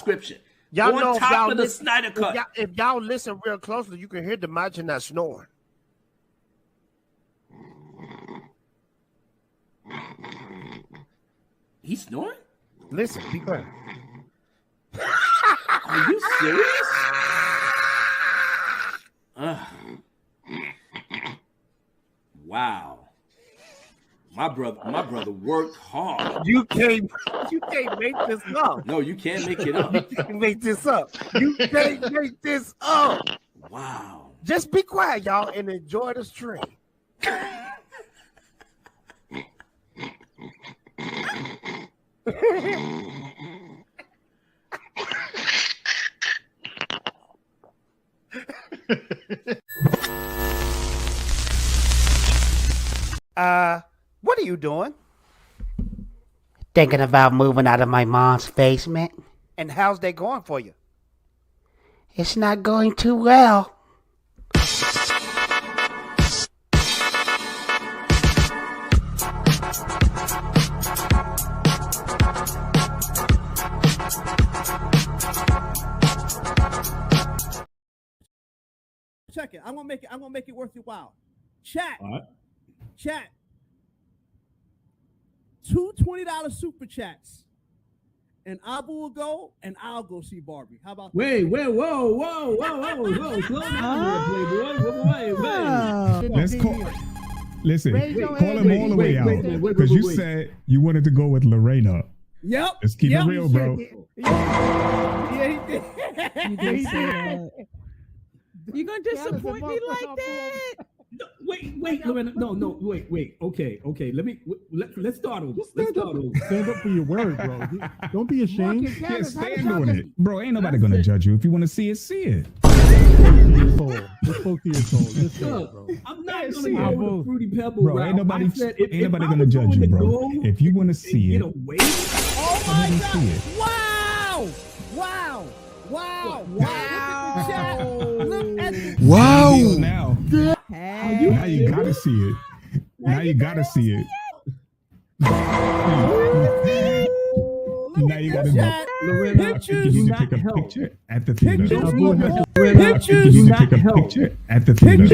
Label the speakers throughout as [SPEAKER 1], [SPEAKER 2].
[SPEAKER 1] description.
[SPEAKER 2] Y'all know
[SPEAKER 1] on top of the Snyder cut.
[SPEAKER 2] If y'all listen real closely, you can hear Dmajini snoring.
[SPEAKER 1] He's snoring?
[SPEAKER 2] Listen, be quiet.
[SPEAKER 1] Are you serious? Wow. My brother worked hard.
[SPEAKER 2] You can't make this up.
[SPEAKER 1] No, you can't make it up.
[SPEAKER 2] You can't make this up. You can't make this up.
[SPEAKER 1] Wow.
[SPEAKER 2] Just be quiet, y'all, and enjoy the stream.
[SPEAKER 3] What are you doing?
[SPEAKER 4] Thinking about moving out of my mom's basement.
[SPEAKER 3] And how's that going for you?
[SPEAKER 4] It's not going too well.
[SPEAKER 5] Check it. I'm gonna make it worth your while. Chat.
[SPEAKER 6] All right.
[SPEAKER 5] Chat. 2 $20 super chats. And Abu will go, and I'll go see Barbie. How about that?
[SPEAKER 6] Wait, whoa. Slow down, Playboy. Wait.
[SPEAKER 7] Let's call. Listen, call him all the way out because you said you wanted to go with Lorena.
[SPEAKER 5] Yep.
[SPEAKER 7] Let's keep it real, bro.
[SPEAKER 5] Yeah, he did.
[SPEAKER 8] You did say that. You gonna disappoint me like that?
[SPEAKER 6] No, wait, Lorena. No, wait. Okay. Let's start over.
[SPEAKER 9] Stand up for your word, bro. Don't be ashamed.
[SPEAKER 7] Yeah, stand on it, bro. Ain't nobody gonna judge you. If you want to see it, see it.
[SPEAKER 9] Just spoke to your soul. Just say it, bro.
[SPEAKER 6] I'm not gonna go with Fruity Pebble,
[SPEAKER 7] bro. Ain't nobody gonna judge you, bro. If you want to see it,
[SPEAKER 5] Oh my God! Wow! Look at the
[SPEAKER 7] wow! Now
[SPEAKER 8] Hey.
[SPEAKER 7] you gotta see it. Now you gotta see it. Now you gotta know.
[SPEAKER 5] Pictures
[SPEAKER 7] You need to take a picture at the theater.
[SPEAKER 5] Pictures
[SPEAKER 7] You need to take a picture at the theater.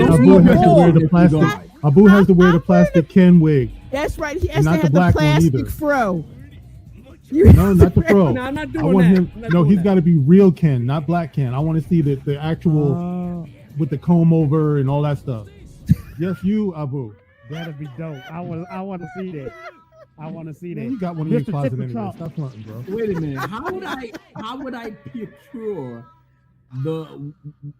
[SPEAKER 9] Abu has to wear the plastic Ken wig.
[SPEAKER 8] That's right. He has to
[SPEAKER 9] Not
[SPEAKER 8] have
[SPEAKER 9] the black one
[SPEAKER 8] plastic
[SPEAKER 9] either.
[SPEAKER 8] fro.
[SPEAKER 9] No, not the fro.
[SPEAKER 5] No, I'm not
[SPEAKER 9] I
[SPEAKER 5] doing
[SPEAKER 9] want
[SPEAKER 5] that.
[SPEAKER 9] him.
[SPEAKER 5] I'm not
[SPEAKER 9] No,
[SPEAKER 5] doing
[SPEAKER 9] he's
[SPEAKER 5] that.
[SPEAKER 9] got to be real Ken, not black Ken. I want to see the actual with the comb over and all that stuff. Yes, you, Abu.
[SPEAKER 10] That'd be dope. I want to see that. I want to see that.
[SPEAKER 9] You got one in your
[SPEAKER 10] Mr.
[SPEAKER 9] closet
[SPEAKER 10] Tipper
[SPEAKER 9] anyway.
[SPEAKER 10] Trump.
[SPEAKER 9] Stop fronting, bro.
[SPEAKER 6] Wait a minute. How would I procure the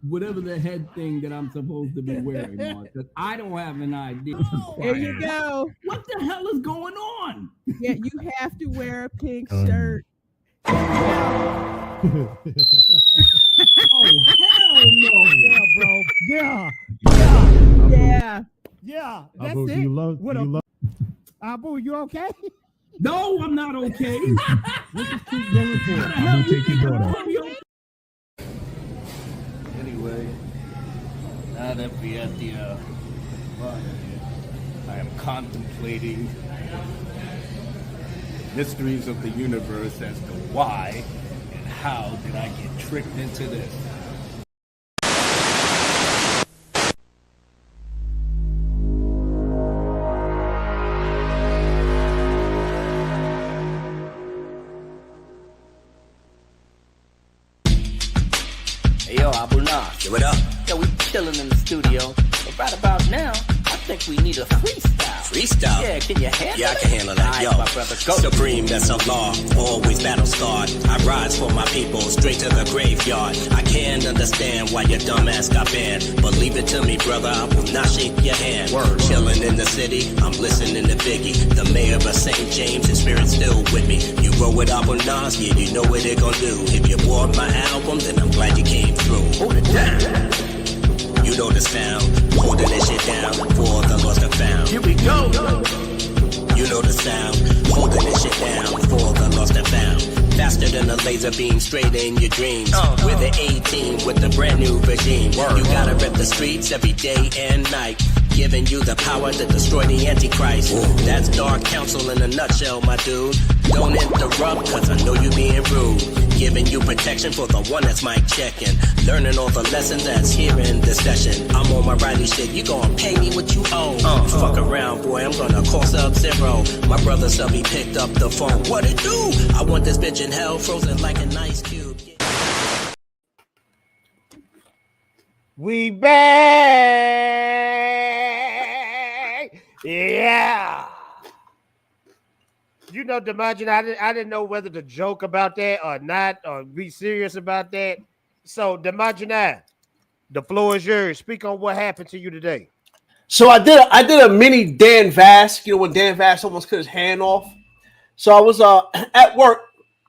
[SPEAKER 6] whatever the head thing that I'm supposed to be wearing, Mark? Because I don't have an idea.
[SPEAKER 8] There you go.
[SPEAKER 6] What the hell is going on?
[SPEAKER 8] Yeah, you have to wear a pink shirt.
[SPEAKER 6] Oh hell no!
[SPEAKER 10] Yeah, bro. Yeah.
[SPEAKER 8] Yeah.
[SPEAKER 10] That's
[SPEAKER 9] Abu,
[SPEAKER 10] it.
[SPEAKER 9] do you love?
[SPEAKER 10] Abu, you okay?
[SPEAKER 6] No, I'm not okay.
[SPEAKER 9] Let's just keep going for it.
[SPEAKER 7] I'm gonna take your daughter.
[SPEAKER 1] Anyway, now that we're at the run here, I am contemplating mysteries of the universe as to why and how did I get tricked into this. Hey yo, Abu Nas.
[SPEAKER 11] Give it up.
[SPEAKER 1] Yo, we chilling in the studio, but right about now, I think we need a freestyle.
[SPEAKER 11] Freestyle?
[SPEAKER 1] Yeah, can you handle it?
[SPEAKER 11] Yeah, I can handle that.
[SPEAKER 1] All
[SPEAKER 11] Yo,
[SPEAKER 1] right, my brother, go.
[SPEAKER 11] Supreme, that's a law. Always battle scarred. I rise for my people, straight to the graveyard. I can't understand why your dumb ass got banned. But leave it to me, brother, I will not shake your hand. Chilling in the city, I'm listening to Biggie. The mayor of St. James, his spirit's still with me. You roll with Abu Nas, yeah, you know what they gon' do. If you bought my album, then I'm glad you came through. Hold it down. You know the sound, holding this shit down for the lost and found.
[SPEAKER 1] Here we go.
[SPEAKER 11] You know the sound, holding this shit down for the lost and found. Faster than a laser beam, straight in your dreams. We're the A-team with the brand new regime. You gotta rep the streets every day and night. Giving you the power to destroy the Antichrist. That's Dark Council in a nutshell, my dude. Don't interrupt, cause I know you being rude. Giving you protection for the one that's mic checking. Learning all the lessons that's here in this session. I'm on my Riley shit, you gon' pay me what you owe. Fuck around, boy, I'm gonna call Sub-Zero. My brother Subby picked up the phone. What it do? I want this bitch in hell, frozen like an ice cube.
[SPEAKER 3] We back. Yeah. You know, Dmajini, I didn't know whether to joke about that or not, or be serious about that. So, Dmajini, the floor is yours. Speak on what happened to you today.
[SPEAKER 12] So I did a mini Dan Vass, you know, when Dan Vass almost cut his hand off. So I was at work,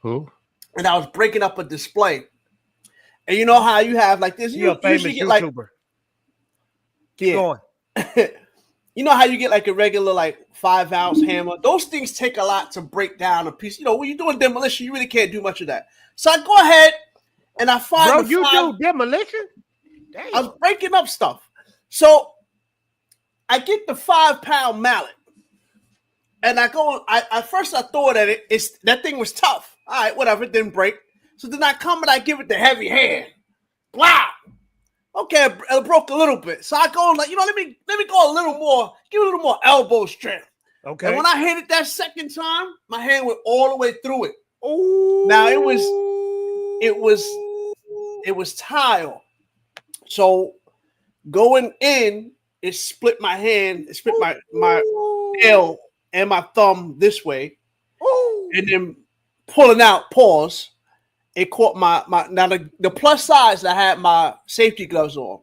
[SPEAKER 12] and I was breaking up a display. And you know how you have like this?
[SPEAKER 3] You're a famous
[SPEAKER 12] get
[SPEAKER 3] YouTuber.
[SPEAKER 12] Like, keep going. You know how you get like a regular like 5-ounce hammer? Those things take a lot to break down a piece. You know, when you're doing demolition, you really can't do much of that. So I go ahead and I find
[SPEAKER 3] you do demolition? Damn.
[SPEAKER 12] I was breaking up stuff. So I get the 5-pound mallet. And I go, at first I thought that that thing was tough. All right, whatever, it didn't break. So then I come and I give it the heavy hand. Wow. Okay, it broke a little bit. So I go like, let me go a little more, give it a little more elbow strength.
[SPEAKER 3] Okay.
[SPEAKER 12] And when I hit it that second time, my hand went all the way through it.
[SPEAKER 3] Ooh.
[SPEAKER 12] Now it was tile. So going in, it split my hand, it split my nail and my thumb this way.
[SPEAKER 3] Ooh.
[SPEAKER 12] And then pulling out, pause. It caught my now the plus size I had my safety gloves on.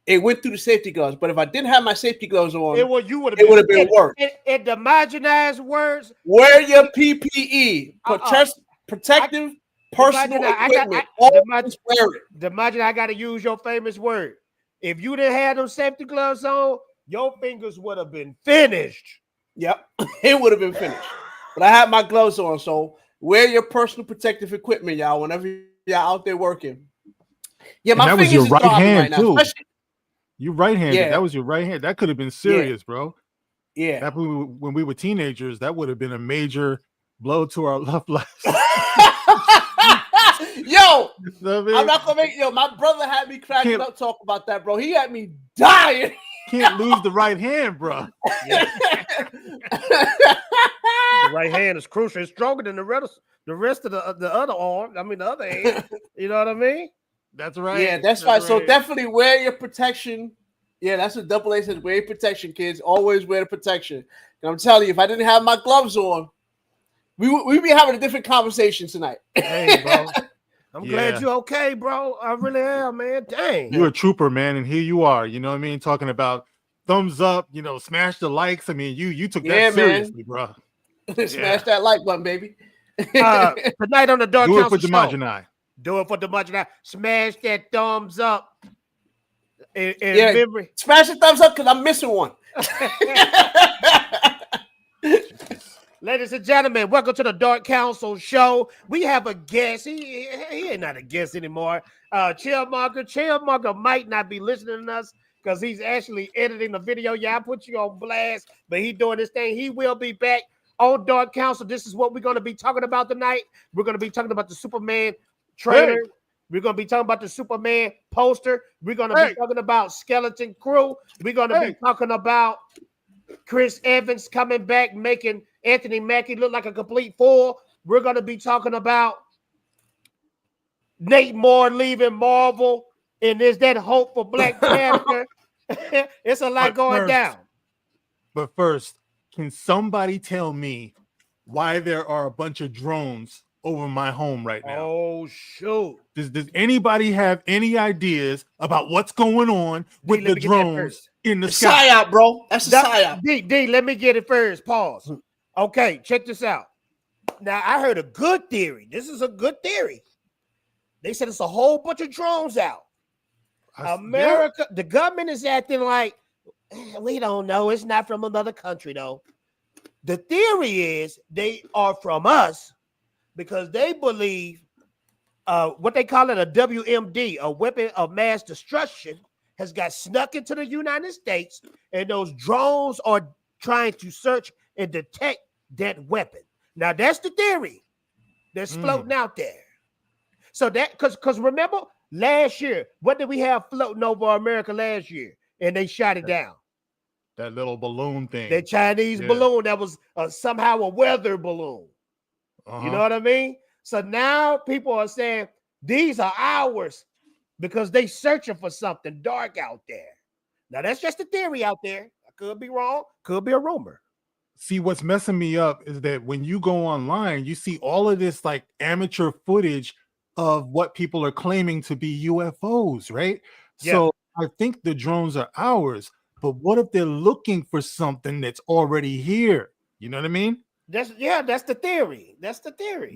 [SPEAKER 12] It went through the safety gloves, but if I didn't have my safety gloves on, it would have been worse.
[SPEAKER 3] In Dmajini's words,
[SPEAKER 12] wear your PPE, protective personal equipment.
[SPEAKER 3] Dmajini, I got to use your famous word. If you didn't have those safety gloves on, your fingers would have been finished.
[SPEAKER 12] Yep, it would have been finished. But I had my gloves on, so. Wear your personal protective equipment, y'all, whenever you're out there working. Yeah, my fingers
[SPEAKER 9] was your right hand,
[SPEAKER 12] right
[SPEAKER 9] too.
[SPEAKER 12] Now,
[SPEAKER 9] you right-handed.
[SPEAKER 12] Yeah.
[SPEAKER 9] That was your right hand. That could have been serious, bro.
[SPEAKER 12] Yeah.
[SPEAKER 9] That when we were teenagers, that would have been a major blow to our love life.
[SPEAKER 12] Yo, I'm not going to make my brother had me cracking up talking about that, bro. He had me dying.
[SPEAKER 9] Can't lose the right hand, bro.
[SPEAKER 3] Yeah. The right hand is crucial. It's stronger than the rest of the other arm. I mean, the other hand. You know what I mean?
[SPEAKER 9] That's right.
[SPEAKER 12] Yeah, that's right. So definitely wear your protection. Yeah, that's what Double A says. Wear your protection, kids. Always wear the protection. And I'm telling you, if I didn't have my gloves on, we'd be having a different conversation tonight.
[SPEAKER 3] Hey, bro. I'm glad you're okay, bro. I really am, man. Dang.
[SPEAKER 9] You're a trooper, man, and here you are. You know what I mean? Talking about thumbs up, smash the likes. I mean, you took that seriously, bro.
[SPEAKER 12] Smash that like button, baby.
[SPEAKER 3] Tonight on the Dark
[SPEAKER 9] Do
[SPEAKER 3] Council
[SPEAKER 9] it for Dmajini.
[SPEAKER 3] Do it for Dmajini. Smash that thumbs up. In memory.
[SPEAKER 12] Smash the thumbs up because I'm missing one.
[SPEAKER 3] Ladies and gentlemen, welcome to the Dark Council show. We have a guest. He ain't not a guest anymore. Chillmonger. Chillmonger might not be listening to us because he's actually editing the video. Yeah, I put you on blast, but he's doing this thing. He will be back on Dark Council. This is what we're going to be talking about tonight. We're going to be talking about the Superman trailer. Hey. We're going to be talking about the Superman poster. We're going to be talking about Skeleton Crew. We're going to be talking about Chris Evans coming back, making Anthony Mackie look like a complete fool. We're going to be talking about Nate Moore leaving Marvel. And is that hope for Black Panther? It's a lot going down.
[SPEAKER 9] But first, can somebody tell me why there are a bunch of drones over my home right now?
[SPEAKER 3] Oh, shoot.
[SPEAKER 9] Does anybody have any ideas about what's going on with the drones in the sky?
[SPEAKER 12] Psyop, bro. That's a psyop.
[SPEAKER 3] D, let me get it first. Pause. Okay, check this out. Now, I heard a good theory. This is a good theory. They said it's a whole bunch of drones out. America, the government is acting like, we don't know. It's not from another country, though. The theory is they are from us because they believe what they call it a WMD, a weapon of mass destruction, has got snuck into the United States, and those drones are trying to search and detect that weapon. Now, that's the theory that's floating out there. So that, because remember, last year, what did we have floating over America last year? And they shot it down.
[SPEAKER 13] That little balloon thing.
[SPEAKER 3] That Chinese balloon that was somehow a weather balloon. You know what I mean? So now people are saying these are ours because they searching for something dark out there. Now, that's just a theory out there. I could be wrong. Could be a rumor.
[SPEAKER 13] See, what's messing me up is that when you go online, you see all of this like amateur footage of what people are claiming to be UFOs, right?
[SPEAKER 3] Yeah.
[SPEAKER 13] So I think the drones are ours, but what if they're looking for something that's already here? You know what I mean?
[SPEAKER 3] That's the theory. That's the theory.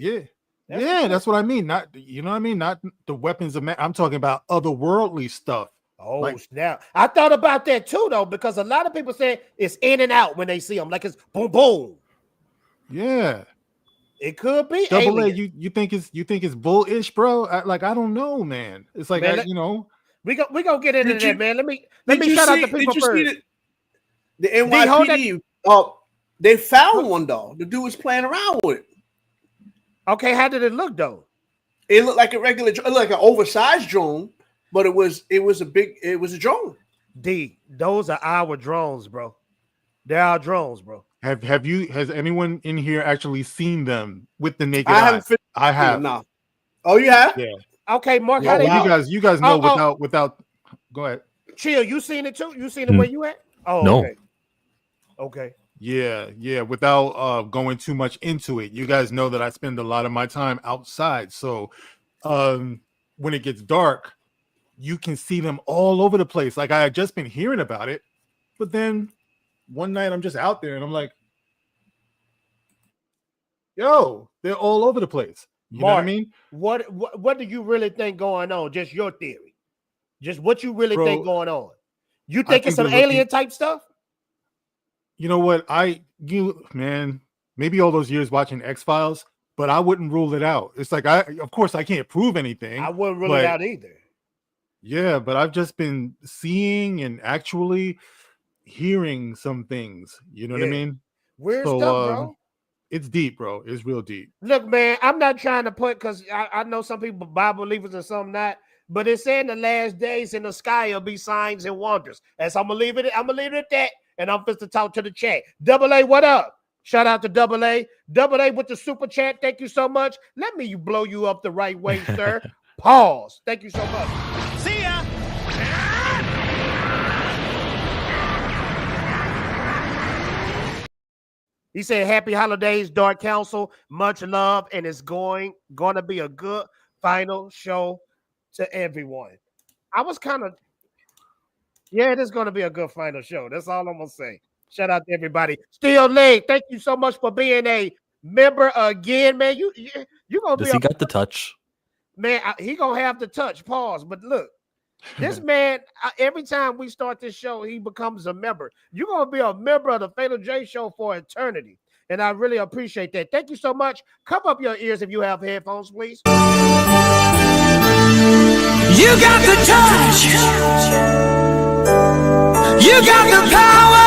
[SPEAKER 13] Yeah. That's what I mean. Not, you know what I mean? Not the weapons of I'm talking about otherworldly stuff.
[SPEAKER 3] Oh,
[SPEAKER 13] like,
[SPEAKER 3] snap. I thought about that too, though, because a lot of people say it's in and out when they see them, like it's boom, boom.
[SPEAKER 13] Yeah.
[SPEAKER 3] It could be.
[SPEAKER 13] Double A, you think it's bullish, bro? I don't know, man. It's like,
[SPEAKER 3] man, we gonna get into that, man. Let me shout out the people first.
[SPEAKER 12] The NYPD, they found one though. The dude was playing around with it.
[SPEAKER 3] Okay, how did it look though?
[SPEAKER 12] It looked like a regular, like an oversized drone, but it was a drone.
[SPEAKER 3] Those are our drones, bro. They're our drones, bro.
[SPEAKER 13] Has anyone in here actually seen them with the naked eye? I have.
[SPEAKER 12] No. Oh, you have?
[SPEAKER 13] Yeah.
[SPEAKER 3] Okay, Mark.
[SPEAKER 13] Yeah, you guys know without. Go ahead.
[SPEAKER 3] Chill. You seen it too? You seen it where you at? Oh,
[SPEAKER 13] no.
[SPEAKER 3] Okay.
[SPEAKER 13] Yeah. Without going too much into it, you guys know that I spend a lot of my time outside. So, when it gets dark, you can see them all over the place. Like I had just been hearing about it, but then one night I'm just out there and I'm like, yo, they're all over the place. You know what I mean?
[SPEAKER 3] What do you really think going on? Just your theory. Just what you really think going on. You think it's some alien type stuff?
[SPEAKER 13] You know what? Man, maybe all those years watching X-Files, but I wouldn't rule it out. It's like of course I can't prove anything.
[SPEAKER 3] I wouldn't rule it out either.
[SPEAKER 13] Yeah, but I've just been seeing and actually hearing some things. You know what I mean?
[SPEAKER 3] Weird stuff, bro.
[SPEAKER 13] It's deep, bro. It's real deep.
[SPEAKER 3] Look, man, I'm not trying to put, because I know some people Bible believers and some not, but it said in the last days in the sky will be signs and wonders. And so I'm gonna leave it at that, and I'm supposed to talk to the chat. Double A, what up? Shout out to Double A. Double A with the super chat. Thank you so much. Let me blow you up the right way, sir. Pause. Thank you so much.
[SPEAKER 11] See ya.
[SPEAKER 3] He said, happy holidays, Dark Council. Much love, and it's going to be a good final show to everyone. I was kind of, it is going to be a good final show. That's all I'm going to say. Shout out to everybody. Still Leg, thank you so much for being a member again, man. You going to be.
[SPEAKER 14] Does he got the touch?
[SPEAKER 3] Man, he going to have the touch. Pause. But look, this man, every time we start this show, he becomes a member. You're going to be a member of the Fatal J Show for eternity. And I really appreciate that. Thank you so much. Cover up your ears if you have headphones, please.
[SPEAKER 11] You got the touch. You got the power.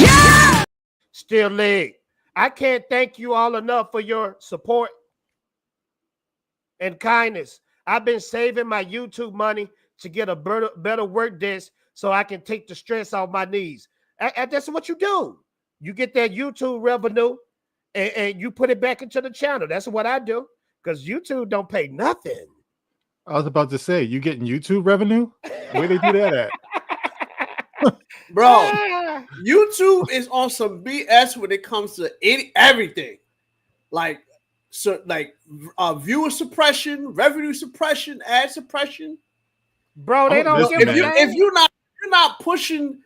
[SPEAKER 11] Yeah.
[SPEAKER 3] Still Leg. I can't thank you all enough for your support and kindness. I've been saving my YouTube money to get a better work desk so I can take the stress off my knees. That's what you do. You get that YouTube revenue and you put it back into the channel. That's what I do, because YouTube don't pay nothing.
[SPEAKER 13] I was about to say, you getting YouTube revenue? Where they do that at?
[SPEAKER 12] Bro, YouTube is on some BS when it comes to everything. Like viewer suppression, revenue suppression, ad suppression.
[SPEAKER 3] Bro, they don't give
[SPEAKER 12] if you're not pushing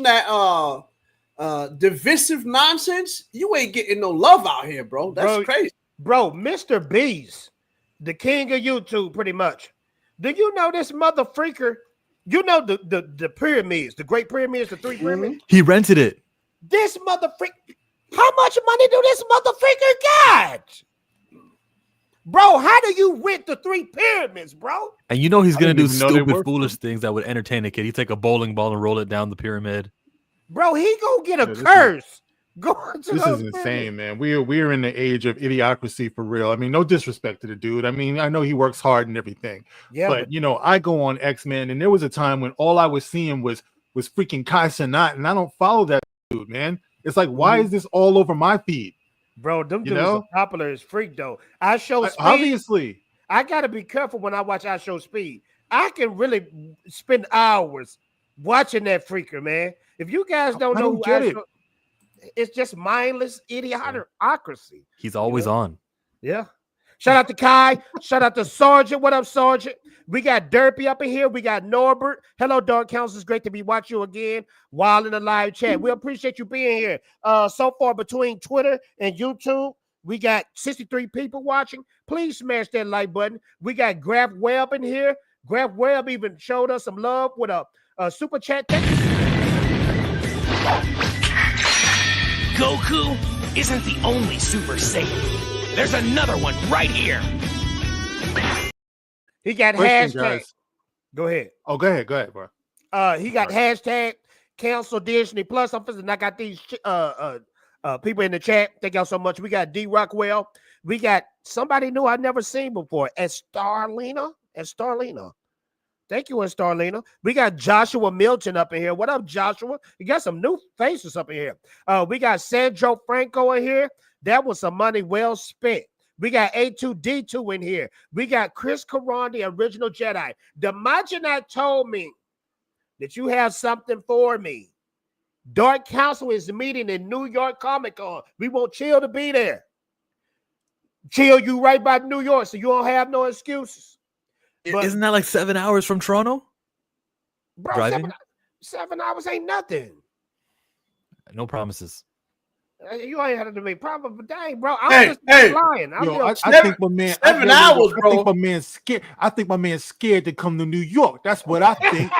[SPEAKER 12] that divisive nonsense, you ain't getting no love out here, bro. That's crazy.
[SPEAKER 3] Bro, Mr. B's, the king of YouTube, pretty much. Do you know this mother freaker? You know the pyramids, the great pyramids, the 3 pyramids?
[SPEAKER 14] He rented it.
[SPEAKER 3] This mother freak. How much money do this mother freaker got? Bro, how do you went the 3 pyramids, bro?
[SPEAKER 14] And you know he's gonna do
[SPEAKER 13] didn't even know they
[SPEAKER 14] stupid,
[SPEAKER 13] worked
[SPEAKER 14] foolish things that would entertain a kid. He take a bowling ball and roll it down the pyramid.
[SPEAKER 3] Bro, he gonna get a
[SPEAKER 13] this
[SPEAKER 3] curse.
[SPEAKER 13] This is insane, man. We're in the age of idiocracy for real. I mean, no disrespect to the dude. I mean, I know he works hard and everything.
[SPEAKER 3] Yeah,
[SPEAKER 13] but you know, I go on X-Men, and there was a time when all I was seeing was freaking Kai Cenat, and I don't follow that dude, man. It's like, why is this all over my feed?
[SPEAKER 3] Bro, them
[SPEAKER 13] You
[SPEAKER 3] dudes
[SPEAKER 13] know?
[SPEAKER 3] are popular as freak though. I show Speed.
[SPEAKER 13] Obviously.
[SPEAKER 3] I gotta be careful when I watch I Show Speed. I can really spend hours watching that freaker, man. If you guys don't know who
[SPEAKER 13] get it.
[SPEAKER 3] it's just mindless idiocracy.
[SPEAKER 14] He's always on.
[SPEAKER 3] Yeah. Shout out to Kai. Shout out to Sergeant. What up, Sergeant? We got Derpy up in here. We got Norbert. Hello, Dark Council. It's great to be watching you again while in the live chat. We appreciate you being here. So far between Twitter and YouTube, we got 63 people watching. Please smash that like button. We got Graf Webb in here. Graf Webb even showed us some love with a super chat.
[SPEAKER 15] Goku isn't the only Super Saiyan. There's another one right here.
[SPEAKER 3] He got
[SPEAKER 13] Question,
[SPEAKER 3] hashtag.
[SPEAKER 13] guys.
[SPEAKER 3] Go ahead.
[SPEAKER 13] Oh, go ahead, bro.
[SPEAKER 3] He got hashtag cancel Disney Plus. And I got these people in the chat. Thank y'all so much. We got D Rockwell. We got somebody new I've never seen before. Starlina. Thank you, Starlina. We got Joshua Milton up in here. What up, Joshua? You got some new faces up in here. We got Sandro Franco in here. That was some money well spent. We got A2D2 in here. We got Chris Caron, the original Jedi. Dmajini told me that you have something for me. Dark Council is meeting in New York Comic Con. We want Chill to be there. Chill, you right by New York, so you don't have no excuses. But,
[SPEAKER 14] isn't that like 7 hours from Toronto?
[SPEAKER 3] Bro,
[SPEAKER 14] Driving?
[SPEAKER 3] 7 hours ain't nothing.
[SPEAKER 14] No promises.
[SPEAKER 3] You ain't had to make problem, but dang, bro. I'm just lying.
[SPEAKER 13] I think my man
[SPEAKER 12] 7 hours, bro.
[SPEAKER 13] I think my man's scared. I think my man's scared to come to New York. That's what I think.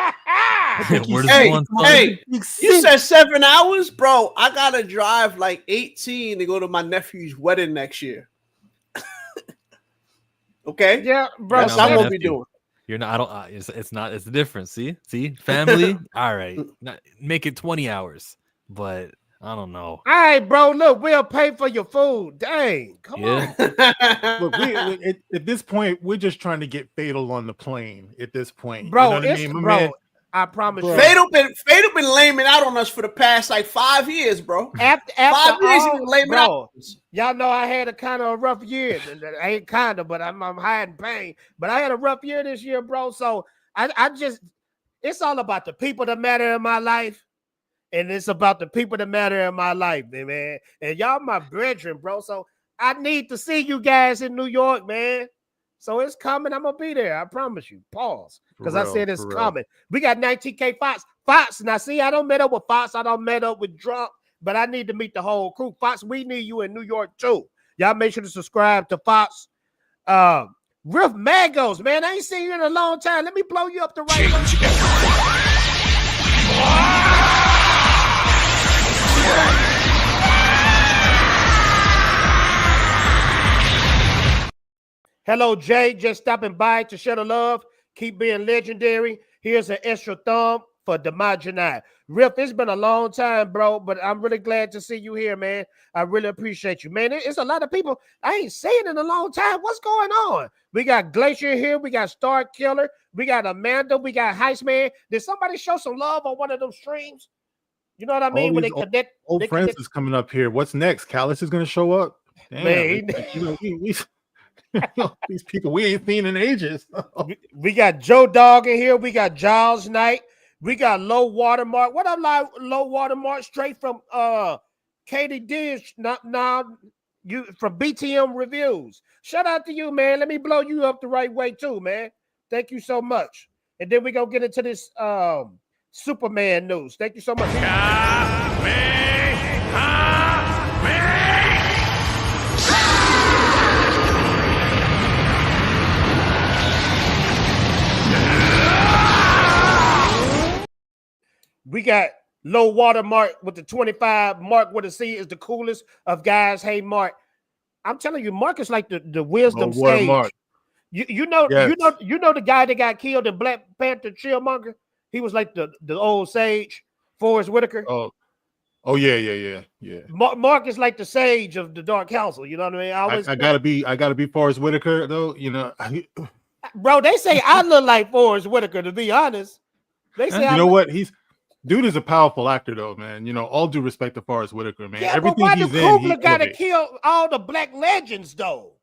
[SPEAKER 12] You said 7 hours, bro. I gotta drive like 18 to go to my nephew's wedding next year. Okay.
[SPEAKER 3] Yeah, bro.
[SPEAKER 12] That's what we doing.
[SPEAKER 14] You're not. I don't. It's not. It's different. See, family. All right. Make it 20 hours, but I don't know.
[SPEAKER 3] All right, bro. Look, we'll pay for your food. Dang, come on.
[SPEAKER 13] Look, at this point, we're just trying to get Fatal on the plane. At this point,
[SPEAKER 3] bro.
[SPEAKER 13] You know what I mean? My man,
[SPEAKER 3] I promise you.
[SPEAKER 12] Fatal been laming out on us for the past like 5 years, bro.
[SPEAKER 3] After
[SPEAKER 12] 5 years, he been laming out.
[SPEAKER 3] Y'all know I had a kind of a rough year. I ain't kind of, but I'm hiding pain. But I had a rough year this year, bro. So I just, it's all about the people that matter in my life. And it's about the people that matter in my life, man. And y'all my brethren, bro. So I need to see you guys in New York, man. So it's coming. I'm going to be there. I promise you. Pause. Because I said it's coming. We got 19K Fox. Fox. Now, see, I don't met up with Fox. I don't met up with Drunk. But I need to meet the whole crew. Fox, we need you in New York, too. Y'all make sure to subscribe to Fox. Riff Magos, man. I ain't seen you in a long time. Let me blow you up the right way. Hello, Jay. Just stopping by to share the love. Keep being legendary. Here's an extra thumb for Dmajini. Riff, it's been a long time, bro, but I'm really glad to see you here, man. I really appreciate you, man. It's a lot of people I ain't seen in a long time. What's going on? We got Glacier here. We got Star Killer. We got Amanda. We got Heistman. Did somebody show some love on one of them streams? You know what I mean? When they connect,
[SPEAKER 13] old friends is coming up here. What's next? Callus is going to show up. Damn,
[SPEAKER 3] man,
[SPEAKER 13] these people we ain't seen in ages.
[SPEAKER 3] We got Joe Dog in here. We got Giles Knight. We got Low Watermark. What up, Low Watermark? Straight from Katie Dish. Now you from BTM Reviews. Shout out to you, man. Let me blow you up the right way too, man. Thank you so much. And then we gonna get into this Superman news. Thank you so much. We got Low Watermark with the 25. Mark with a C is the coolest of guys. Hey, Mark, I'm telling you, Mark is like the wisdom
[SPEAKER 13] Oh, boy,
[SPEAKER 3] sage.
[SPEAKER 13] Mark.
[SPEAKER 3] You know
[SPEAKER 13] Yes.
[SPEAKER 3] the guy that got killed in Black Panther, Chillmonger. He was like the old sage, Forrest Whitaker.
[SPEAKER 13] Oh yeah.
[SPEAKER 3] Mark is like the sage of the Dark Council. You know what I mean?
[SPEAKER 13] I gotta be Forrest Whitaker though. You know,
[SPEAKER 3] Bro, they say I look like Forrest Whitaker. To be honest, they say
[SPEAKER 13] you know what? Dude is a powerful actor though, man. You know, all due respect to Forrest Whitaker, man.
[SPEAKER 3] Yeah,
[SPEAKER 13] Everything
[SPEAKER 3] but why
[SPEAKER 13] he's
[SPEAKER 3] do
[SPEAKER 13] in, he
[SPEAKER 3] Coogler gotta
[SPEAKER 13] elevates.
[SPEAKER 3] kill all the black legends though?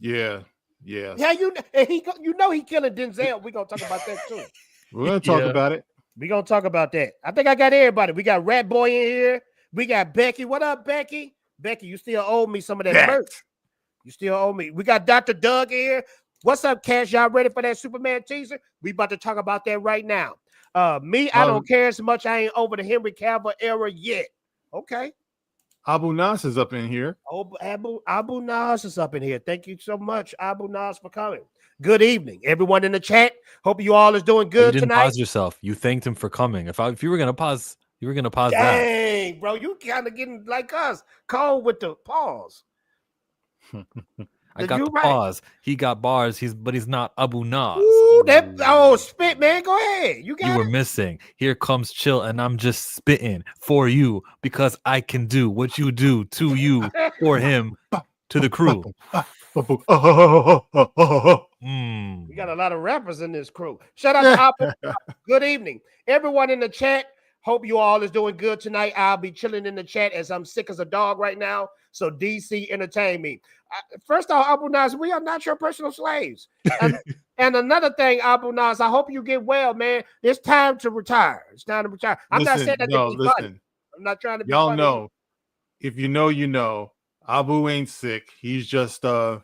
[SPEAKER 13] Yeah.
[SPEAKER 3] Yeah, you know he killing Denzel. We're gonna talk about that too.
[SPEAKER 13] We're gonna talk about it.
[SPEAKER 3] We're gonna talk about that. I think I got everybody. We got Rat Boy in here. We got Becky. What up, Becky? Becky, you still owe me some of that merch. You still owe me. We got Dr. Doug in here. What's up, Cash? Y'all ready for that Superman teaser? We about to talk about that right now. I don't care as much. I ain't over the Henry Cavill era yet. Okay.
[SPEAKER 13] Abu Nas is up in here.
[SPEAKER 3] Oh, Abu Nas is up in here. Thank you so much, Abu Nas, for coming. Good evening, everyone in the chat. Hope you all is doing good
[SPEAKER 14] You didn't
[SPEAKER 3] tonight.
[SPEAKER 14] pause yourself. You thanked him for coming. If you were gonna pause, you were gonna pause that.
[SPEAKER 3] Dang, bro, you kind of getting like us, cold with the pause.
[SPEAKER 14] I got the pause. He got bars. But he's not Abu Nas.
[SPEAKER 3] Ooh, spit, man. Go ahead. You
[SPEAKER 14] were missing. Here comes Chill, and I'm just spitting for you because I can do what you do to you, for him, to the crew.
[SPEAKER 3] We got a lot of rappers in this crew. Shout out to Apple. Good evening, everyone in the chat. Hope you all is doing good tonight. I'll be chilling in the chat as I'm sick as a dog right now. So DC entertain me. First off, Abu Nas, we are not your personal slaves. And another thing, Abu Nas, I hope you get well, man. It's time to retire. It's time to retire. I'm not saying that to be funny. I'm not trying to be
[SPEAKER 13] Y'all
[SPEAKER 3] funny.
[SPEAKER 13] know, if you know, you know. Abu ain't sick. He's just he's a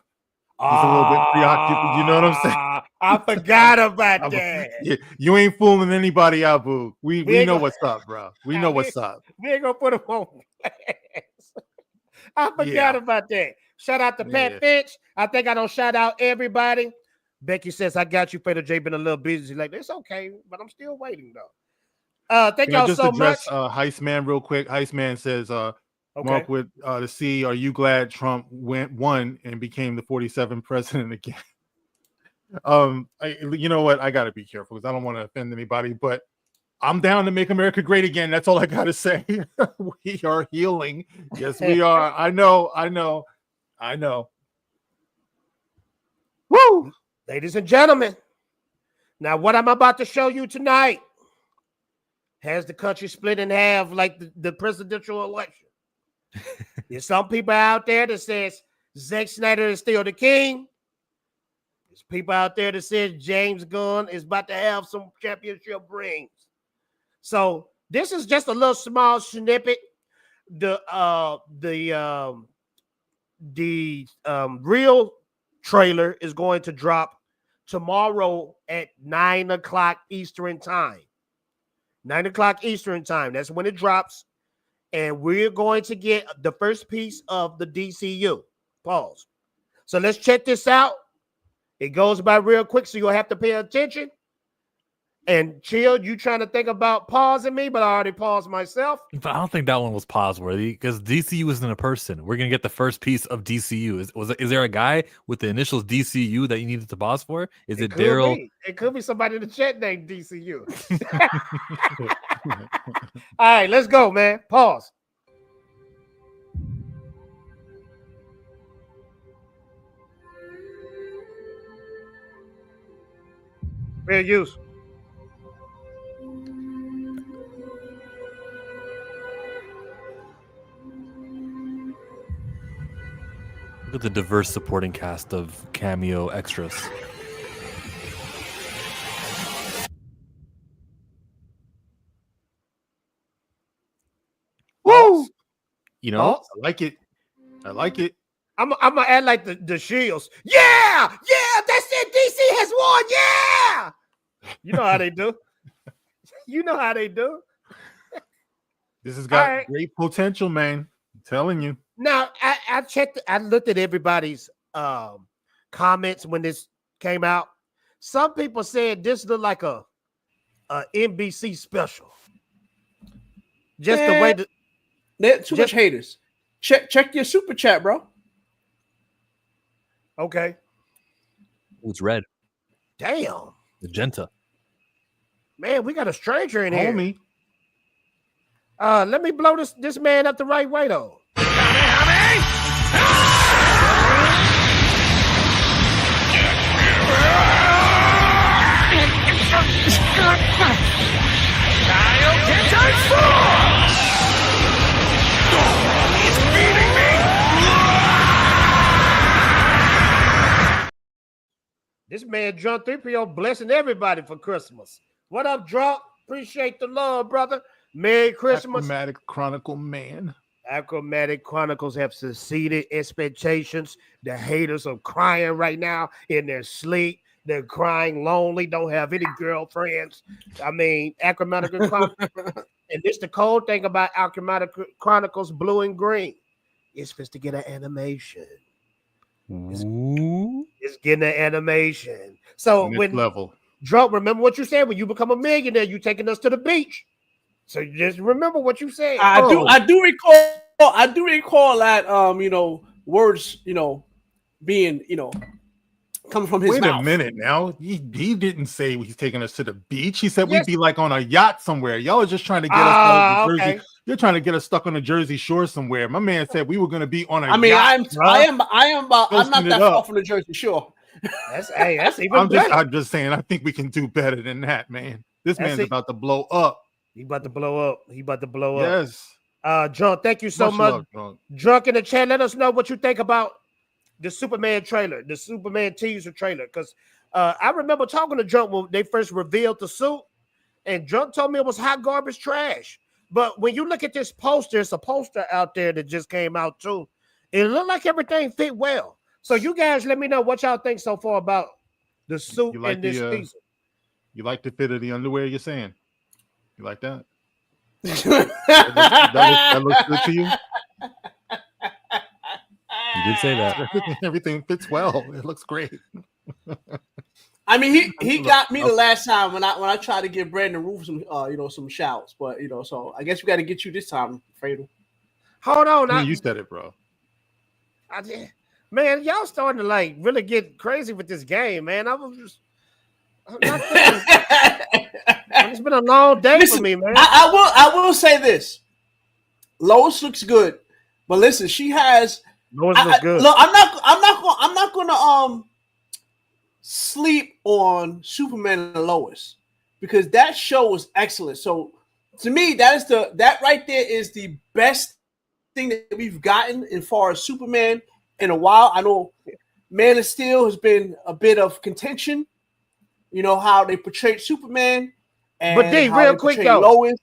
[SPEAKER 13] little bit preoccupied. You know what I'm saying?
[SPEAKER 3] I forgot about that.
[SPEAKER 13] Yeah, you ain't fooling anybody, Abu. We know what's up, bro. We know what's up.
[SPEAKER 3] We ain't gonna put him on blast. I forgot about that. Shout out to Pat Finch. I think I don't shout out everybody. Becky says, I got you, Fader J. Been a little busy. Like, it's okay, but I'm still waiting, though. Thank y'all so much.
[SPEAKER 13] Heist Man real quick. Heist Man says, Mark with the C, are you glad Trump won and became the 47th president again? You know what? I got to be careful because I don't want to offend anybody, but I'm down to make America great again. That's all I got to say. We are healing. Yes, we are. I know.
[SPEAKER 3] Woo! Ladies and gentlemen, now what I'm about to show you tonight has the country split in half like the presidential election. There's some people out there that says Zack Snyder is still the king. There's people out there that says James Gunn is about to have some championship rings. So this is just a little small snippet. The real trailer is going to drop tomorrow at 9 o'clock Eastern time. 9 o'clock Eastern time. That's when it drops. And we're going to get the first piece of the DCU. Pause. So let's check this out. It goes by real quick, so you'll have to pay attention. And Chill, you trying to think about pausing me, but I already paused myself.
[SPEAKER 14] But I don't think that one was pause worthy because DCU isn't a person. We're gonna get the first piece of DCU. Is there a guy with the initials DCU that you needed to pause for? Is it Daryl?
[SPEAKER 3] It could be somebody in the chat named DCU. All right, let's go, man. Pause. Fair use.
[SPEAKER 14] Look at the diverse supporting cast of cameo extras.
[SPEAKER 3] Woo!
[SPEAKER 13] You know, I like it.
[SPEAKER 3] I'm gonna add like the shields. Yeah, that's it. DC has won. Yeah, you know how they do.
[SPEAKER 13] This has got great potential, man. I'm telling you.
[SPEAKER 3] Now I checked. I looked at everybody's comments when this came out. Some people said this looked like a NBC special. Just the way that
[SPEAKER 12] there's too much haters. Check your super chat, bro.
[SPEAKER 3] Okay.
[SPEAKER 14] It's red.
[SPEAKER 3] Damn.
[SPEAKER 14] Magenta.
[SPEAKER 3] Man, we got a stranger in here.
[SPEAKER 13] Homie.
[SPEAKER 3] Let me blow this man up the right way though. This man Drunk 3PO blessing everybody for Christmas. What up, Drunk? Appreciate the love, brother. Merry Christmas.
[SPEAKER 13] Achromatic Chronicle man.
[SPEAKER 3] Achromatic Chronicles have succeeded expectations. The haters are crying right now in their sleep. They're crying lonely, don't have any girlfriends. I mean, Achromatic Chronicles. And this the cold thing about Achromatic Chronicles Blue and Green. It's supposed to get an animation. It's getting an animation. So
[SPEAKER 13] Next
[SPEAKER 3] when
[SPEAKER 13] level.
[SPEAKER 3] Drunk, remember what you said when you become a millionaire, you taking us to the beach. So you just remember what you said.
[SPEAKER 12] I do recall that words, being, coming from his
[SPEAKER 13] Wait
[SPEAKER 12] mouth.
[SPEAKER 13] a minute now. He didn't say he's taking us to the beach. He said we'd be like on a yacht somewhere. Y'all are just trying to get us out of the Jersey. You're trying to get us stuck on the Jersey Shore somewhere. My man said we were going to be on a yacht.
[SPEAKER 12] I'm not that far from the Jersey Shore.
[SPEAKER 3] That's even better.
[SPEAKER 13] I'm just saying, I think we can do better than that, man. This man's about to blow up.
[SPEAKER 3] He about to blow up.
[SPEAKER 13] Yes.
[SPEAKER 3] Drunk, thank you so much. Drunk in the chat, let us know what you think about the Superman trailer, the Superman teaser trailer. Because I remember talking to Drunk when they first revealed the suit, and Drunk told me it was hot garbage trash. But when you look at this poster, it's a poster out there that just came out too. It looked like everything fit well. So you guys let me know what y'all think so far about the suit and this teaser.
[SPEAKER 13] You like the fit of the underwear, you're saying? You like that? that looks good to you?
[SPEAKER 14] You did say that.
[SPEAKER 13] Everything fits well. It looks great.
[SPEAKER 12] I mean, he got me the last time when I tried to give Brandon Roof some shouts, but so I guess we got to get you this time, Fredo.
[SPEAKER 3] Hold on,
[SPEAKER 13] you said it, bro.
[SPEAKER 3] Man, y'all starting to like really get crazy with this game, man. It's been a long day for me, man.
[SPEAKER 12] I will say this: Lois looks good, but listen, she has.
[SPEAKER 3] Lois looks good.
[SPEAKER 12] Look, I'm not gonna sleep on Superman and Lois because that show was excellent. So to me, that right there is the best thing that we've gotten as far as Superman in a while. I know Man of Steel has been a bit of contention. You know how they portrayed Superman,
[SPEAKER 3] but D, real quick though, Lois.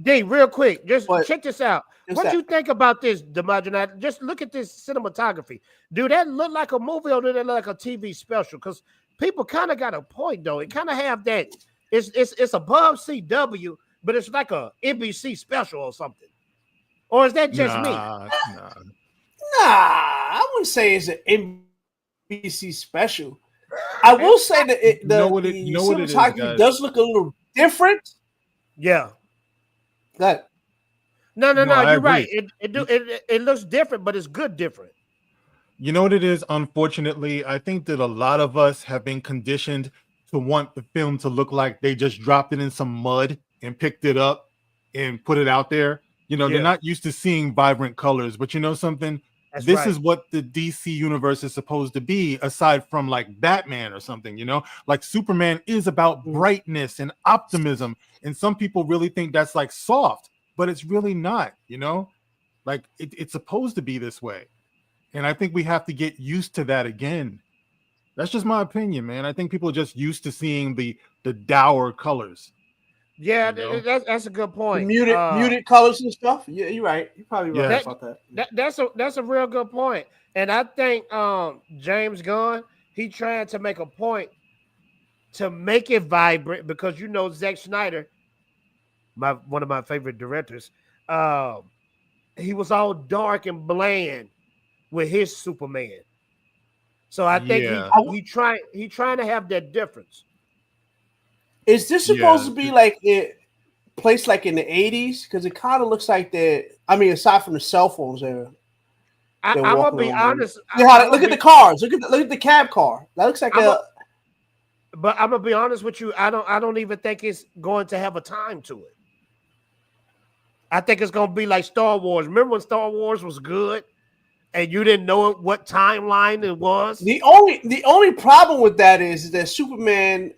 [SPEAKER 3] D, real quick, just check this out. What you think about this, Dmajini? Just look at this cinematography. Do that look like a movie or do that look like a TV special? Because people kind of got a point though. It kind of have that. It's above CW, but it's like a NBC special or something. Or is that just me?
[SPEAKER 12] Nah, I wouldn't say it's an NBC special. I will say that the cinematography does look a little different.
[SPEAKER 3] Yeah.
[SPEAKER 12] That.
[SPEAKER 3] No, you're right. It looks different, but it's good different.
[SPEAKER 13] You know what it is? Unfortunately, I think that a lot of us have been conditioned to want the film to look like they just dropped it in some mud and picked it up and put it out there. They're not used to seeing vibrant colors, but you know something? This is what the DC universe is supposed to be, aside from like Batman or something, like Superman is about brightness and optimism. And some people really think that's like soft, but it's really not, like it's supposed to be this way. And I think we have to get used to that again. That's just my opinion, man. I think people are just used to seeing the dour colors.
[SPEAKER 3] Yeah, that's a good point.
[SPEAKER 12] Muted colors and stuff. Yeah, you're right. You're probably right about that.
[SPEAKER 3] That's a real good point. And I think James Gunn, he trying to make a point to make it vibrant because Zack Snyder, one of my favorite directors, he was all dark and bland with his Superman. So I think he trying to have that difference.
[SPEAKER 12] Is this supposed to be like it placed like in the 80s? Because it kind of looks like that. I mean, aside from the cell phones era,
[SPEAKER 3] I'm
[SPEAKER 12] They're
[SPEAKER 3] gonna
[SPEAKER 12] walking
[SPEAKER 3] be
[SPEAKER 12] around.
[SPEAKER 3] honest.
[SPEAKER 12] Look at the cars. Look at the cab car. That looks like
[SPEAKER 3] But I'm gonna be honest with you. I don't even think it's going to have a time to it. I think it's gonna be like Star Wars. Remember when Star Wars was good, and you didn't know what timeline it was?
[SPEAKER 12] The only problem with that is that Superman,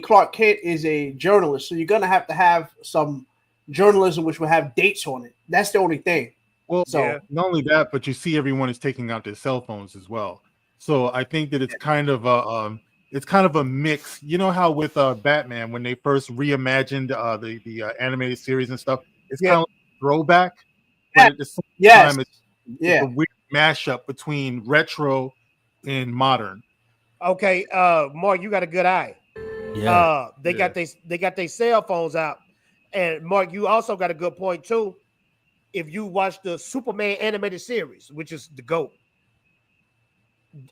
[SPEAKER 12] Clark Kent is a journalist, so you're gonna have some journalism which will have dates on it. That's the only thing.
[SPEAKER 13] Well,
[SPEAKER 12] So
[SPEAKER 13] not only that, but you see everyone is taking out their cell phones as well. So I think that it's kind of a mix. You know how with Batman, when they first reimagined the animated series and stuff, it's kind of like a throwback, but at the same time, it's a weird mashup between retro and modern.
[SPEAKER 3] Okay, Mark, you got a good eye.
[SPEAKER 14] Yeah,
[SPEAKER 3] they got their cell phones out, and Mark, you also got a good point too. If you watch the Superman animated series, which is the GOAT,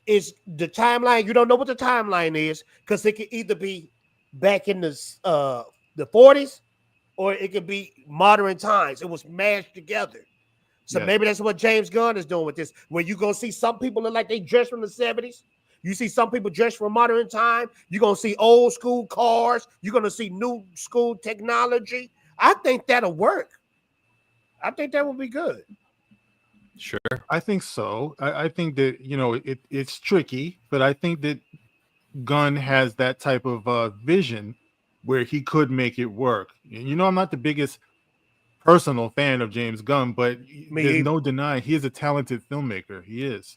[SPEAKER 3] is the timeline. You don't know what the timeline is because it could either be back in the 40s or it could be modern times. It was mashed together. So maybe that's what James Gunn is doing with this, where you're going to see some people look like they dressed from the 70s. You see some people dressed from modern time. You're going to see old school cars. You're going to see new school technology. I think that'll work. I think that would be good.
[SPEAKER 14] Sure.
[SPEAKER 13] I think so. I think that, it's tricky, but I think that Gunn has that type of vision where he could make it work. And, I'm not the biggest personal fan of James Gunn, but there's no denying he is a talented filmmaker. He is.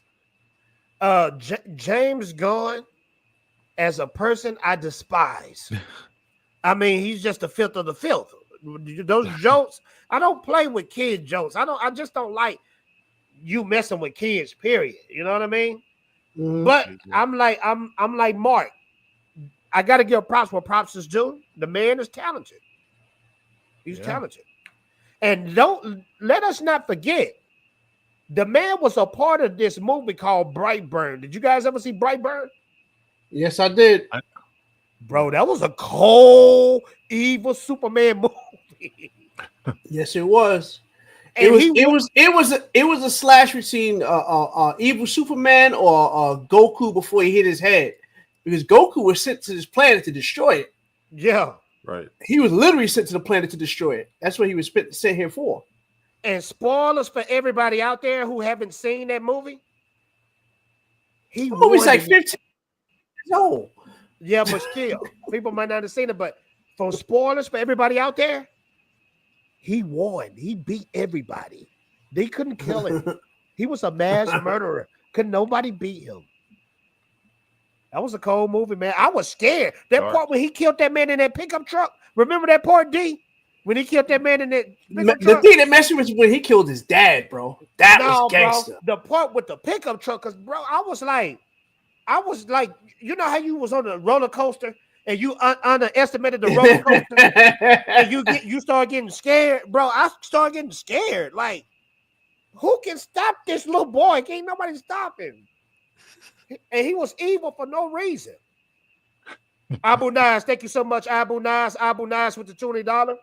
[SPEAKER 3] James Gunn, as a person, I despise. He's just the filth of the filth. Those jokes, I don't play with kid jokes. I just don't like you messing with kids, period. You know what I mean? Mm-hmm. But I'm like Mark. I gotta give props where props is due. The man is talented. He's talented. And don't let us not forget, the man was a part of this movie called Brightburn. Did you guys ever see Brightburn?
[SPEAKER 12] Yes, I did.
[SPEAKER 3] Bro, that was a cold, evil Superman movie.
[SPEAKER 12] Yes, it was. It was a slash between evil Superman or Goku before he hit his head, because Goku was sent to this planet to destroy it.
[SPEAKER 3] Yeah,
[SPEAKER 13] right.
[SPEAKER 12] He was literally sent to the planet to destroy it. That's what he was sent here for.
[SPEAKER 3] And spoilers for everybody out there who haven't seen that movie.
[SPEAKER 12] The movie's like 15 years old.
[SPEAKER 3] Yeah, but still, people might not have seen it. But for spoilers for everybody out there, he won. He beat everybody. They couldn't kill him. He was a mass murderer. Couldn't nobody beat him. That was a cold movie, man. I was scared. That part when he killed that man in that pickup truck. Remember that part, D? When he killed that man in that pickup truck?
[SPEAKER 12] The thing that messed with me was when he killed his dad, bro. That was gangster.
[SPEAKER 3] Bro, the part with the pickup truck, because, bro, I was like, you know how you was on a roller coaster and you underestimated the roller coaster and you start getting scared, bro. I started getting scared. Like, who can stop this little boy? Can't nobody stop him. And he was evil for no reason. Abu Nas, thank you so much, Abu Nas. Abu Nas with the $20.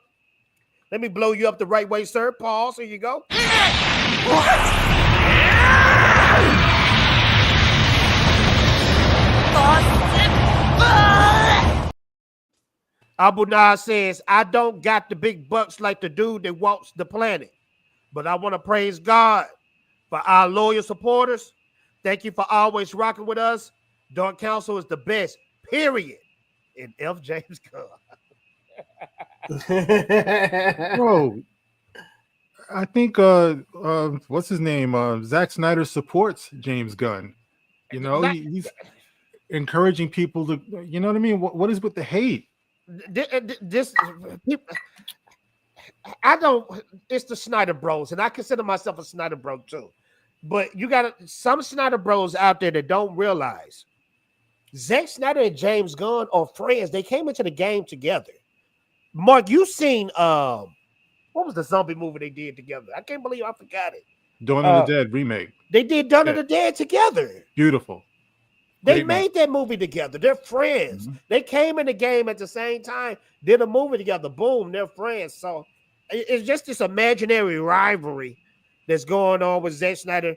[SPEAKER 3] Let me blow you up the right way, sir. Pause. Here you go. Abu Nas says, I don't got the big bucks like the dude that walks the planet, but I want to praise God for our loyal supporters. Thank you for always rocking with us. Dark Council is the best, period. In F. James Gunn.
[SPEAKER 13] Bro, I think what's his name? Zack Snyder supports James Gunn. He's encouraging people to, you know what I mean? What is with the hate?
[SPEAKER 3] It's the Snyder Bros, and I consider myself a Snyder Bro too. But you got some Snyder Bros out there that don't realize Zack Snyder and James Gunn are friends. They came into the game together. Mark, you seen what was the zombie movie they did together? I can't believe I forgot it.
[SPEAKER 13] Dawn of the Dead remake.
[SPEAKER 3] They did Dawn of the Dead together.
[SPEAKER 13] Beautiful.
[SPEAKER 3] They made that movie together. They're friends. Mm-hmm. They came in the game at the same time, did a movie together. Boom, they're friends. So it's just this imaginary rivalry that's going on with Zack Snyder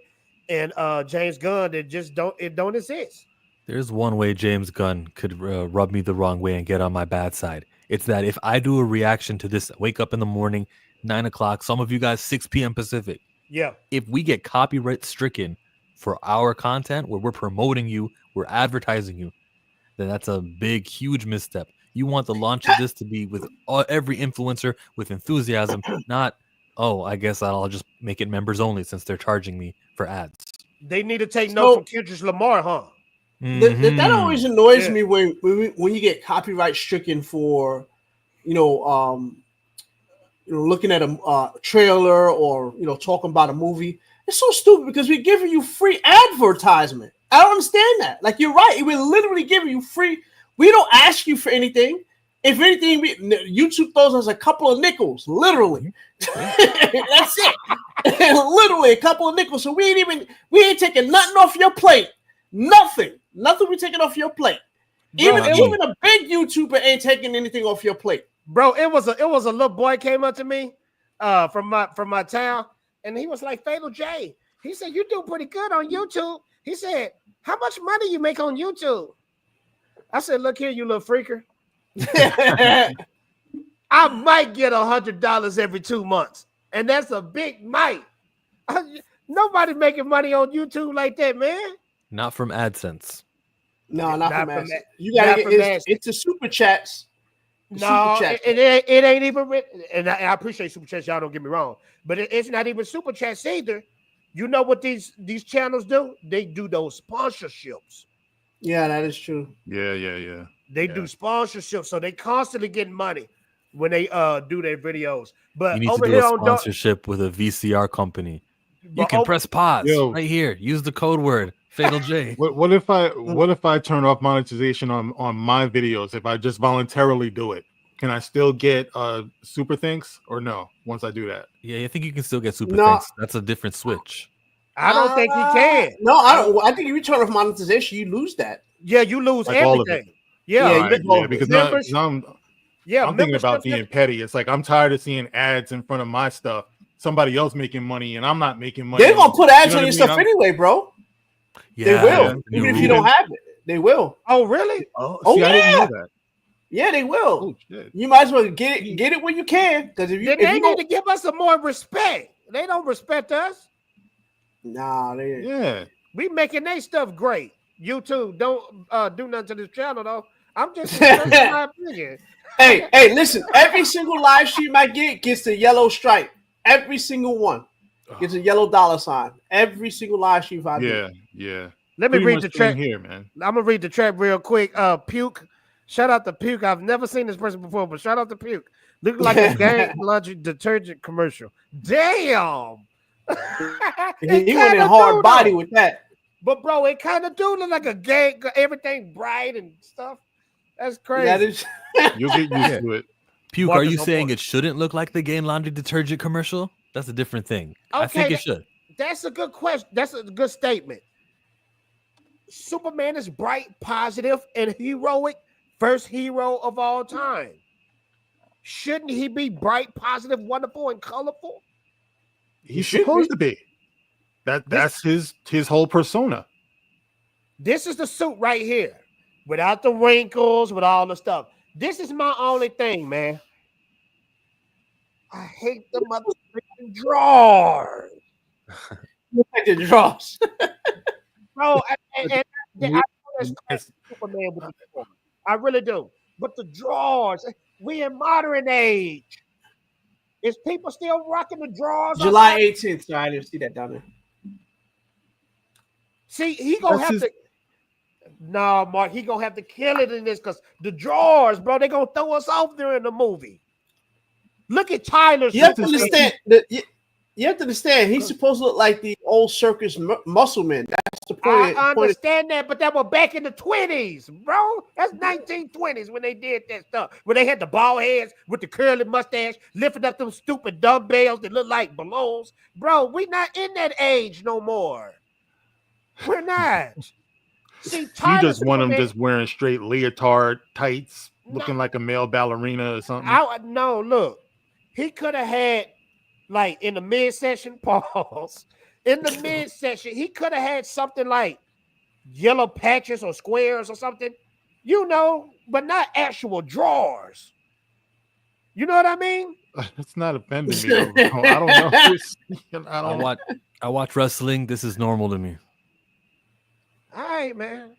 [SPEAKER 3] and James Gunn that just don't exist.
[SPEAKER 14] There's one way James Gunn could rub me the wrong way and get on my bad side. It's that if I do a reaction to this, wake up in the morning, 9 o'clock, some of you guys 6 p.m. Pacific.
[SPEAKER 3] Yeah.
[SPEAKER 14] If we get copyright stricken for our content where we're promoting you, we're advertising you, then that's a big, huge misstep. You want the launch of this to be with every influencer with enthusiasm, not, oh, I guess I'll just make it members only since they're charging me for ads.
[SPEAKER 3] They need to take notes from Kendrick Lamar, huh?
[SPEAKER 12] That always annoys me when you get copyright stricken for, looking at a trailer or talking about a movie. It's so stupid because we're giving you free advertisement. I don't understand that. Like, you're right, we're literally giving you free. We don't ask you for anything. If anything, YouTube throws us a couple of nickels, literally. That's it. Literally a couple of nickels. So we ain't taking nothing off your plate. Nothing we taking off your plate. Bro, even a big YouTuber ain't taking anything off your plate.
[SPEAKER 3] Bro, it was a little boy came up to me from my town, and he was like, Fatal J. He said, you do pretty good on YouTube. He said, how much money you make on YouTube? I said, look here, you little freaker. I might get $100 every 2 months, and that's a big might. Nobody making money on YouTube like that, man.
[SPEAKER 14] Not from AdSense.
[SPEAKER 12] No, not from AdSense. You gotta get it's the super chats.
[SPEAKER 3] No, it ain't even written. And I appreciate super chats. Y'all don't get me wrong, but it's not even super chats either. You know what these channels do? They do those sponsorships.
[SPEAKER 12] Yeah, that is true.
[SPEAKER 13] Yeah.
[SPEAKER 3] They do sponsorships, so they constantly getting money when they do their videos. But
[SPEAKER 14] you need
[SPEAKER 3] over
[SPEAKER 14] to do
[SPEAKER 3] here
[SPEAKER 14] a
[SPEAKER 3] on
[SPEAKER 14] sponsorship with a VCR company. You can press pause right here. Use the code word Fatal J.
[SPEAKER 13] What if I turn off monetization on my videos? If I just voluntarily do it, can I still get super thanks or no? Once I do that,
[SPEAKER 14] yeah, I think you can still get super thanks. That's a different switch.
[SPEAKER 3] I don't think he can.
[SPEAKER 12] No, I don't. I think if you turn off monetization, you lose that.
[SPEAKER 3] Yeah, you lose
[SPEAKER 13] like all of
[SPEAKER 3] everything.
[SPEAKER 13] it.
[SPEAKER 3] Yeah,
[SPEAKER 13] Because I'm thinking about being petty. It's like I'm tired of seeing ads in front of my stuff. Somebody else making money, and I'm not making money.
[SPEAKER 12] They're gonna put ads on your stuff anyway, bro.
[SPEAKER 14] Yeah,
[SPEAKER 12] they will, even if you don't have it. They will.
[SPEAKER 3] Oh, really?
[SPEAKER 12] Oh,
[SPEAKER 13] yeah. I didn't know that.
[SPEAKER 12] Yeah, they will.
[SPEAKER 13] Oh, shit.
[SPEAKER 12] You might as well get it when you can, because if you
[SPEAKER 3] they need to give us some more respect. They don't respect us.
[SPEAKER 12] Nah,
[SPEAKER 3] we making their stuff great. YouTube don't do nothing to this channel though. I'm just my opinion.
[SPEAKER 12] Hey, listen. Every single live stream I get gets the yellow stripe. Every single one gets a yellow $sign. Every single live stream I do.
[SPEAKER 13] Yeah.
[SPEAKER 3] Let me read the chat
[SPEAKER 13] here, man.
[SPEAKER 3] I'm gonna read the chat real quick. Puke. Shout out to Puke. I've never seen this person before, but shout out to Puke. Look like a gang laundry detergent commercial. Damn.
[SPEAKER 12] He went in hard body with that.
[SPEAKER 3] But bro, it kind of do look like a gang. Everything bright and stuff. That's crazy.
[SPEAKER 12] That is.
[SPEAKER 13] You'll get used to it.
[SPEAKER 14] Puke, are you saying it shouldn't look like the Gain Laundry detergent commercial? That's a different thing.
[SPEAKER 3] Okay,
[SPEAKER 14] I think it should.
[SPEAKER 3] That's a good question. That's a good statement. Superman is bright, positive, and heroic. First hero of all time. Shouldn't he be bright, positive, wonderful, and colorful?
[SPEAKER 13] He's supposed to be. That's his whole persona.
[SPEAKER 3] This is the suit right here. Without the wrinkles, with all the stuff. This is my only thing, man. I hate the motherfucking drawers.
[SPEAKER 12] Look at the drawers.
[SPEAKER 3] Bro, I Superman with the drawers. I really do. But the drawers, we in modern age. Is people still rocking the drawers?
[SPEAKER 12] July 18th. Sorry, I didn't see that down there.
[SPEAKER 3] See, he gonna have to. No, Mark, he gonna have to kill it in this because the drawers, bro, they gonna throw us off during the movie. Look at Tyler's.
[SPEAKER 12] You have to understand. You have to understand. He's supposed to look like the old circus muscle man. That's the point.
[SPEAKER 3] I understand that, but that was back in the 20s, bro. That's 1920s when they did that stuff. When they had the bald heads with the curly mustache, lifting up them stupid dumbbells that look like balloons. Bro, we not in that age no more. We're not. See,
[SPEAKER 13] you just want him just wearing straight leotard tights, looking like a male ballerina or something.
[SPEAKER 3] No, look. He could have had, like, in the midsection pause, in the midsection, he could have had something like yellow patches or squares or something, you know, but not actual drawers. You know what I mean?
[SPEAKER 13] It's not offending me. I don't know.
[SPEAKER 14] I watch wrestling. This is normal to me.
[SPEAKER 3] All right, man.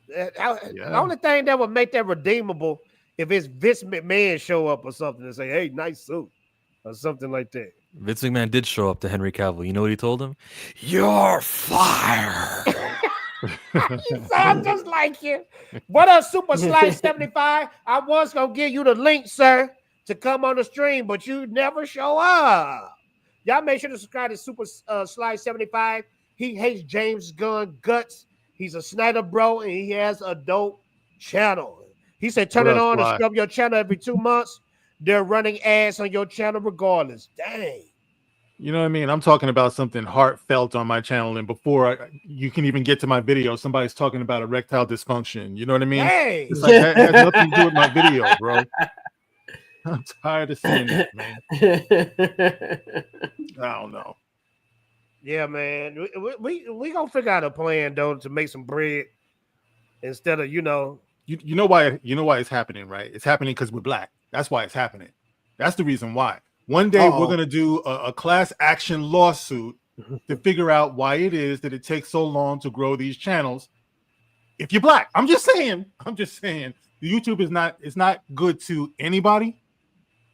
[SPEAKER 3] The only thing that would make that redeemable if it's Vince McMahon show up or something and say, "Hey, nice suit," or something like that.
[SPEAKER 14] Vince McMahon did show up to Henry Cavill. You know what he told him? You're fired.
[SPEAKER 3] You sound just like you. What up, Super Slice 75? I was gonna give you the link, sir, to come on the stream, but you never show up. Y'all make sure to subscribe to Super Slice 75. He hates James Gunn guts. He's a Snyder bro, and he has a dope channel. He said, turn it on and scrub your channel every 2 months. They're running ads on your channel regardless. Dang.
[SPEAKER 13] You know what I mean? I'm talking about something heartfelt on my channel, and before you can even get to my video, somebody's talking about erectile dysfunction. You know what I mean?
[SPEAKER 3] Hey.
[SPEAKER 13] It's like that has nothing to do with my video, bro. I'm tired of seeing that, man. I don't know.
[SPEAKER 3] Yeah, man. We gonna figure out a plan though to make some bread instead of
[SPEAKER 13] you know why it's happening, right? It's happening because we're black. That's why it's happening. That's the reason why. One day we're gonna do a class action lawsuit to figure out why it is that it takes so long to grow these channels. If you're black, I'm just saying. YouTube is not good to anybody,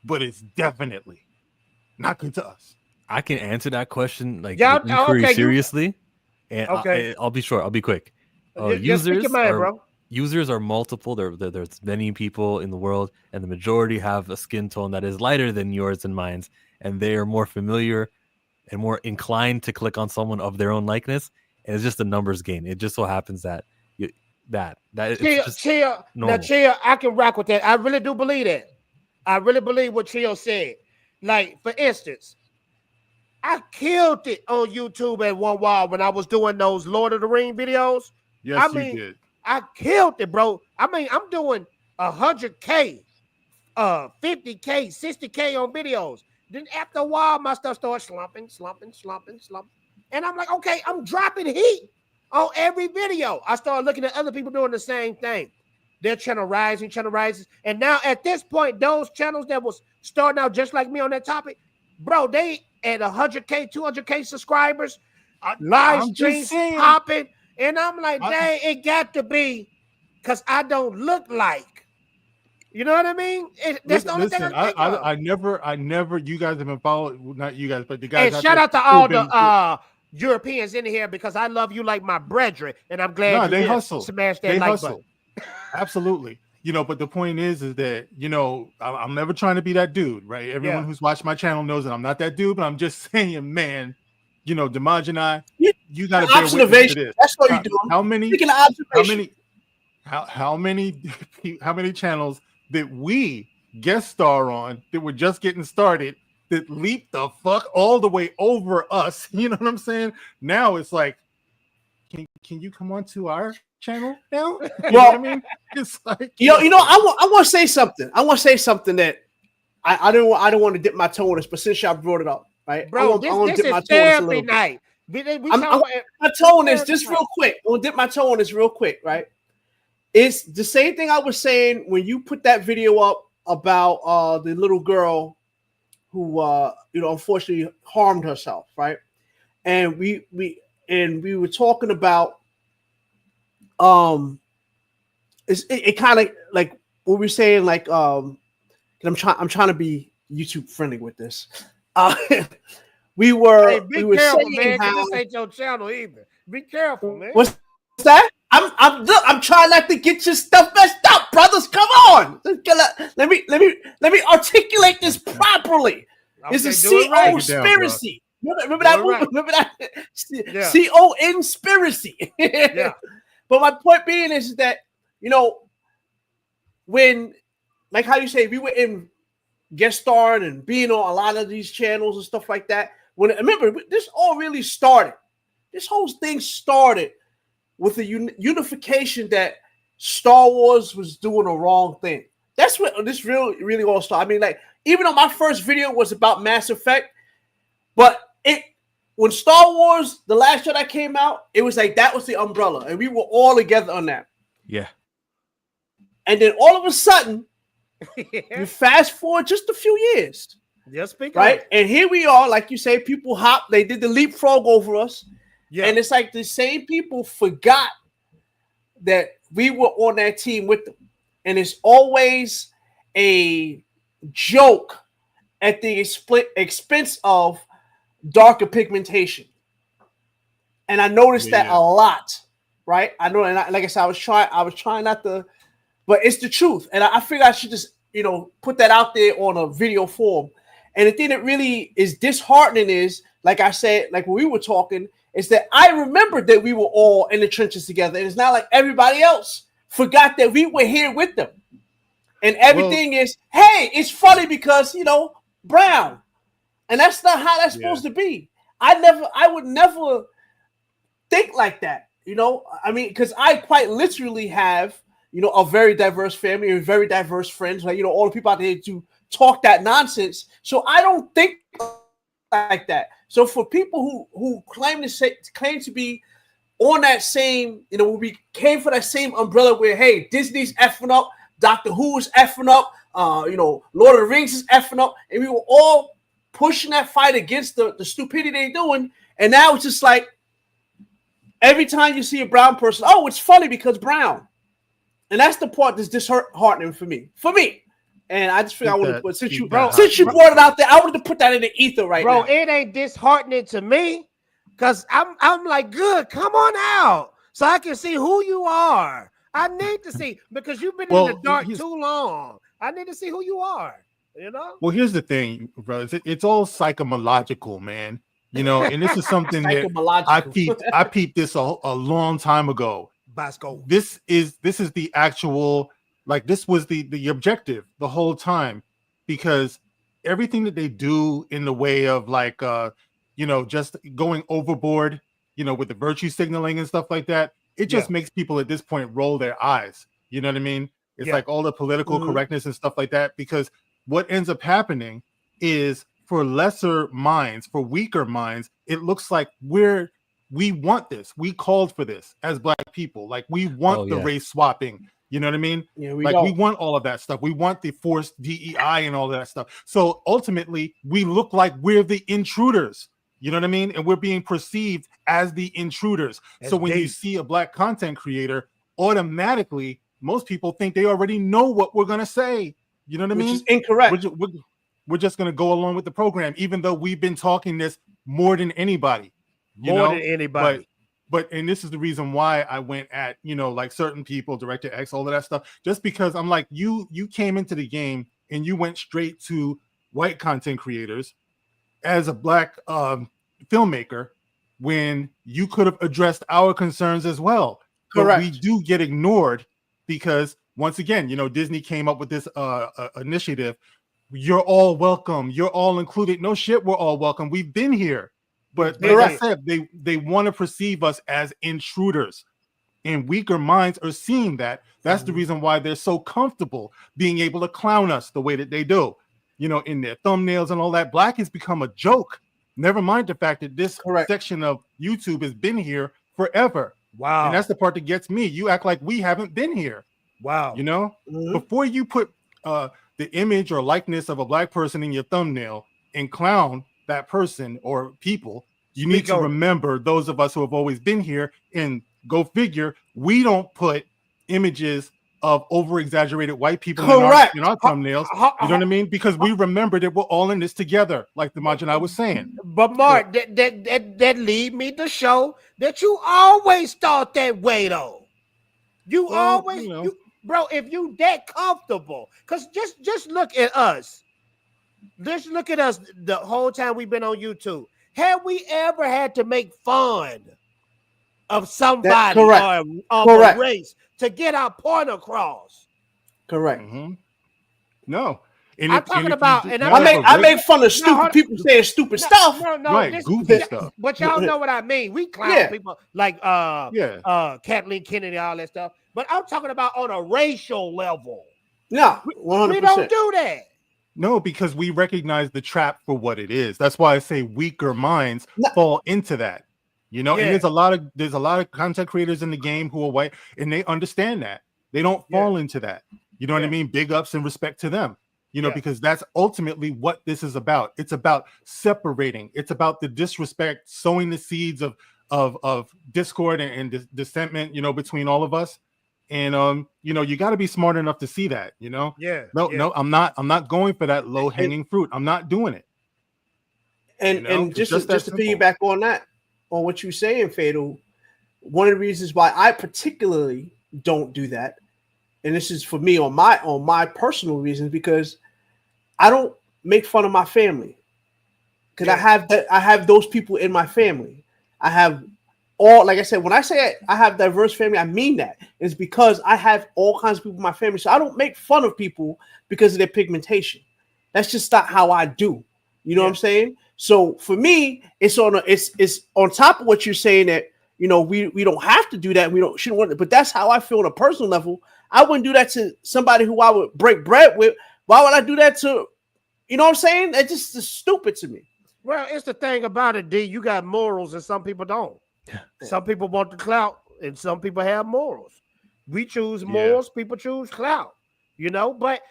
[SPEAKER 13] but it's definitely not good to us.
[SPEAKER 14] I can answer that question like
[SPEAKER 3] Yeah,
[SPEAKER 14] inquiry
[SPEAKER 3] okay,
[SPEAKER 14] seriously, and
[SPEAKER 3] okay.
[SPEAKER 14] I'll be short. I'll be quick.
[SPEAKER 3] Just speak your mind, bro.
[SPEAKER 14] Users are multiple. There's many people in the world, and the majority have a skin tone that is lighter than yours and mine's, and they are more familiar and more inclined to click on someone of their own likeness. And it's just a numbers game. It just so happens that
[SPEAKER 3] Chill. Now, Chill, I can rock with that. I really do believe that. I really believe what Chill said. Like, for instance, I killed it on YouTube at one while when I was doing those Lord of the Ring videos.
[SPEAKER 13] Yes, you did.
[SPEAKER 3] I killed it, bro. I mean, I'm doing 100K, 50K, 60K on videos. Then after a while, my stuff starts slumping. And I'm like, okay, I'm dropping heat on every video. I started looking at other people doing the same thing. Their channel rises. And now at this point, those channels that was starting out just like me on that topic, bro, they at 100K, 200K subscribers, live streams popping. And I'm like, dang, it got to be because I don't look like. You know what I mean? That's the only thing
[SPEAKER 13] I never, you guys have been following, not you guys, but the guys.
[SPEAKER 3] And shout out to all the Europeans in here because I love you like my brethren. And I'm glad
[SPEAKER 13] they hustle.
[SPEAKER 3] Smash that like button.
[SPEAKER 13] Absolutely. But the point is that, I'm never trying to be that dude, right? Everyone who's watched my channel knows that I'm not that dude, but I'm just saying, man, Dmajini, you got to bear witness to this.
[SPEAKER 12] That's what you're doing.
[SPEAKER 13] How many channels that we guest star on that were just getting started that leaped the fuck all the way over us? You know what I'm saying? Now it's like, can you come on to our channel now? You know what I mean? It's like,
[SPEAKER 12] I want to say something. I want to say something that I don't want to dip my toe in this, but since y'all brought it up, right?
[SPEAKER 3] Bro, this is therapy night.
[SPEAKER 12] My toe on this just real quick. I'm gonna dip my toe on this real quick, right? It's the same thing I was saying when you put that video up about the little girl who unfortunately harmed herself, right? And we were talking about it kind of like what we're saying, like I'm trying to be YouTube friendly with this. We were
[SPEAKER 3] careful,
[SPEAKER 12] saying
[SPEAKER 3] man,
[SPEAKER 12] how,
[SPEAKER 3] this ain't your channel either. Be careful, man.
[SPEAKER 12] What's that? I'm trying not to get your stuff messed up, brothers. Come on. Let me articulate this properly. It's a co-conspiracy. Remember that movie? Remember that? Co-conspiracy.
[SPEAKER 3] Yeah.
[SPEAKER 12] But my point being is that, when, like how you say, we were in guest starring and being on a lot of these channels and stuff like that. Remember, this all really started. This whole thing started with the unification that Star Wars was doing a wrong thing. That's what this really all started. I mean, like, even though my first video was about Mass Effect, but when Star Wars, The Last Jedi came out, it was like that was the umbrella, and we were all together on that.
[SPEAKER 14] Yeah.
[SPEAKER 12] And then all of a sudden, you fast forward just a few years.
[SPEAKER 3] Just speak
[SPEAKER 12] right? And here we are, like you say, people hop, they did the leapfrog over us. Yeah. And it's like the same people forgot that we were on that team with them. And it's always a joke at the expense of darker pigmentation. And I noticed that a lot, right? I know, and like I said, I was trying not to, but it's the truth. And I figured I should just, put that out there on a video form. And the thing that really is disheartening is, like I said, like when we were talking, is that I remembered that we were all in the trenches together. And it's not like everybody else forgot that we were here with them. And everything is, hey, it's funny because, Brown. And that's not how that's supposed to be. I would never think like that, I mean, because I quite literally have, a very diverse family and very diverse friends, like, all the people out there to talk that nonsense. So I don't think like that. So for people who claim to be on that same, we came for that same umbrella where, hey, Disney's effing up, Doctor Who is effing up, Lord of the Rings is effing up, and we were all pushing that fight against the stupidity they're doing. And now it's just like every time you see a brown person, oh, it's funny because brown. And that's the part that's disheartening for me. And I just figured I would have put, since you brought it out there, I wanted to put that in the ether right now.
[SPEAKER 3] Bro, it ain't disheartening to me because I'm like, good, come on out so I can see who you are. I need to see, because you've been in the dark too long. I need to see who you are,
[SPEAKER 13] Well, here's the thing, bro. It's all psychological, man. And this is something that I peeped this a long time ago.
[SPEAKER 3] Basco.
[SPEAKER 13] This is the actual, like, this was the objective the whole time, because everything that they do in the way of like just going overboard, with the virtue signaling and stuff like that, it just makes people at this point roll their eyes. You know what I mean? It's like all the political correctness and stuff like that, because what ends up happening is for lesser minds, for weaker minds, it looks like we want this. We called for this as Black people. Like, we want the race swapping. You know what I mean? Yeah, we want all of that stuff. We want the forced DEI and all that stuff. So ultimately, we look like we're the intruders. You know what I mean? And we're being perceived as the intruders. So when you see a Black content creator, automatically, most people think they already know what we're going to say. You know what I mean?
[SPEAKER 12] Which is incorrect.
[SPEAKER 13] We're just going to go along with the program, even though we've been talking this more than anybody.
[SPEAKER 3] Than anybody.
[SPEAKER 13] But and this is the reason why I went at, like certain people, Director X, all of that stuff, just because I'm like, you came into the game and you went straight to white content creators as a Black filmmaker when you could have addressed our concerns as well. Correct. But we do get ignored because, once again, Disney came up with this initiative. You're all welcome. You're all included. No shit, we're all welcome. We've been here. But like I said, they want to perceive us as intruders, and weaker minds are seeing that. That's the reason why they're so comfortable being able to clown us the way that they do, in their thumbnails and all that. Black has become a joke. Never mind the fact that this section of YouTube has been here forever. Wow. And that's the part that gets me. You act like we haven't been here.
[SPEAKER 3] Wow.
[SPEAKER 13] Before you put the image or likeness of a Black person in your thumbnail and clown that person or people, you need to remember those of us who have always been here, and go figure, we don't put images of over-exaggerated white people in our thumbnails. You know what I mean? Because we remember that we're all in this together, like Dmajini was saying.
[SPEAKER 3] But Mark, that lead me to show that you always thought that way, though. You always, bro, if you that comfortable, because just look at us. Just look at us the whole time we've been on YouTube. Have we ever had to make fun of somebody or a race to get our point across?
[SPEAKER 12] Correct.
[SPEAKER 13] No.
[SPEAKER 3] I'm talking about, and
[SPEAKER 12] I make fun of stupid people saying stupid stuff.
[SPEAKER 13] Goofy stuff.
[SPEAKER 3] But y'all know what I mean. We clown people like Kathleen Kennedy, all that stuff. But I'm talking about on a racial level.
[SPEAKER 12] No, 100%.
[SPEAKER 3] We don't do that.
[SPEAKER 13] No, because we recognize the trap for what it is. That's why I say weaker minds fall into that. You know, and there's a lot of content creators in the game who are white, and they understand that. They don't fall into that. You know what I mean? Big ups and respect to them. You know, because that's ultimately what this is about. It's about separating. It's about the disrespect, sowing the seeds of discord and dissentment, you know, between all of us. And you know, you got to be smart enough to see that, you know. No, I'm not going for that low hanging fruit. I'm not doing it.
[SPEAKER 12] And
[SPEAKER 13] you know?
[SPEAKER 12] and just to piggyback on that, on what you're saying, Fatal, one of the reasons why I particularly don't do that, and this is for me on my personal reasons, because I don't make fun of my family, because I have those people in my family. I have all, like I said, when I say I have diverse family, I mean that. It's because I have all kinds of people in my family, so I don't make fun of people because of their pigmentation. That's just not how I do. You know what I'm saying? So for me, it's on top of what you're saying, that, you know, we don't have to do that. We shouldn't want it, but that's how I feel on a personal level. I wouldn't do that to somebody who I would break bread with. Why would I do that to, you know what I'm saying? That's just stupid to me.
[SPEAKER 3] Well, it's the thing about it, D. You got morals and some people don't. Some people want the clout and some people have morals. We choose morals, people choose clout, you know. But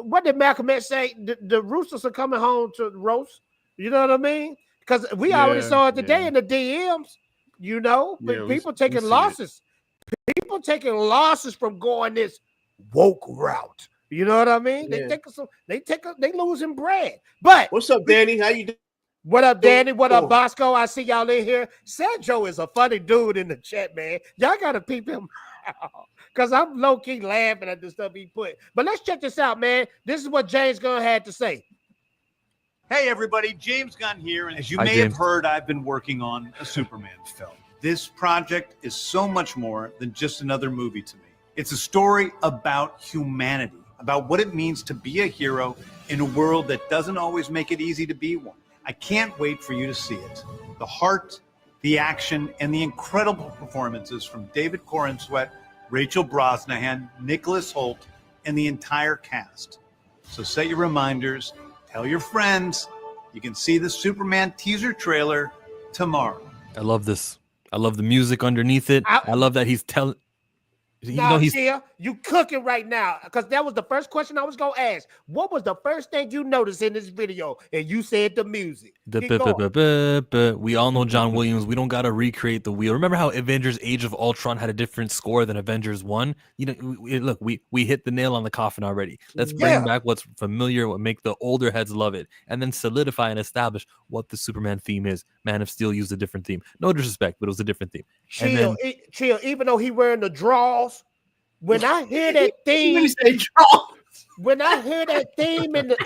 [SPEAKER 3] what did Malcolm X say? The roosters are coming home to roast. You know what I mean? Because we already saw it today in the DMs, you know. But people taking losses. People taking losses from going this woke route. You know what I mean? They losing bread. But
[SPEAKER 12] what's up, Danny? How you doing?
[SPEAKER 3] What up, Danny? What up, Bosco? I see y'all in here. Sanjo is a funny dude in the chat, man. Y'all gotta peep him out, because I'm low-key laughing at the stuff he put. But let's check this out, man. This is what James Gunn had to say.
[SPEAKER 16] Hey, everybody. James Gunn here. And as you may have heard, I've been working on a Superman film. This project is so much more than just another movie to me. It's a story about humanity, about what it means to be a hero in a world that doesn't always make it easy to be one. I can't wait for you to see it. The heart, the action, and the incredible performances from David Corenswet, Rachel Brosnahan, Nicholas Hoult, and the entire cast. So set your reminders, tell your friends. You can see the Superman teaser trailer tomorrow.
[SPEAKER 14] I love this. I love the music underneath it. I love that he's telling.
[SPEAKER 3] Chia, you cooking right now, because that was the first question I was gonna ask. What was the first thing you noticed in this video? And you said the music.
[SPEAKER 14] We all know John Williams. We don't gotta recreate the wheel. Remember how Avengers: Age of Ultron had a different score than Avengers 1? You know, look, we hit the nail on the coffin already. Let's bring back what's familiar, what make the older heads love it, and then solidify and establish what the Superman theme is. Man of Steel used a different theme. No disrespect, but it was a different theme.
[SPEAKER 3] Chill. Even though he wearing the draws, when I hear that theme, when I hear that theme in the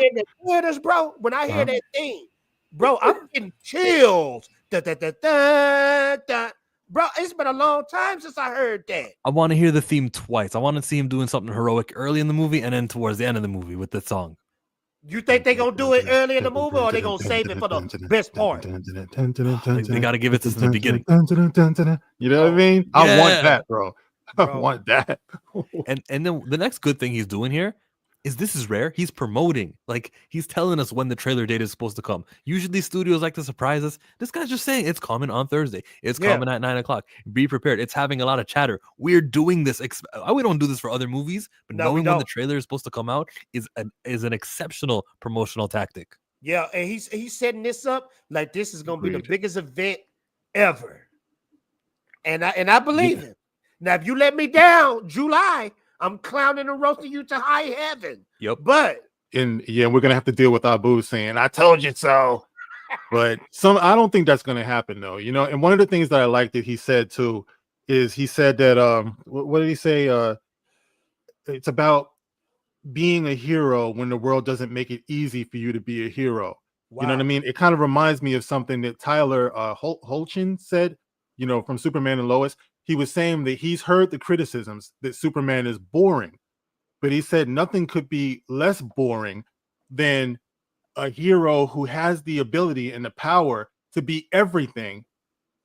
[SPEAKER 3] theaters, bro, when I hear that theme, bro, I'm getting chills. Bro, it's been a long time since I heard that.
[SPEAKER 14] I want to hear the theme twice. I want to see him doing something heroic early in the movie and then towards the end of the movie with the song.
[SPEAKER 3] You think they gonna do it early in the movie, or they gonna save it for the best part?
[SPEAKER 14] They gotta give it to the beginning.
[SPEAKER 13] You know what I mean? I want that, bro. I want that.
[SPEAKER 14] and then the next good thing he's doing here is, this is rare. He's promoting, like he's telling us when the trailer date is supposed to come. Usually studios like to surprise us. This guy's just saying it's coming on Thursday. It's coming at 9 o'clock. Be prepared. It's having a lot of chatter. We're doing this. We don't do this for other movies, but knowing when the trailer is supposed to come out is an exceptional promotional tactic.
[SPEAKER 3] Yeah, and he's setting this up like this is gonna be the biggest event ever. And I believe him. Now, if you let me down, July, I'm clowning and roasting you to high heaven.
[SPEAKER 14] Yep.
[SPEAKER 3] But
[SPEAKER 13] we're gonna have to deal with Abu saying, "I told you so." But I don't think that's gonna happen though. You know, and one of the things that I like that he said too is he said that what did he say? It's about being a hero when the world doesn't make it easy for you to be a hero. Wow. You know what I mean? It kind of reminds me of something that Tyler Holchin said, you know, from Superman and Lois. He was saying that he's heard the criticisms that Superman is boring, but he said nothing could be less boring than a hero who has the ability and the power to be everything,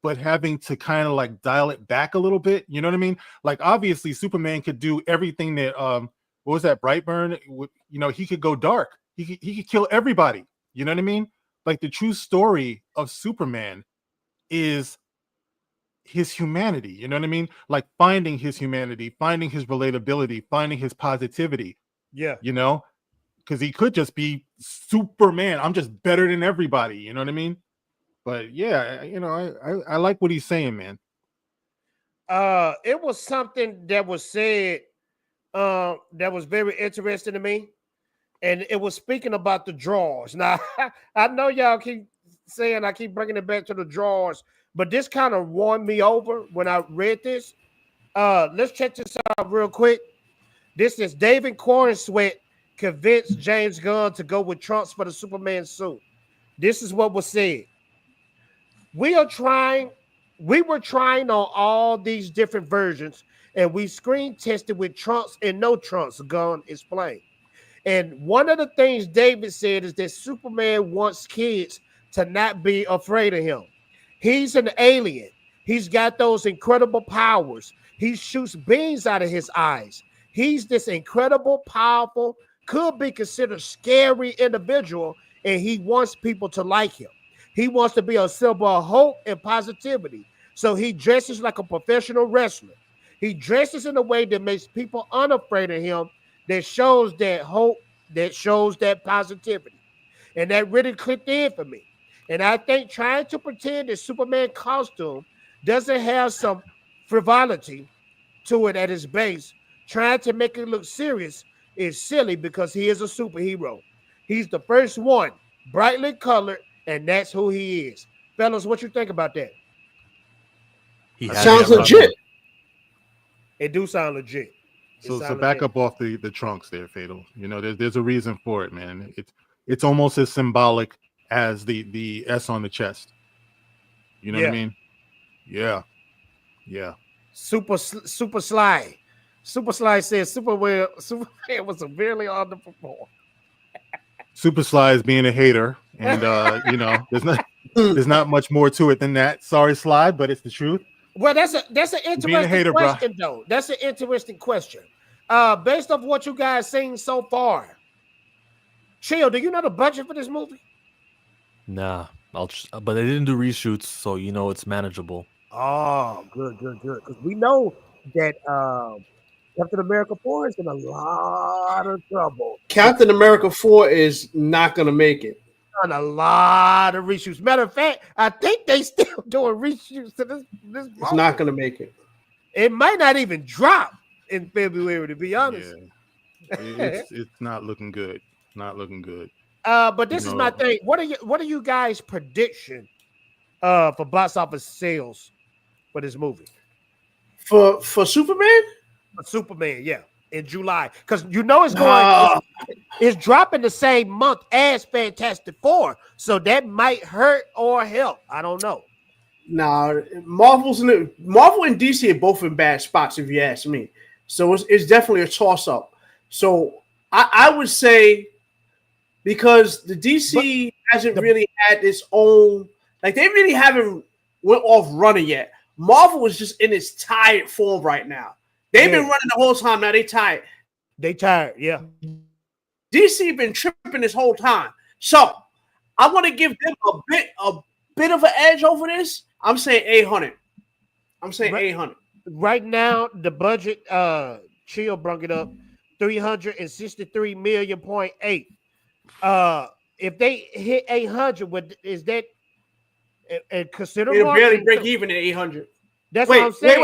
[SPEAKER 13] but having to kind of like dial it back a little bit. You know what I mean? Like, obviously Superman could do everything that, what was that, Brightburn? You know, he could go dark, he could kill everybody. You know what I mean? Like the true story of Superman is his humanity. You know what I mean? Like finding his humanity, finding his relatability, finding his positivity.
[SPEAKER 3] Yeah.
[SPEAKER 13] You know, because he could just be Superman. I'm just better than everybody. You know what I mean? But yeah, you know, I like what he's saying, man.
[SPEAKER 3] It was something that was said that was very interesting to me, and it was speaking about the drawers. Now, I know y'all keep saying I keep bringing it back to the drawers, but this kind of won me over when I read this. Let's check this out real quick. This is David Cornsweet convinced James Gunn to go with trunks for the Superman suit. This is what was said. We were trying on all these different versions, and we screen tested with trunks and no trunks, Gunn explained. And one of the things David said is that Superman wants kids to not be afraid of him. He's an alien. He's got those incredible powers. He shoots beams out of his eyes. He's this incredible, powerful, could be considered scary individual, and he wants people to like him. He wants to be a symbol of hope and positivity. So he dresses like a professional wrestler. He dresses in a way that makes people unafraid of him, that shows that hope, that shows that positivity. And that really clicked in for me. And I think trying to pretend that Superman costume doesn't have some frivolity to it at its base, trying to make it look serious is silly because he is a superhero. He's the first one, brightly colored, and that's who he is. Fellas, what you think about that?
[SPEAKER 12] Sounds legit.
[SPEAKER 3] It do sound legit.
[SPEAKER 13] So back up off the trunks there, Fatal. You know, there's a reason for it, man. It's almost as symbolic as the S on the chest. You know what I mean? Yeah.
[SPEAKER 3] Super Sly. Super Sly says Superman was severely underperformed.
[SPEAKER 13] Super Sly is being a hater, and you know, there's not much more to it than that. Sorry, Sly, but it's the truth.
[SPEAKER 3] Well, that's an interesting question, though. That's an interesting question. Based off what you guys seen so far, Chill, do you know the budget for this movie?
[SPEAKER 14] Nah, but they didn't do reshoots, so you know it's manageable.
[SPEAKER 3] Oh, good. Because we know that Captain America 4 is in a lot of trouble.
[SPEAKER 12] Captain America 4 is not going to make it.
[SPEAKER 3] On a lot of reshoots. Matter of fact, I think they still doing reshoots to this.
[SPEAKER 12] It's not going to make it.
[SPEAKER 3] It might not even drop in February, to be honest.
[SPEAKER 13] Yeah. It's not looking good. Not looking good.
[SPEAKER 3] But this is my thing. What are you guys' prediction for box office sales for this movie?
[SPEAKER 12] For Superman?
[SPEAKER 3] For Superman, yeah, in July, because you know it's dropping the same month as Fantastic Four, so that might hurt or help. I don't know.
[SPEAKER 12] Nah, Marvel and DC are both in bad spots, if you ask me. So it's definitely a toss up. So I would say, because the DC hasn't really had its own, like they really haven't went off running yet. Marvel is just in its tired form right now. They've been running the whole time. Now they tired.
[SPEAKER 3] They tired, yeah.
[SPEAKER 12] DC been tripping this whole time. So I want to give them a bit of an edge over this. I'm saying 800. I'm saying 800.
[SPEAKER 3] Right now, the budget, Chill brought it up, 363.8 million. If they hit 800, is that considerable?
[SPEAKER 12] It'll barely break even at 800.
[SPEAKER 3] That's what I'm saying.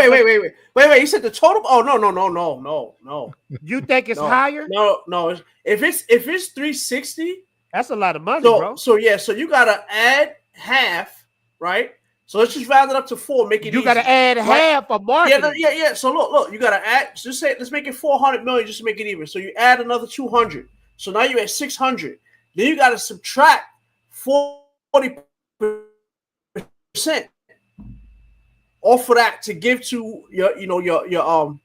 [SPEAKER 12] Wait. You said the total? Oh, no.
[SPEAKER 3] You think it's higher?
[SPEAKER 12] No. If it's 360,
[SPEAKER 3] that's a lot of money, bro.
[SPEAKER 12] So you gotta add half, right? So let's just round it up to 4. Make it.
[SPEAKER 3] You gotta add half of marketing.
[SPEAKER 12] Yeah. So look. You gotta add. Just say let's make it 400 million just to make it even. So you add another 200. So now you're at 600. Then you gotta subtract 40% off of that to give to your the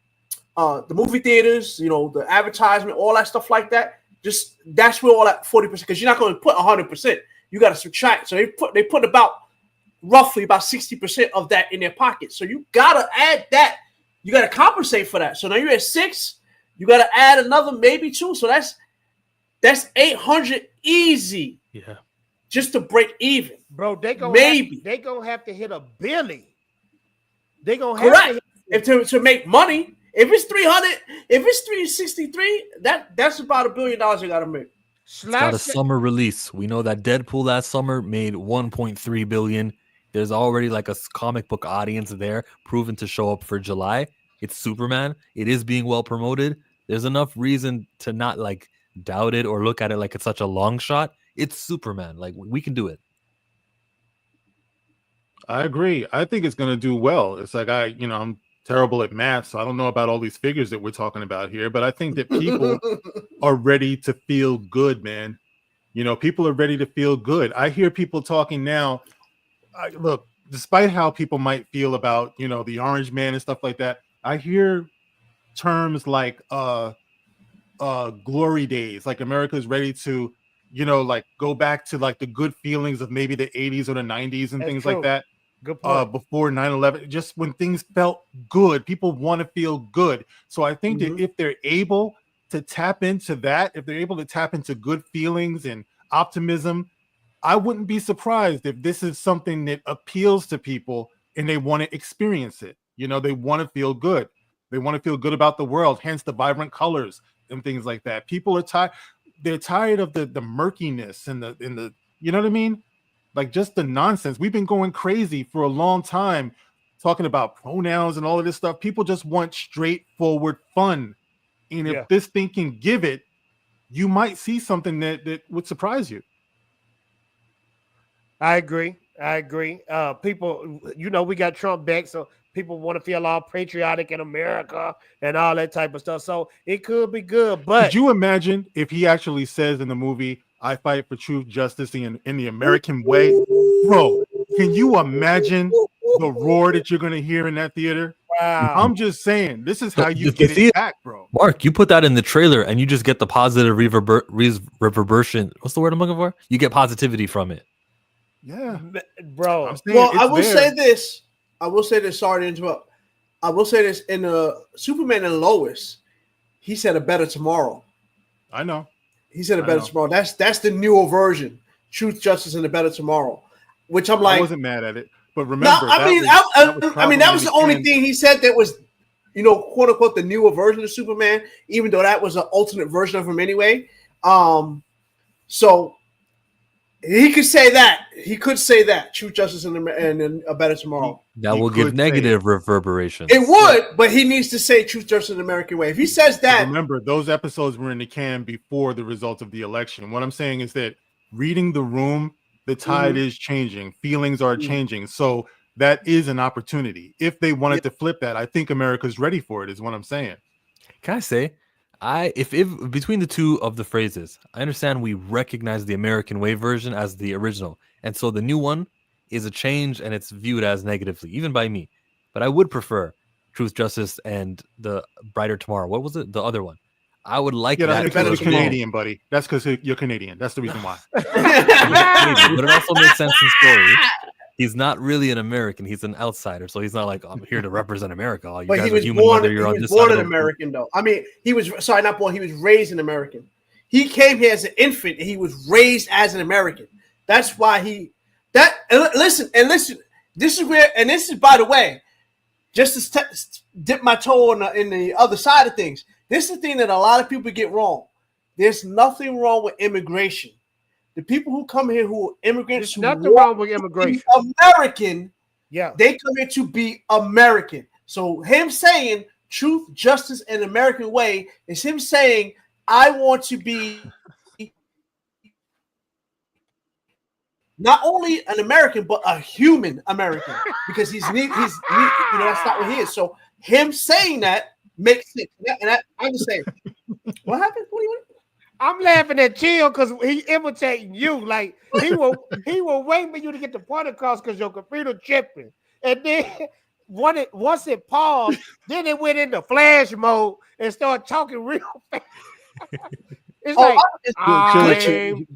[SPEAKER 12] movie theaters, the advertisement, all that stuff like that. Just that's where all that 40%, because you're not going to put 100%. You got to subtract. So they put roughly about 60% of that in their pocket. So you got to add that. You got to compensate for that. So now you're at 6. You got to add another maybe 2. So that's That's 800 easy.
[SPEAKER 14] Yeah.
[SPEAKER 12] Just to break even.
[SPEAKER 3] Bro, they gonna have to hit a billion. They gonna have
[SPEAKER 12] to make money. If it's 300, if it's 363, that's about $1 billion you gotta make.
[SPEAKER 14] It's got a summer release. We know that Deadpool last summer made 1.3 billion. There's already like a comic book audience there proven to show up for July. It's Superman. It is being well promoted. There's enough reason to not like doubt it or look at it like it's such a long shot. It's Superman. Like, we can do it.
[SPEAKER 13] I agree. I think it's going to do well. It's like I'm terrible at math, so I don't know about all these figures that we're talking about here, but I think that people are ready to feel good, man. People are ready to feel good. I hear people talking now. Look, despite how people might feel about, the Orange Man and stuff like that, I hear terms like glory days, like America's ready to, like go back to like the good feelings of maybe the 80s or the 90s and things like that.
[SPEAKER 3] Good point.
[SPEAKER 13] Before 9/11, just when things felt good, people want to feel good. So I think that if they're able to tap into that, if they're able to tap into good feelings and optimism, I wouldn't be surprised if this is something that appeals to people and they want to experience it. They want to feel good. They want to feel good about the world, hence the vibrant colors and things like that. People are tired. They're tired of the murkiness and the you know what I mean? Like just the nonsense. We've been going crazy for a long time talking about pronouns and all of this stuff. People just want straightforward fun. And if this thing can give it, you might see something that would surprise you.
[SPEAKER 3] I agree. People, we got Trump back, so people want to feel all patriotic in America and all that type of stuff. So it could be good. But
[SPEAKER 13] could you imagine if he actually says in the movie, I fight for truth, justice in the American way? Bro, can you imagine the roar that you're going to hear in that theater?
[SPEAKER 3] Wow.
[SPEAKER 13] I'm just saying, this is how you get it back, bro.
[SPEAKER 14] Mark, you put that in the trailer and you just get the positive reverberation. What's the word I'm looking for? You get positivity from it.
[SPEAKER 13] Yeah,
[SPEAKER 3] bro.
[SPEAKER 12] Well, I will say this. Sorry to interrupt. I will say this. In Superman and Lois, he said a better tomorrow.
[SPEAKER 13] I know.
[SPEAKER 12] He said a better tomorrow. That's the newer version. Truth, justice, and a better tomorrow. Which I'm like,
[SPEAKER 13] I wasn't mad at it, but remember,
[SPEAKER 12] that was the only thing he said that was, quote unquote, the newer version of Superman. Even though that was an alternate version of him anyway. So he could say that. He could say that. Truth, justice, and a better tomorrow.
[SPEAKER 14] That will give negative reverberation.
[SPEAKER 12] It would, but he needs to say truth, justice, and American way. If he says that,
[SPEAKER 13] remember those episodes were in the can before the results of the election. What I'm saying is that reading the room, the tide is changing. Feelings are changing. So that is an opportunity. If they wanted to flip that, I think America's ready for it. Is what I'm saying.
[SPEAKER 14] Can I say? If between the two of the phrases, I understand we recognize the American way version as the original, and so the new one is a change and it's viewed as negatively, even by me. But I would prefer Truth, Justice, and the Brighter Tomorrow. What was it? The other one. I would like that.
[SPEAKER 13] That's because you're Canadian, buddy. That's because you're Canadian. That's the reason why.
[SPEAKER 14] But it also makes sense in story. He's not really an American. He's an outsider, so he's not like, I'm here to represent America. You
[SPEAKER 12] but
[SPEAKER 14] guys
[SPEAKER 12] he was
[SPEAKER 14] are human,
[SPEAKER 12] born.
[SPEAKER 14] whether you're
[SPEAKER 12] He
[SPEAKER 14] on
[SPEAKER 12] was
[SPEAKER 14] this
[SPEAKER 12] born
[SPEAKER 14] side
[SPEAKER 12] an American, though. I mean, he was not born. He was raised an American. He came here as an infant, and he was raised as an American. That's why listen. This is where, and this is, by the way, just to dip my toe in the other side of things. This is the thing that a lot of people get wrong. There's nothing wrong with immigration. The people who come here who are immigrants,
[SPEAKER 3] there's nothing wrong with immigration.
[SPEAKER 12] American,
[SPEAKER 3] yeah,
[SPEAKER 12] they come here to be American. So him saying truth, justice, and American way is him saying, I want to be not only an American, but a human American, because he's that's not what he is. So him saying that makes sense. And I'm just saying, what happened? What do you want?
[SPEAKER 3] I'm laughing at Chill because he imitating you. Like he will wait for you to get the point across because your computer chipping. And then once it paused, then it went into flash mode and started talking real fast. It's like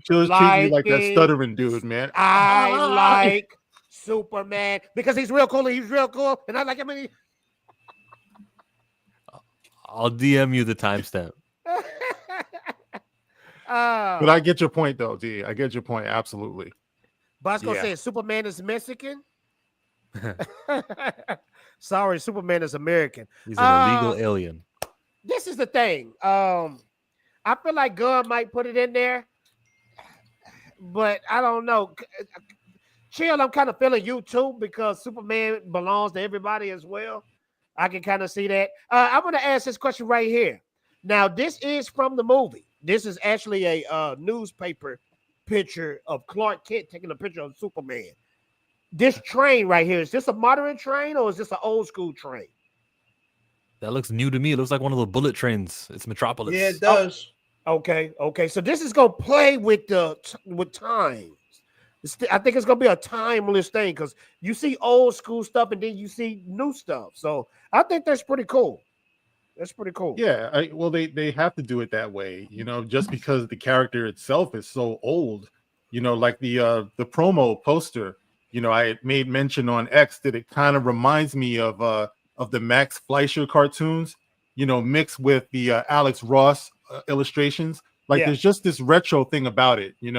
[SPEAKER 13] Chill's treating you like that stuttering dude, man.
[SPEAKER 3] I like Superman because he's real cool. He's real cool, and I like him.
[SPEAKER 14] I'll DM you the timestamp.
[SPEAKER 13] But I get your point, though, D. I get your point. Absolutely.
[SPEAKER 3] Bosco said Superman is Mexican. Sorry, Superman is American.
[SPEAKER 14] He's an illegal alien.
[SPEAKER 3] This is the thing. I feel like Gunn might put it in there, but I don't know. Chill, I'm kind of feeling you too because Superman belongs to everybody as well. I can kind of see that. I'm going to ask this question right here. Now, this is from the movie. This is actually a newspaper picture of Clark Kent taking a picture of Superman. This train right here, is this a modern train or is this an old school train?
[SPEAKER 14] That looks new to me. It looks like one of the bullet trains. It's Metropolis.
[SPEAKER 12] Yeah, it does.
[SPEAKER 3] Okay. So this is gonna play with time. I think it's gonna be a timeless thing because you see old school stuff and then you see new stuff. So I think that's pretty cool. That's pretty cool.
[SPEAKER 13] Yeah, well, they have to do it that way, just because the character itself is so old. Like the promo poster. I had made mention on X that it kind of reminds me of the Max Fleischer cartoons, mixed with the Alex Ross illustrations. Like there's just this retro thing about it, and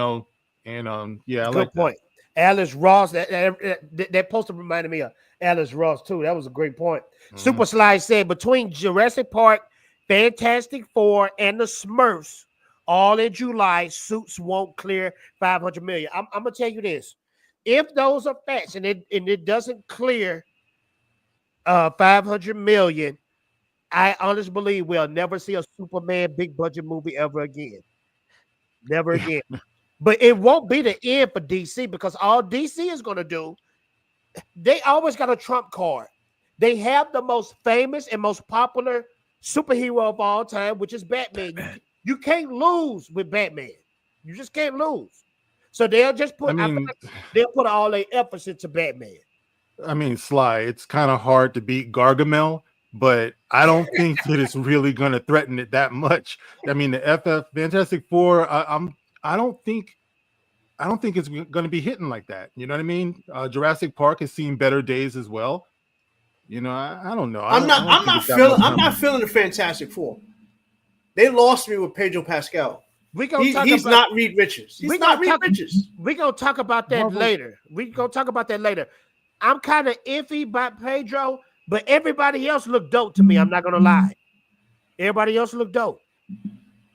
[SPEAKER 13] I
[SPEAKER 3] Good
[SPEAKER 13] like
[SPEAKER 3] point. Alex Ross, that poster reminded me of Alex Ross too. That was a great point. Super Slide said between Jurassic Park, Fantastic Four, and the Smurfs, all in July, suits won't clear 500 million. I'm gonna tell you this. If those are facts and it doesn't clear 500 million, I honestly believe we'll never see a Superman big budget movie ever again. Never again. But it won't be the end for DC because all DC is going to do, they always got a trump card. They have the most famous and most popular superhero of all time, which is Batman. You can't lose with Batman. You just can't lose. So they'll just put they'll put all their efforts into Batman.
[SPEAKER 13] I mean, Sly, it's kind of hard to beat Gargamel, but I don't think that it's really going to threaten it that much. I mean, the Fantastic Four, I don't think it's going to be hitting like that. You know what I mean? Jurassic Park has seen better days as well. I don't know.
[SPEAKER 12] I'm not feeling the Fantastic Four. They lost me with Pedro Pascal. He's not Reed Richards. We're
[SPEAKER 3] gonna talk about that later. I'm kind of iffy about Pedro, but everybody else looked dope to me. I'm not gonna lie. Everybody else looked dope.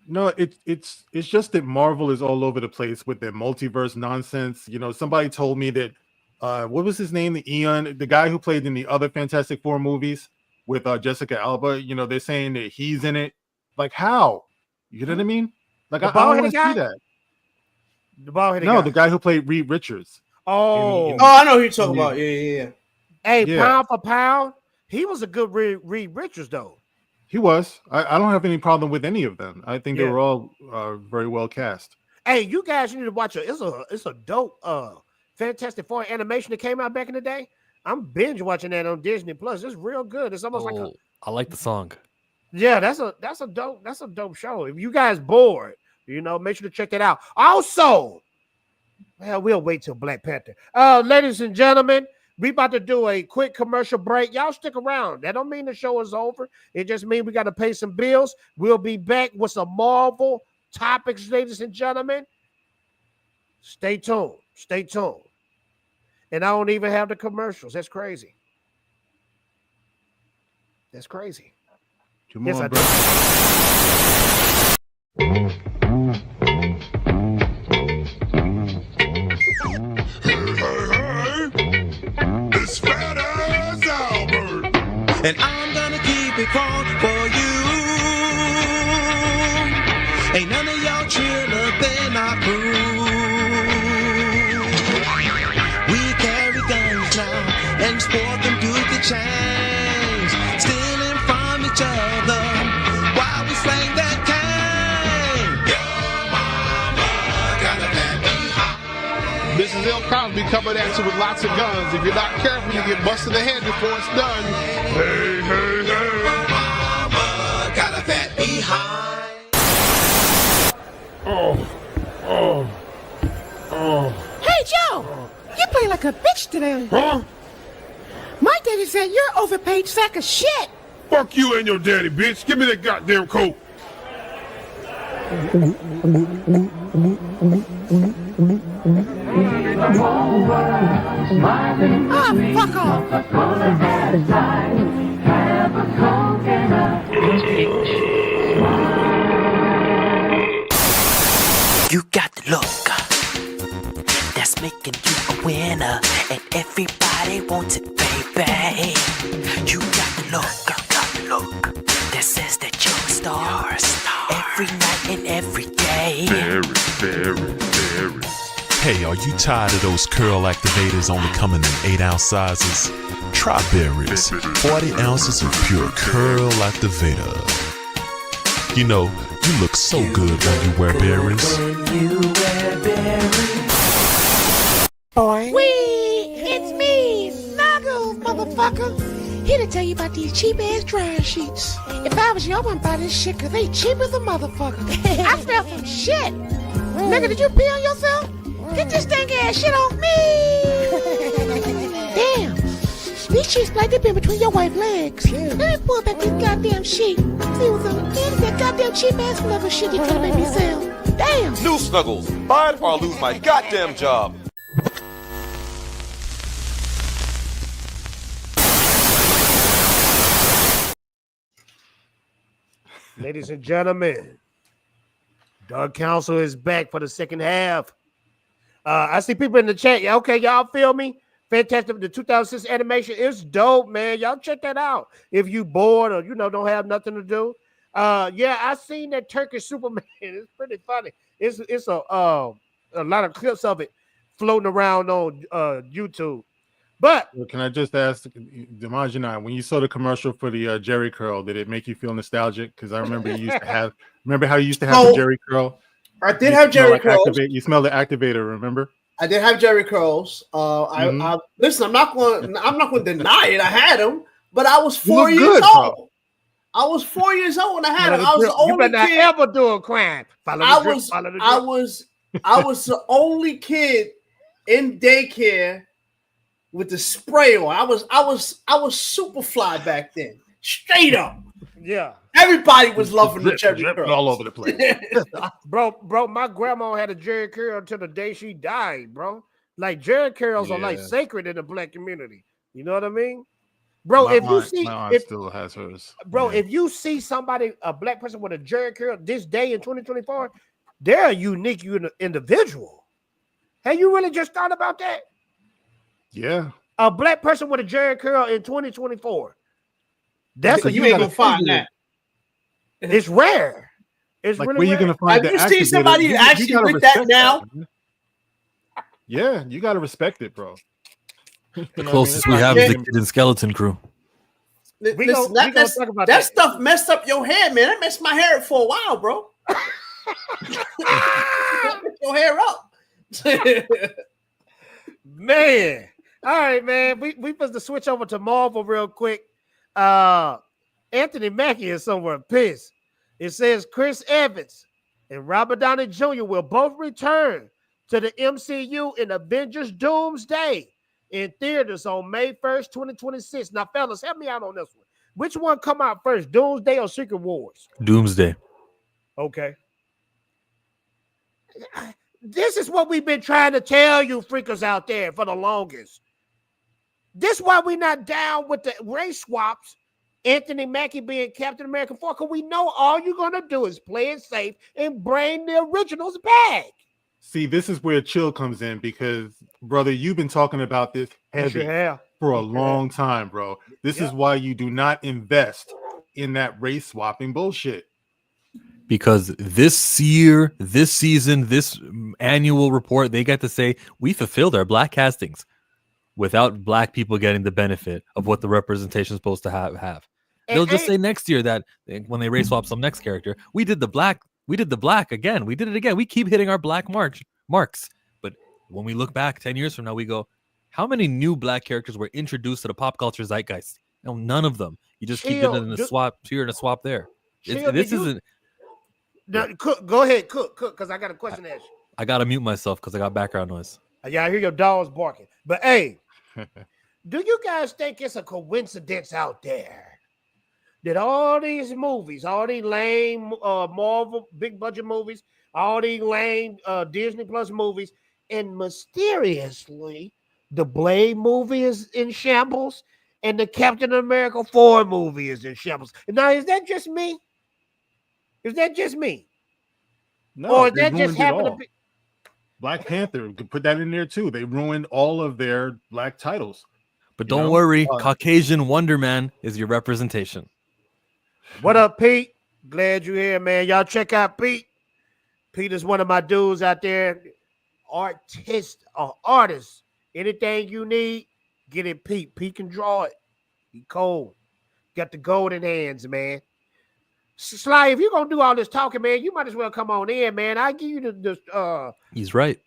[SPEAKER 13] No, it's just that Marvel is all over the place with their multiverse nonsense. Somebody told me that what was his name? The guy who played in the other Fantastic Four movies with Jessica Alba. They're saying that he's in it. Like how? You know what I mean? Like I don't want to see that.
[SPEAKER 3] The bald-headed guy.
[SPEAKER 13] The guy who played Reed Richards.
[SPEAKER 12] I know who you're talking about. Yeah.
[SPEAKER 3] Hey, pound for pound, he was a good Reed Richards though.
[SPEAKER 13] He was. I don't have any problem with any of them. I think they were all very well cast.
[SPEAKER 3] Hey, you guys need to watch it. It's a dope Fantastic Four animation that came out back in the day. I'm binge watching that on Disney Plus. It's real good. It's almost like
[SPEAKER 14] I like the song.
[SPEAKER 3] Yeah, that's a dope show. If you guys bored, make sure to check that out. Also, we'll wait till Black Panther. Ladies and gentlemen, we about to do a quick commercial break. Y'all stick around. That don't mean the show is over. It just means we got to pay some bills. We'll be back with some Marvel topics, ladies and gentlemen. Stay tuned. And I don't even have the commercials. That's crazy.
[SPEAKER 13] Come on,
[SPEAKER 3] bro.
[SPEAKER 17] It's fat as Albert,
[SPEAKER 11] and I'm gonna keep it fun for you. Ain't none of y'all chiller than my crew. We carry guns now and sport them through the chains, stealing from each other while we slang that cane. Your mama got a bad behind.
[SPEAKER 17] This is El Cosby coming at you with lots of guns. If you're not careful, you get busted in the head before it's done. Hey, hey, hey.
[SPEAKER 11] Your mama got a fat behind.
[SPEAKER 18] Hey, Joe, you play like a bitch today.
[SPEAKER 17] Huh?
[SPEAKER 18] My daddy said you're overpaid sack of shit.
[SPEAKER 17] Fuck you and your daddy, bitch. Give me that goddamn coat.
[SPEAKER 18] Ah, fuck off.
[SPEAKER 11] You got the look that's making you a winner, and everybody wants it, baby. You got the look that says that you're a star, every night and every day.
[SPEAKER 19] Very. Hey, are you tired of those curl activators only coming in 8-ounce sizes? Try berries, 40 ounces of pure curl activator. You know, you look so good when you wear berries.
[SPEAKER 18] Wee! It's me, Snuggles, motherfucker. Here to tell you about these cheap-ass drying sheets. If I was you, I wouldn't buy this shit because they cheap as a motherfucker. I smell some shit. Nigga, did you pee on yourself? Get this stinking ass shit off me! Damn. These sheets like they've been between your wife's legs. Let me pull back this goddamn sheet. See what's on that goddamn cheap-ass Snuggle shit you trying to make me sell. Damn.
[SPEAKER 20] New Snuggles. Buy it or I'll lose my goddamn job.
[SPEAKER 3] Ladies and gentlemen, Dark Council is back for the second half. I see people in the chat. Yeah, okay, y'all feel me? Fantastic. The 2006 animation is dope, man. Y'all check that out. If you bored or, don't have nothing to do. Yeah, I seen that Turkish Superman. It's pretty funny. It's a lot of clips of it floating around on YouTube. But
[SPEAKER 13] can I just ask, Dmajini, when you saw the commercial for the Jerry curl, did it make you feel nostalgic? Because I remember you used to have. Remember how you used to have the Jerry curl?
[SPEAKER 12] I did have Jerry curls.
[SPEAKER 13] You smelled the activator. Remember?
[SPEAKER 12] I did have Jerry curls. I listen. I'm not going to deny it. I had them, but I was 4 years old. Bro. I was 4 years old when I had them. I was the only kid.
[SPEAKER 3] You better not ever do a crime.
[SPEAKER 12] I was the only kid in daycare with the spray on. I was super fly back then. Straight up.
[SPEAKER 3] Yeah.
[SPEAKER 12] Everybody was loving the Jerry curls
[SPEAKER 13] all over the place.
[SPEAKER 3] bro, my grandma had a Jerry curl until the day she died, bro. Like Jerry curls are like sacred in the black community. You know what I mean? Bro, my aunt
[SPEAKER 13] still has hers.
[SPEAKER 3] Bro, if you see somebody, a black person with a Jerry curl this day in 2024, they're a unique individual. Have you really just thought about that?
[SPEAKER 13] Yeah.
[SPEAKER 3] A black person with a Jerry curl in 2024. That's
[SPEAKER 12] you ain't gonna find that.
[SPEAKER 3] It's rare. It's
[SPEAKER 13] like,
[SPEAKER 3] really
[SPEAKER 13] where
[SPEAKER 3] rare.
[SPEAKER 13] you gonna find
[SPEAKER 12] Have you seen somebody actually with that now?
[SPEAKER 13] Yeah, you gotta respect it, bro.
[SPEAKER 14] The closest we have is the Kid and Skeleton Crew.
[SPEAKER 12] Listen, that stuff messed up your hair, man. That messed my hair up for a while, bro. Your hair up.
[SPEAKER 3] Man. All right, man. We supposed to switch over to Marvel real quick. Anthony Mackie is somewhere pissed. It says Chris Evans and Robert Downey Jr. will both return to the MCU in Avengers Doomsday in theaters on May 1st, 2026. Now, fellas, help me out on this one. Which one come out first, Doomsday or Secret Wars?
[SPEAKER 14] Doomsday.
[SPEAKER 3] Okay. This is what we've been trying to tell you freakers out there for the longest. This is why we're not down with the race swaps. Anthony Mackie being Captain America 4, because we know all you're going to do is play it safe and bring the originals back.
[SPEAKER 13] See, this is where chill comes in because, brother, you've been talking about this heavy for a long time, bro. This is why you do not invest in that race swapping bullshit.
[SPEAKER 14] Because this year, this season, this annual report, they get to say we fulfilled our black castings without black people getting the benefit of what the representation is supposed to have. They'll just say next year that when they race swap some next character, we did the black again. We did it again. We keep hitting our black marks. But when we look back 10 years from now, we go, how many new black characters were introduced to the pop culture zeitgeist? No, none of them. You just keep doing it in a swap here and a swap there. This isn't.
[SPEAKER 3] No, Cook, go ahead, Cook, because I got a question to ask you.
[SPEAKER 14] I got to mute myself because I got background noise.
[SPEAKER 3] Yeah, I hear your dogs barking. But hey, do you guys think it's a coincidence out there that all these movies, all these lame Marvel big budget movies, all these lame Disney Plus movies, and mysteriously the Blade movie is in shambles and the Captain America 4 movie is in shambles. Now, is that just me? Is that just me?
[SPEAKER 13] No,
[SPEAKER 3] or is
[SPEAKER 13] they
[SPEAKER 3] that just
[SPEAKER 13] ruined it
[SPEAKER 3] happen to
[SPEAKER 13] all.
[SPEAKER 3] be?
[SPEAKER 13] Black Panther, could put that in there too. They ruined all of their black titles.
[SPEAKER 14] But don't worry, Caucasian Wonder Man is your representation.
[SPEAKER 3] What up, Pete? Glad you're here, man. Y'all check out Pete. Pete is one of my dudes out there. Artist. Anything you need, get it, Pete. Pete can draw it. He cold. Got the golden hands, man. Sly, if you're gonna do all this talking, man, you might as well come on in, man. I give you the
[SPEAKER 14] He's right.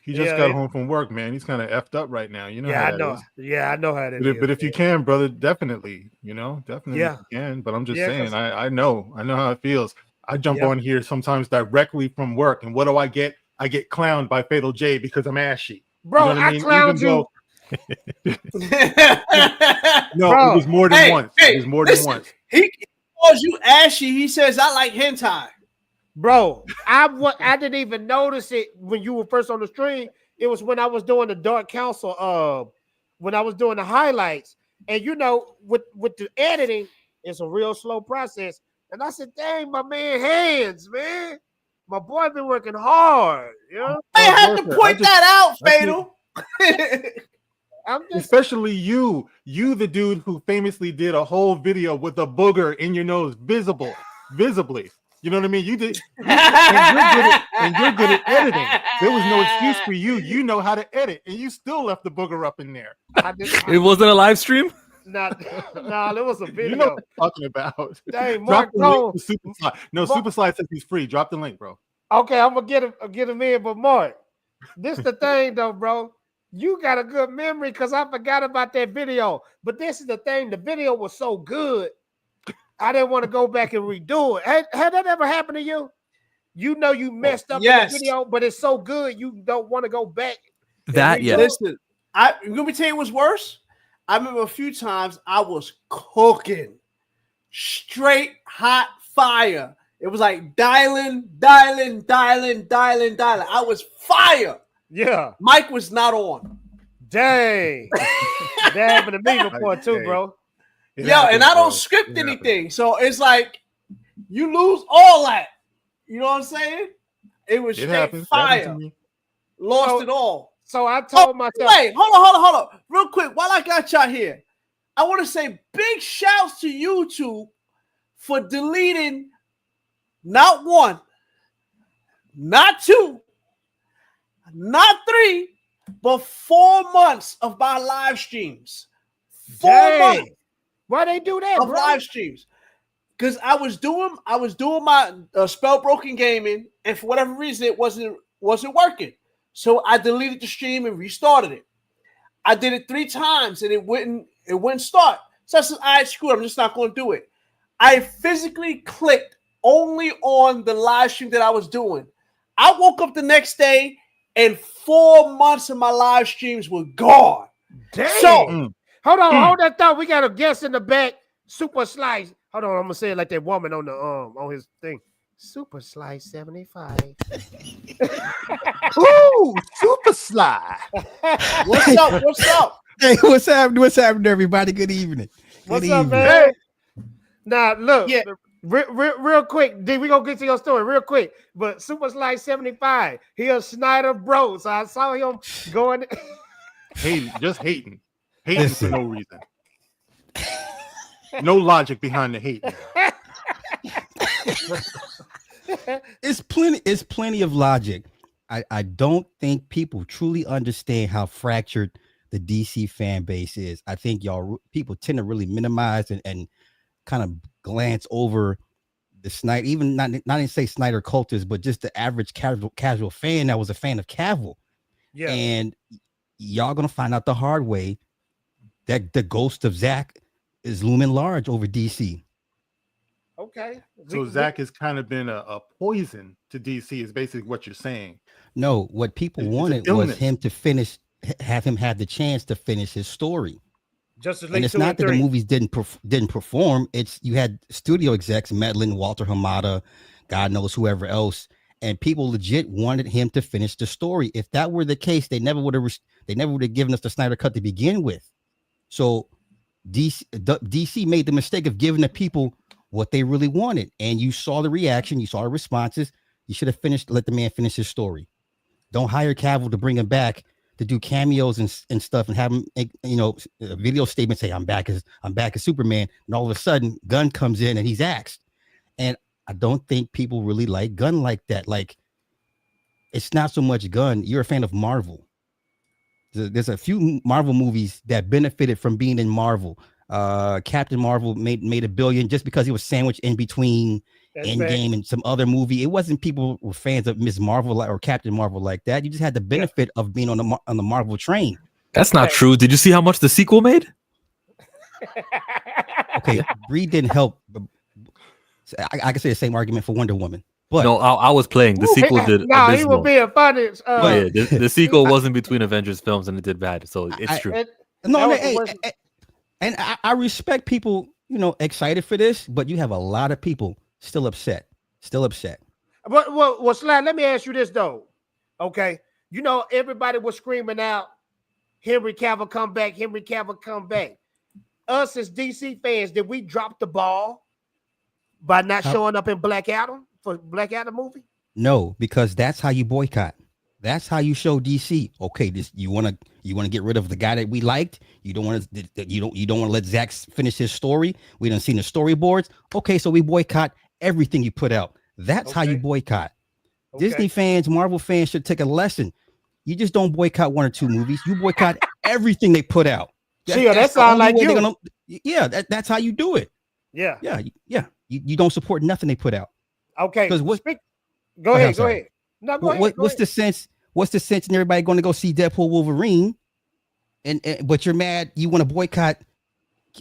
[SPEAKER 13] He just got home from work, man. He's kind of effed up right now. You know how that is.
[SPEAKER 3] Yeah, I know how that is.
[SPEAKER 13] But if you can, brother, definitely, definitely you can. But I'm just saying, I know how it feels. I jump on here sometimes directly from work, and what do I get? I get clowned by Fatal J because I'm ashy.
[SPEAKER 3] Bro, you know I clowned you.
[SPEAKER 13] No, bro, it was more than once. It was more than once.
[SPEAKER 12] He calls you ashy. He says, I like hentai.
[SPEAKER 3] Bro, I didn't even notice it when you were first on the stream. It was when I was doing the Dark Council, when I was doing the highlights. And with the editing, it's a real slow process. And I said, dang, my man hands, man. My boy been working hard.
[SPEAKER 12] I had to point that out, Fatal.
[SPEAKER 13] Especially you, the dude who famously did a whole video with a booger in your nose, visibly. You know what I mean? You did, and you're good at editing. There was no excuse for you. You know how to edit, and you still left the booger up in there.
[SPEAKER 14] It wasn't a live stream.
[SPEAKER 3] No, it was a video.
[SPEAKER 13] You know what I'm talking about.
[SPEAKER 3] Dang,
[SPEAKER 13] Drop
[SPEAKER 3] Mark
[SPEAKER 13] the link to Super Slide. No, Super Slide says he's free. Drop the link, bro.
[SPEAKER 3] Okay, I'm gonna get him in, but Mark, this the thing though, bro. You got a good memory because I forgot about that video. But this is the thing: the video was so good, I didn't want to go back and redo it. Had that ever happened to you? You messed up in the video, but it's so good you don't want to go back.
[SPEAKER 12] Listen, let me tell you what's worse. I remember a few times I was cooking straight hot fire. It was like dialing. I was fire.
[SPEAKER 3] Yeah.
[SPEAKER 12] Mike was not on.
[SPEAKER 3] Dang. That happened to me before too, bro.
[SPEAKER 12] And I don't script anything. So it's like you lose all that. You know what I'm saying? It was straight fire. Lost it all.
[SPEAKER 3] So I told myself.
[SPEAKER 12] Wait, hold on. Real quick, while I got y'all here, I want to say big shouts to YouTube for deleting not one, not two, not three, but 4 months of my live streams. 4 months.
[SPEAKER 3] Why they do that,
[SPEAKER 12] of
[SPEAKER 3] bro?
[SPEAKER 12] live streams? Because I was doing my spell broken gaming, and for whatever reason it wasn't working. So I deleted the stream and restarted it. I did it 3 times and it wouldn't start. So I said, all right, screw it, I'm just not going to do it. I physically clicked only on the live stream that I was doing. I woke up the next day and 4 months of my live streams were gone.
[SPEAKER 3] Damn.
[SPEAKER 12] So
[SPEAKER 3] hold that thought. We got a guest in the back. Super Slice. Hold on, I'm gonna say it like that woman on the on his thing. Super Slice 75.
[SPEAKER 2] Ooh, Super Sly.
[SPEAKER 12] What's up?
[SPEAKER 2] Hey, what's happening, everybody? Good evening.
[SPEAKER 3] What's up, man? Now, look, real quick, D, we gonna get to your story real quick. But Super Slice 75, he a Snyder bro. So I saw him going
[SPEAKER 13] hating for no reason. No logic behind the hate.
[SPEAKER 2] It's plenty of logic. I don't think people truly understand how fractured the DC fan base is. I think people tend to really minimize and kind of glance over the Snyder, even not even say Snyder cultists, but just the average casual fan that was a fan of Cavill.
[SPEAKER 3] Yeah.
[SPEAKER 2] And y'all gonna find out the hard way that the ghost of Zack is looming large over DC.
[SPEAKER 3] Okay.
[SPEAKER 13] So Zack has kind of been a poison to DC, is basically what you're saying.
[SPEAKER 2] No, what people wanted was him to have the chance to finish his story.
[SPEAKER 3] Justice League
[SPEAKER 2] And it's
[SPEAKER 3] 2
[SPEAKER 2] not
[SPEAKER 3] and
[SPEAKER 2] that
[SPEAKER 3] 3.
[SPEAKER 2] the movies didn't perform. It's you had studio execs, Medlin, Walter Hamada, God knows whoever else, and people legit wanted him to finish the story. If that were the case, they never would have given us the Snyder cut to begin with. So DC made the mistake of giving the people what they really wanted, and you saw the reaction, you saw the responses. You should have let the man finish his story. Don't hire Cavill to bring him back to do cameos and stuff, and have him, a video statement say, I'm back as Superman, and all of a sudden Gunn comes in and he's axed. And I don't think people really like Gunn like that. Like, it's not so much Gunn. You're a fan of Marvel. There's a few Marvel movies that benefited from being in Marvel. Captain Marvel made $1 billion just because he was sandwiched in between Endgame and some other movie. It wasn't people were fans of Ms. Marvel or Captain Marvel like that. You just had the benefit of being on the Marvel train.
[SPEAKER 14] That's not true. Did you see how much the sequel made?
[SPEAKER 2] Okay, Brie didn't help. I can say the same argument for Wonder Woman. But
[SPEAKER 14] no, I was playing. The sequel did.
[SPEAKER 3] No, he was being funny.
[SPEAKER 14] The sequel wasn't between Avengers films, and it did bad. So it's true.
[SPEAKER 2] And I respect people, excited for this, but you have a lot of people still upset.
[SPEAKER 3] Well, Sly, let me ask you this though. Okay, everybody was screaming out, Henry Cavill come back, Henry Cavill come back. Us as DC fans, did we drop the ball by not showing up in Black Adam for Black Adam movie?
[SPEAKER 2] No, because that's how you boycott. That's how you show DC. Okay, you want to get rid of the guy that we liked. You don't want to let Zack finish his story. We done seen the storyboards. Okay, so we boycott everything you put out. That's how you boycott. Disney fans, Marvel fans should take a lesson. You just don't boycott 1 or 2 movies. You boycott everything they put out.
[SPEAKER 3] That sounds like you.
[SPEAKER 2] That's how you do it.
[SPEAKER 3] Yeah.
[SPEAKER 2] You don't support nothing they put out.
[SPEAKER 3] Okay.
[SPEAKER 2] Because
[SPEAKER 3] Go ahead. No, go ahead.
[SPEAKER 2] What's the sense? What's the sense in everybody going to go see Deadpool, Wolverine, but you're mad? You want to boycott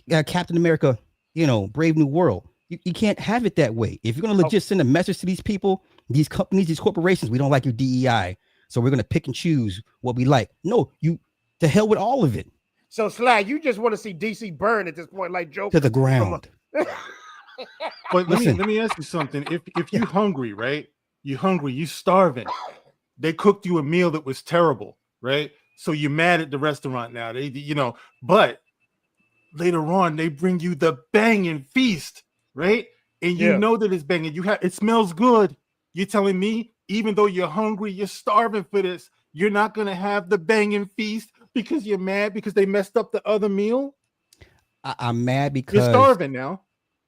[SPEAKER 2] Captain America? Brave New World. You can't have it that way. If you're going to legit send a message to these people, these companies, these corporations, we don't like your DEI, so we're going to pick and choose what we like. No, to hell with all of it.
[SPEAKER 3] So Sly, you just want to see DC burn at this point, like Joker
[SPEAKER 2] to the ground.
[SPEAKER 13] But let me ask you something. If you're hungry, right? You're hungry, you starving. They cooked you a meal that was terrible, right? So you're mad at the restaurant now. But later on they bring you the banging feast, right? And you know that it's banging. It smells good. You're telling me, even though you're hungry, you're starving for this, you're not gonna have the banging feast because you're mad because they messed up the other meal?
[SPEAKER 2] I'm mad because
[SPEAKER 13] you're starving now.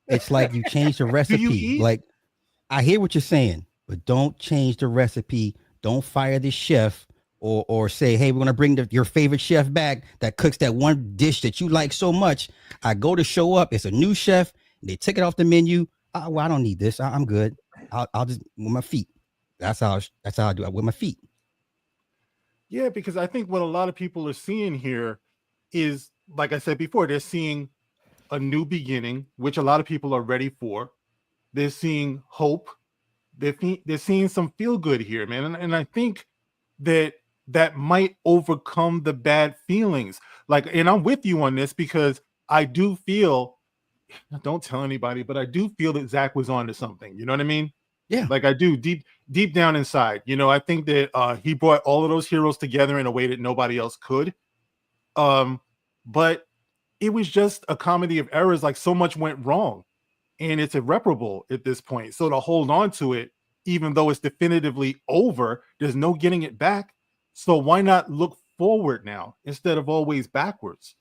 [SPEAKER 2] It's like you changed the recipe. Like, I hear what you're saying, but don't change the recipe. Don't fire the chef or say, hey, we're going to bring your favorite chef back that cooks that one dish that you like so much. I go to show up. It's a new chef. They take it off the menu. Well, I don't need this. I'm good. I'll just with my feet. That's how I do it, with my feet.
[SPEAKER 13] Yeah, because I think what a lot of people are seeing here is, like I said before, they're seeing a new beginning, which a lot of people are ready for. They're seeing hope. They're seeing some feel good here, man. And I think that might overcome the bad feelings. And I'm with you on this because I do feel, don't tell anybody, but I do feel that Zack was onto something. You know what I mean?
[SPEAKER 2] Yeah.
[SPEAKER 13] Like I do deep down inside. I think that he brought all of those heroes together in a way that nobody else could. But it was just a comedy of errors. Like, so much went wrong. And it's irreparable at this point. So to hold on to it, even though it's definitively over, there's no getting it back. So why not look forward now instead of always backwards?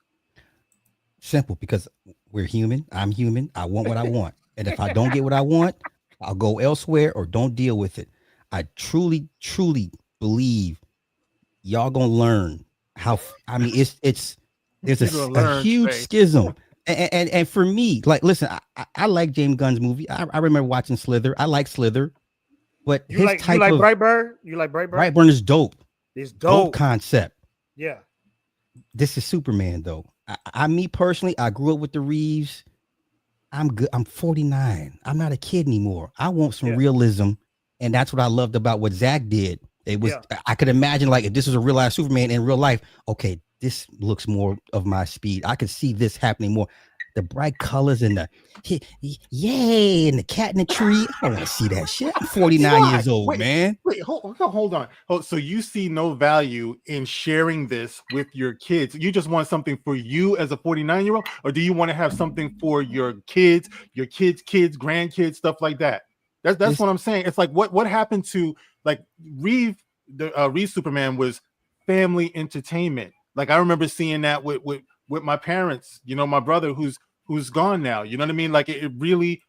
[SPEAKER 2] Simple, because we're human. I'm human. I want what I want. And if I don't get what I want, I'll go elsewhere or don't deal with it. I truly, truly believe y'all gonna learn how. There's a huge schism. And for me, like, listen, I like James Gunn's movie. I remember watching Slither. I like Slither, but
[SPEAKER 3] you like Brightburn? You like Brightburn?
[SPEAKER 2] Brightburn is dope.
[SPEAKER 3] It's dope
[SPEAKER 2] concept.
[SPEAKER 3] Yeah.
[SPEAKER 2] This is Superman, though. Me personally, I grew up with the Reeves. I'm good. I'm 49. I'm not a kid anymore. I want some realism, and that's what I loved about what Zack did. It was I could imagine, like, if this was a real life Superman in real life. Okay, this looks more of my speed. I could see this happening more. The bright colors and the yay and the cat in the tree. I don't want to see that shit. I'm 49 years old, man.
[SPEAKER 13] Wait, hold on. So you see no value in sharing this with your kids? You just want something for you as a 49-year-old, or do you want to have something for your kids, kids, grandkids, stuff like that? That's what I'm saying. It's like what happened to like Reeve Superman was family entertainment. Like I remember seeing that with my parents, my brother who's gone now, you know what I mean? Like it really,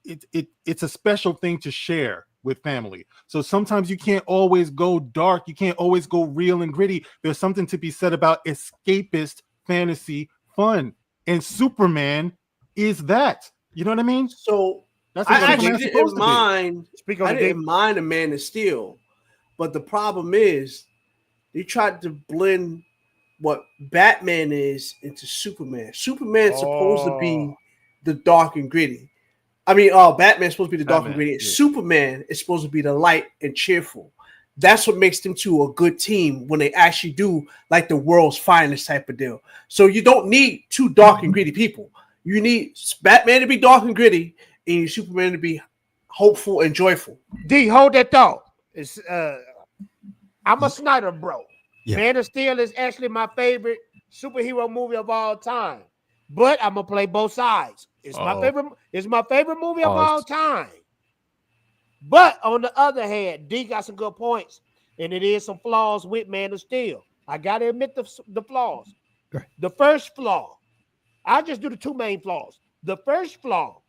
[SPEAKER 13] it's a special thing to share with family. So sometimes you can't always go dark. You can't always go real and gritty. There's something to be said about escapist fantasy fun. And Superman is that, you know what I mean?
[SPEAKER 12] So
[SPEAKER 13] that's
[SPEAKER 12] I actually didn't mind. I didn't mind a Man of Steel, but the problem is they tried to blend what Batman is into Superman. Superman's supposed to be the dark and gritty. I mean, Batman's supposed to be the dark and gritty. Yeah. Superman is supposed to be the light and cheerful. That's what makes them two a good team when they actually do like the world's finest type of deal. So you don't need two dark and gritty people. You need Batman to be dark and gritty and you need Superman to be hopeful and joyful.
[SPEAKER 3] D, hold that thought. It's I'm a Snyder bro. Yeah. Man of Steel is actually my favorite superhero movie of all time, but I'm gonna play both sides. It's my favorite. It's my favorite movie of all time. But on the other hand, D got some good points, and it is some flaws with Man of Steel. I gotta admit the flaws. Right. The first flaw, I'll just do the two main flaws. The first flaw,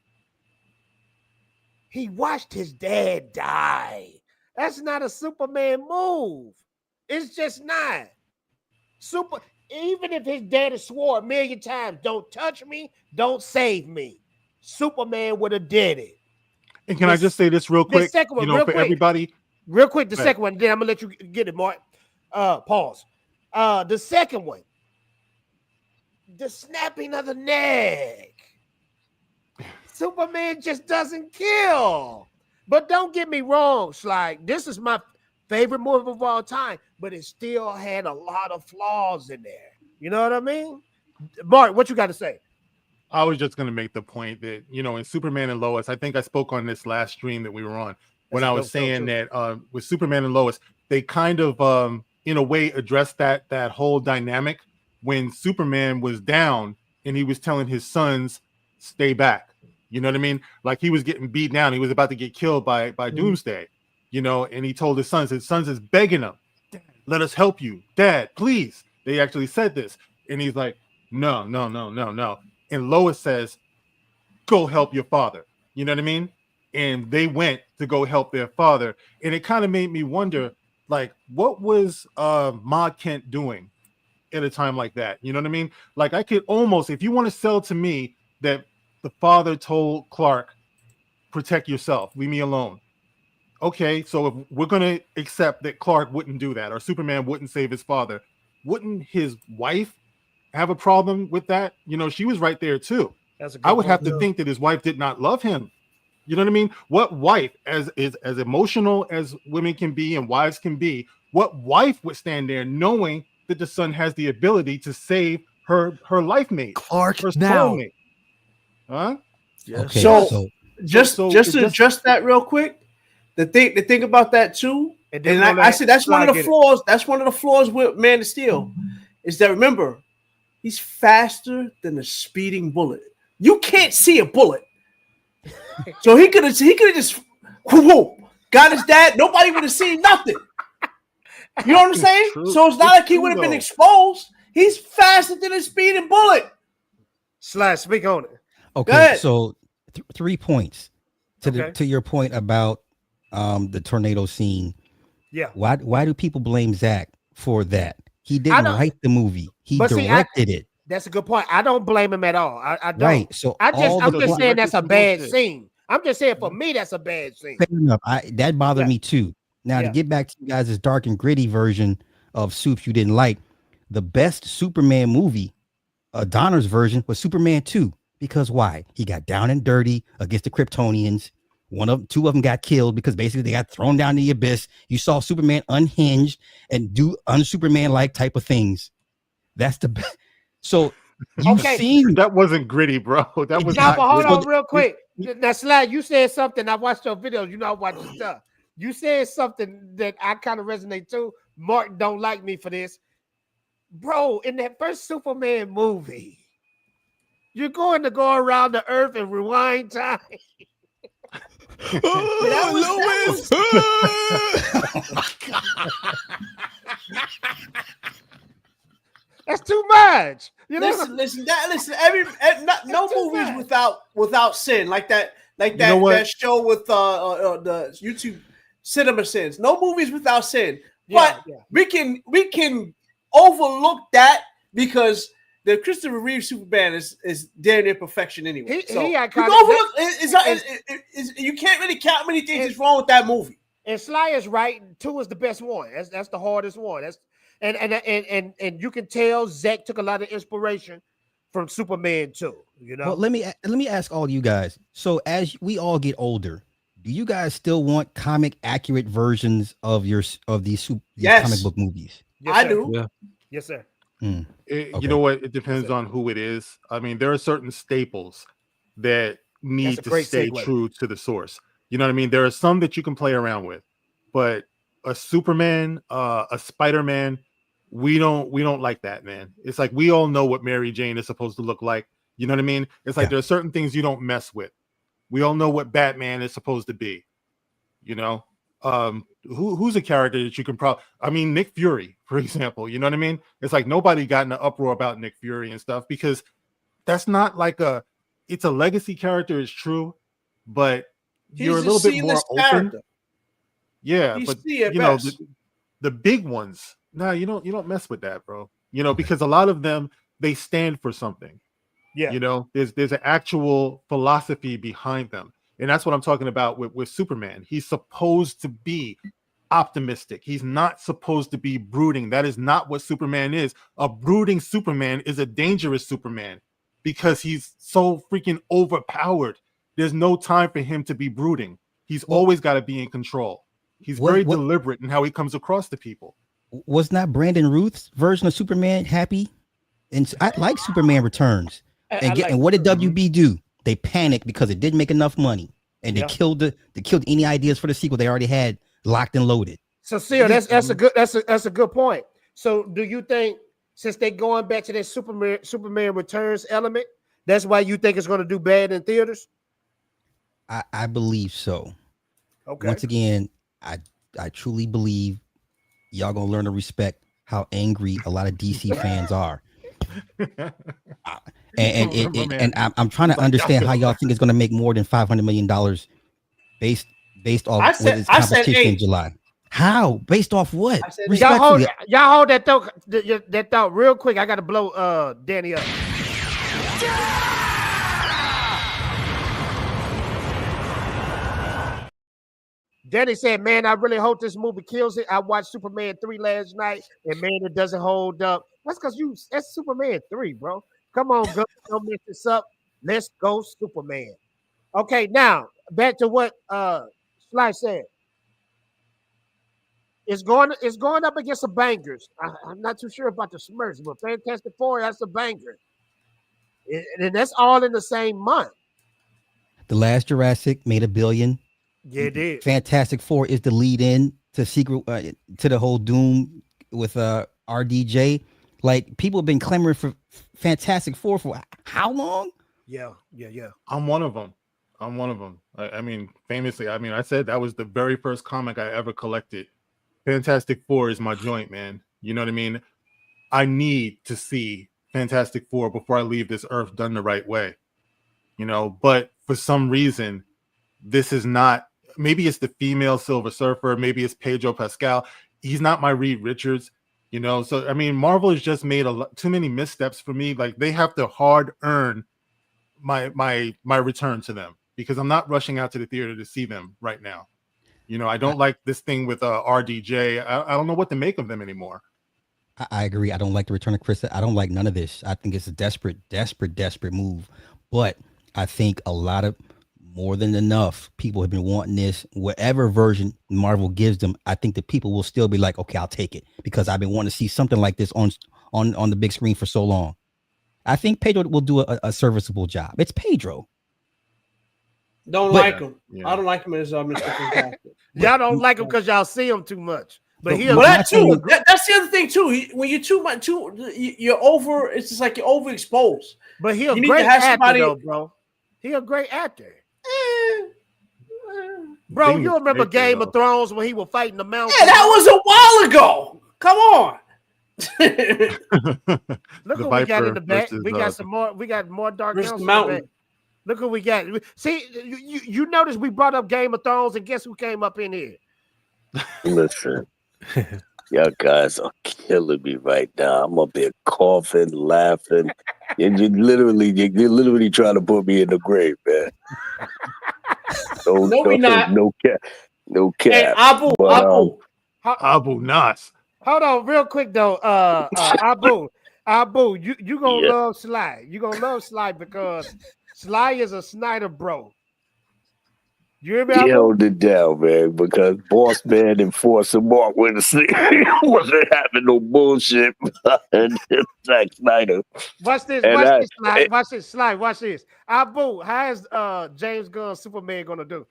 [SPEAKER 3] he watched his dad die. That's not a Superman move. It's just not. Even if his daddy swore 1,000,000 times, don't touch me, don't save me, Superman would have did it.
[SPEAKER 13] And can I just say this real quick?
[SPEAKER 3] Second one, real quick.
[SPEAKER 13] Everybody.
[SPEAKER 3] Real quick, the second one, then I'm gonna let you get it, Mark. Pause. The second one, the snapping of the neck. Superman just doesn't kill. But don't get me wrong, Sly. This is my favorite movie of all time, but it still had a lot of flaws in there. You know what I mean? Mark, what you got to say?
[SPEAKER 13] I was just going to make the point that, in Superman and Lois, I think I spoke on this last stream that we were on when I was saying that with Superman and Lois, they kind of, in a way, addressed that whole dynamic when Superman was down and he was telling his sons, stay back. You know what I mean? Like he was getting beat down. He was about to get killed by Doomsday. And he told his sons is begging him, Dad, let us help you. Dad, please. They actually said this. And he's like, no. And Lois says, go help your father. You know what I mean? And they went to go help their father. And it kind of made me wonder, like, what was Ma Kent doing at a time like that? You know what I mean? Like, I could almost, if you want to sell to me that the father told Clark, protect yourself, leave me alone. Okay, so if we're going to accept that Clark wouldn't do that or Superman wouldn't save his father, wouldn't his wife have a problem with that? She was right there too. I would have to think that his wife did not love him. You know what I mean? What wife, as emotional as women can be and wives can be, what wife would stand there knowing that the son has the ability to save her life mate,
[SPEAKER 14] Clark,
[SPEAKER 13] her
[SPEAKER 14] now?
[SPEAKER 13] soulmate? Huh?
[SPEAKER 12] Yes. Okay, so just to address that real quick. The thing about that too, and I said that's one of the flaws. That's one of the flaws with Man of Steel, is that remember, he's faster than a speeding bullet. You can't see a bullet, so he could have just got his dad. Nobody would have seen nothing. You know what I'm saying? So it's not like he would have been exposed. He's faster than a speeding bullet.
[SPEAKER 3] Slash, speak on it.
[SPEAKER 2] Okay, so 3 points to your point about the tornado scene.
[SPEAKER 3] Yeah.
[SPEAKER 2] Why do people blame Zack for that? He didn't write the movie. He directed it.
[SPEAKER 3] That's a good point. I don't blame him at all. I don't.
[SPEAKER 2] Right. So
[SPEAKER 3] I'm just saying that's a bad scene. I'm just saying for me that's a bad scene.
[SPEAKER 2] Fair enough. That bothered me too. Now to get back to you guys' dark and gritty version of Soup you didn't like, the best Superman movie, Donner's version, was Superman 2. Because why? He got down and dirty against the Kryptonians. Two of them got killed because basically they got thrown down the abyss. You saw Superman unhinged and do un-Superman-like type of things. That's the best. So you've seen
[SPEAKER 13] that wasn't gritty, bro. That was
[SPEAKER 3] now,
[SPEAKER 13] not
[SPEAKER 3] but hold
[SPEAKER 13] gritty.
[SPEAKER 3] on real quick. Now, Sly, you said something. I watched your videos. You know I watch your stuff. You said something that I kind of resonate too. Martin don't like me for this. Bro, in that first Superman movie, you're going to go around the earth and rewind time.
[SPEAKER 2] Lois!
[SPEAKER 3] Oh my God. That's too much. You know?
[SPEAKER 12] Listen. No movies without sin like that. Like that,
[SPEAKER 13] You know what?
[SPEAKER 12] that show with the YouTube Cinema Sins. No movies without sin.
[SPEAKER 3] Yeah,
[SPEAKER 12] But we can overlook that because the Christopher Reeve Superman is damn near perfection anyway. You can't really count many things that's wrong with that movie.
[SPEAKER 3] And Sly is right. 2 is the best one. That's the hardest one. And you can tell Zack took a lot of inspiration from Superman 2. You know.
[SPEAKER 2] Well, let me ask all you guys. So as we all get older, do you guys still want comic accurate versions of these comic book movies?
[SPEAKER 3] Yes,
[SPEAKER 12] I
[SPEAKER 3] sir.
[SPEAKER 12] do.
[SPEAKER 14] Yeah.
[SPEAKER 3] Yes, sir.
[SPEAKER 13] You know what? It depends on who it is. I mean, there are certain staples that need to stay true to the source. You know what I mean? There are some that you can play around with, but a Superman, a Spider-Man, we don't like that, man. It's like we all know what Mary Jane is supposed to look like. You know what I mean? It's like there are certain things you don't mess with. We all know what Batman is supposed to be. You know, who's a character that you can probably? I mean, Nick Fury, for example. You know what I mean? It's like nobody got in an uproar about Nick Fury and stuff because that's not like it's a legacy character, it's true, but you're a little bit more open. Yeah, but you know the big ones. No, you don't mess with that, bro. You know, because a lot of them they stand for something.
[SPEAKER 3] Yeah,
[SPEAKER 13] you know, there's an actual philosophy behind them, and that's what I'm talking about with Superman. He's supposed to be optimistic. He's not supposed to be brooding. That is not what Superman is. A brooding Superman is a dangerous Superman because he's so freaking overpowered. There's no time for him to be brooding. He's always got to be in control. He's very deliberate in how he comes across to people.
[SPEAKER 2] Was not Brandon Routh's version of Superman happy? And I like Superman Returns. And what did WB do? They panicked because it didn't make enough money, and they killed any ideas for the sequel they already had locked and loaded.
[SPEAKER 3] So, Seal, that's a good point. So, do you think since they're going back to that Superman Returns element, that's why you think it's going to do bad in theaters?
[SPEAKER 2] I believe so.
[SPEAKER 3] Okay.
[SPEAKER 2] Once again, I truly believe y'all gonna learn to respect how angry a lot of DC fans are. And I'm trying to understand how y'all think it's going to make more than $500 million based off what its competition in July. How? Based off what?
[SPEAKER 3] Y'all hold that thought real quick. I got to blow Danny up. Danny said, man, I really hope this movie kills it. I watched Superman 3 last night, and man, it doesn't hold up. That's because that's Superman 3, bro. Come on, go, don't mess this up. Let's go, Superman. Okay, now back to what Sly said. It's going up against the bangers. I'm not too sure about the Smurfs, but Fantastic Four, that's a banger. And that's all in the same month.
[SPEAKER 2] The Last Jurassic made $1 billion.
[SPEAKER 3] Yeah, it did.
[SPEAKER 2] Fantastic Four is the lead in to to the whole Doom with RDJ. Like, people have been clamoring for Fantastic Four for how long?
[SPEAKER 3] Yeah.
[SPEAKER 13] I'm one of them. I mean, famously, I said that was the very first comic I ever collected. Fantastic Four is my joint, man. You know what I mean? I need to see Fantastic Four before I leave this earth done the right way. You know, but for some reason, this is not. Maybe it's the female Silver Surfer. Maybe it's Pedro Pascal. He's not my Reed Richards. You know, so I mean, Marvel has just made too many missteps for me. Like, they have to hard earn my return to them because I'm not rushing out to the theater to see them right now. You know, I don't like this thing with RDJ. I don't know what to make of them anymore.
[SPEAKER 2] I agree. I don't like the return of Chris. I don't like none of this. I think it's a desperate move. But I think a lot of more than enough. People have been wanting this. Whatever version Marvel gives them, I think the people will still be like, okay, I'll take it because I've been wanting to see something like this on the big screen for so long. I think Pedro will do a serviceable job. It's Pedro.
[SPEAKER 12] Like him. Yeah. I don't like him as Mr. Fantastic.
[SPEAKER 3] Y'all don't like him because y'all see him too much. But
[SPEAKER 12] well, that too. That's the other thing too. When you're too much, you're over. It's just like you're overexposed.
[SPEAKER 3] But he's a great actor, though, bro. He's a great actor. Bro, you remember Game of Thrones when he was fighting the mountain?
[SPEAKER 12] Yeah, that was a while ago. Come on.
[SPEAKER 3] Look what we got in the back. We got some more. We got more Dark Mountain. Look what we got. See, you notice we brought up Game of Thrones, and guess who came up in here?
[SPEAKER 21] Listen, y'all guys are killing me right now. I'm up there coughing, laughing, and you're literally trying to put me in the grave, man.
[SPEAKER 12] No, we not.
[SPEAKER 21] No cap.
[SPEAKER 12] Hey,
[SPEAKER 13] Abu Nas.
[SPEAKER 3] Hold on, real quick though. Abu, you gonna love Sly. You gonna love Sly because Sly is a Snyder bro. You hear me?
[SPEAKER 21] He held it down, man, because Boss Man and Force and Mark wasn't having no bullshit. And Zack Snyder.
[SPEAKER 3] Watch this, Sly. Watch this. Abu, how is James Gunn Superman gonna do?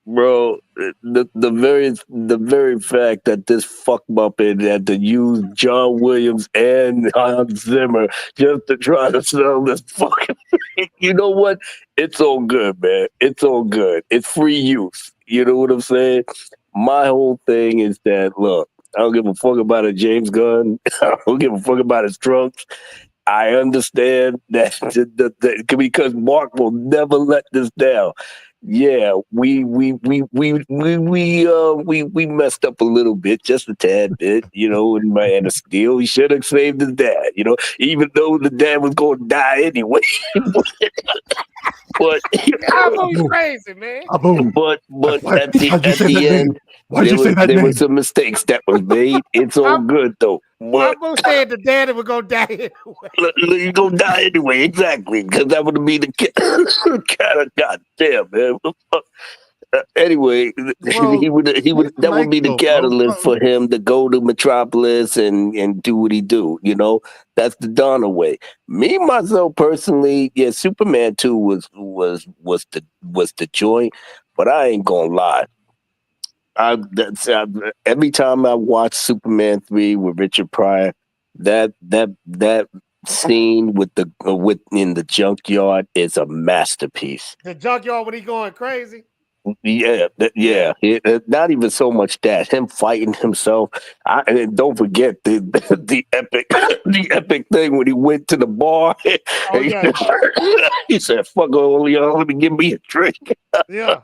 [SPEAKER 21] Bro, the very fact that this fuck muppet had to use John Williams and Hans Zimmer just to try to sell this fucking thing, you know what? It's all good, man. It's all good. It's free use. You know what I'm saying? My whole thing is that, look, I don't give a fuck about a James Gunn. I don't give a fuck about his trunks. I understand that because Mark will never let this down. Yeah, we messed up a little bit, just a tad bit, you know, in Man of Steel. He should have saved his dad, you know, even though the dad was going to die anyway. But
[SPEAKER 3] Abu's crazy, man.
[SPEAKER 21] But at the end, there were some mistakes that was made. It's all good though.
[SPEAKER 3] Abu said the daddy was gonna die anyway.
[SPEAKER 21] He's gonna die anyway, exactly, because that would be the kind of goddamn man. Anyway, he would that would be the catalyst for him to go to Metropolis and do what he do. You know, that's the Donner way. Me myself personally, yeah, Superman 2 was the joint, but I ain't gonna lie. Every time I watch Superman 3 with Richard Pryor, that scene in the junkyard is a masterpiece.
[SPEAKER 3] The junkyard when he going crazy.
[SPEAKER 21] Yeah. Not even so much that him fighting himself. And don't forget the epic thing when he went to the bar.
[SPEAKER 3] Oh, yeah.
[SPEAKER 21] He said, "Fuck all y'all, let me give me a drink."
[SPEAKER 3] Yeah,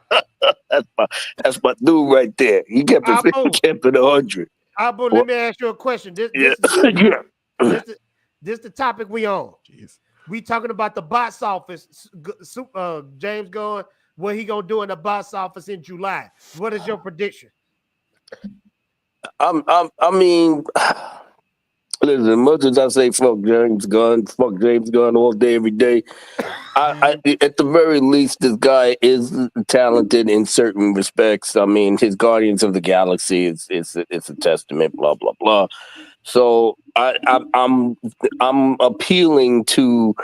[SPEAKER 21] that's my dude right there. He kept it 100.
[SPEAKER 3] Abu, let me ask you a question. This the topic we on. Jeez. We talking about the box office. James Gunn. What he gonna do in the box office in July? What is your prediction?
[SPEAKER 21] I mean, listen, as much as I say fuck James Gunn all day, every day, I at the very least, this guy is talented in certain respects. I mean, his Guardians of the Galaxy is a testament, blah blah blah. So I'm appealing to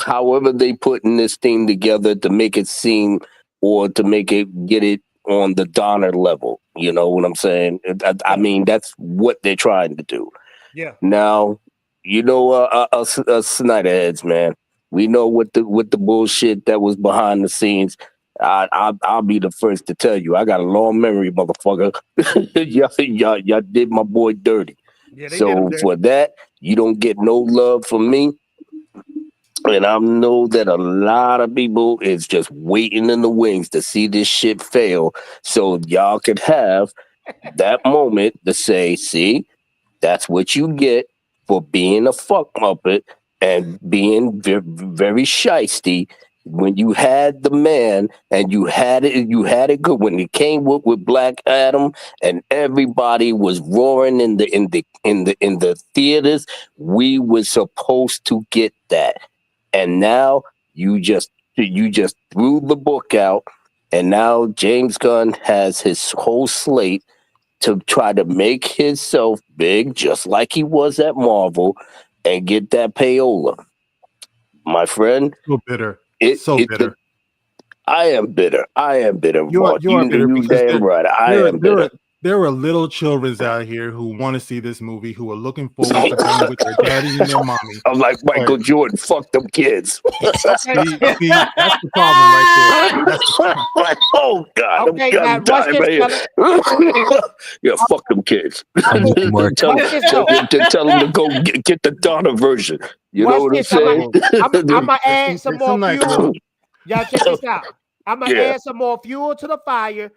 [SPEAKER 21] however they putting this thing together to make it seem or to make it get it on the Donner level. You know what I'm saying? I mean, that's what they're trying to do.
[SPEAKER 3] Yeah.
[SPEAKER 21] Now, you know, us Snyder heads, man. We know what the bullshit that was behind the scenes. I'll be the first to tell you. I got a long memory, motherfucker. y'all did my boy dirty.
[SPEAKER 3] Yeah,
[SPEAKER 21] so for that, you don't get no love from me. And I know that a lot of people is just waiting in the wings to see this shit fail so y'all could have that moment to say, see, that's what you get for being a fuck muppet and being very shisty when you had the man and you had it good. When it came with Black Adam and everybody was roaring in the theaters, we were supposed to get that. And now you just You just threw the book out, and now James Gunn has his whole slate to try to make himself big, just like he was at Marvel, and get that payola. My friend,
[SPEAKER 13] so bitter. Bitter.
[SPEAKER 21] I am bitter.
[SPEAKER 13] You are bitter
[SPEAKER 21] you
[SPEAKER 13] because
[SPEAKER 21] damn right. I am bitter.
[SPEAKER 13] There are little children out here who want to see this movie, who are looking forward to going with their daddy and their mommy.
[SPEAKER 21] I'm like Michael Jordan. Fuck them kids.
[SPEAKER 13] See, that's the problem right there.
[SPEAKER 21] Oh God!
[SPEAKER 3] Okay, now watch this,
[SPEAKER 21] yeah, fuck them kids. Tell them to go get the Donna version. You know what I'm saying?
[SPEAKER 3] I'm gonna add some more fuel. Y'all check this out. I'm gonna add some more fuel to the fire.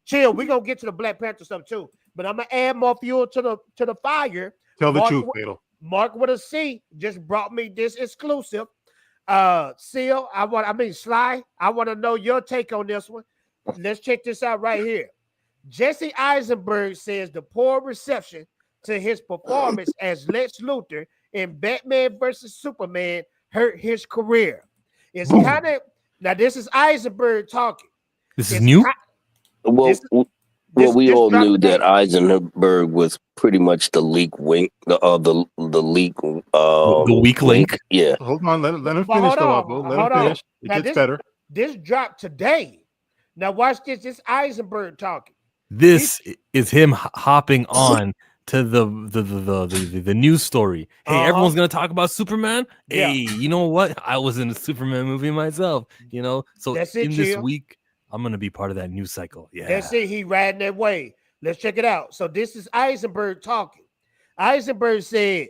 [SPEAKER 3] Chill. We're gonna get to the Black Panther stuff too, but I'm gonna add more fuel to the fire.
[SPEAKER 13] Tell the truth, Fatal.
[SPEAKER 3] Mark with a C just brought me this exclusive. Sly, I want to know your take on this one. Let's check this out right here. Jesse Eisenberg says the poor reception to his performance as Lex Luthor in Batman vs. Superman hurt his career. It's kind of, now this is Eisenberg talking.
[SPEAKER 14] This is new?
[SPEAKER 21] We all knew that Eisenberg was pretty much the leak wing, the weak link. Yeah.
[SPEAKER 13] Hold on, let him finish. Let him finish. It gets better.
[SPEAKER 3] This dropped today. Now watch this. This Eisenberg talking.
[SPEAKER 14] This is him hopping on to the news story. Hey, everyone's gonna talk about Superman. Hey, you know what? I was in a Superman movie myself. You know, so this week I'm gonna be part of that news cycle. Yeah,
[SPEAKER 3] that's it. He riding that way. Let's check it out. So this is Eisenberg talking. Eisenberg said,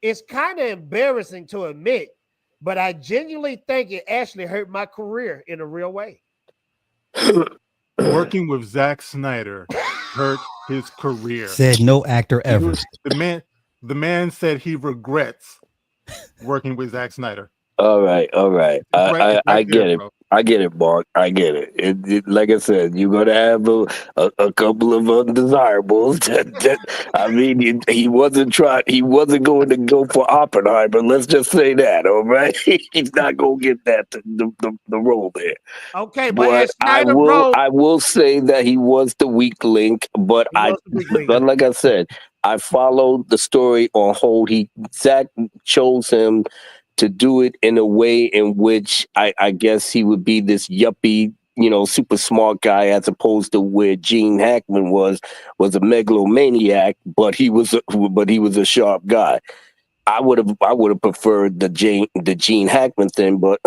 [SPEAKER 3] "It's kind of embarrassing to admit, but I genuinely think it actually hurt my career in a real way."
[SPEAKER 13] Working with Zack Snyder hurt his career.
[SPEAKER 2] Said no actor ever.
[SPEAKER 13] The man said he regrets working with Zack Snyder.
[SPEAKER 21] All right. I get it. Bro. I get it, Mark. I get it. Like I said, you're gonna have a couple of undesirables. I mean, he wasn't going to go for Oppenheimer. Let's just say that. All right, he's not going to get that the role there.
[SPEAKER 3] Okay, but
[SPEAKER 21] I will say that he was the weak link. But but like I said, I followed the story on hold. Zack chose him to do it in a way in which I guess he would be this yuppie, super smart guy, as opposed to where Gene Hackman was a megalomaniac, but he was a sharp guy. I would have preferred the Gene Hackman thing, but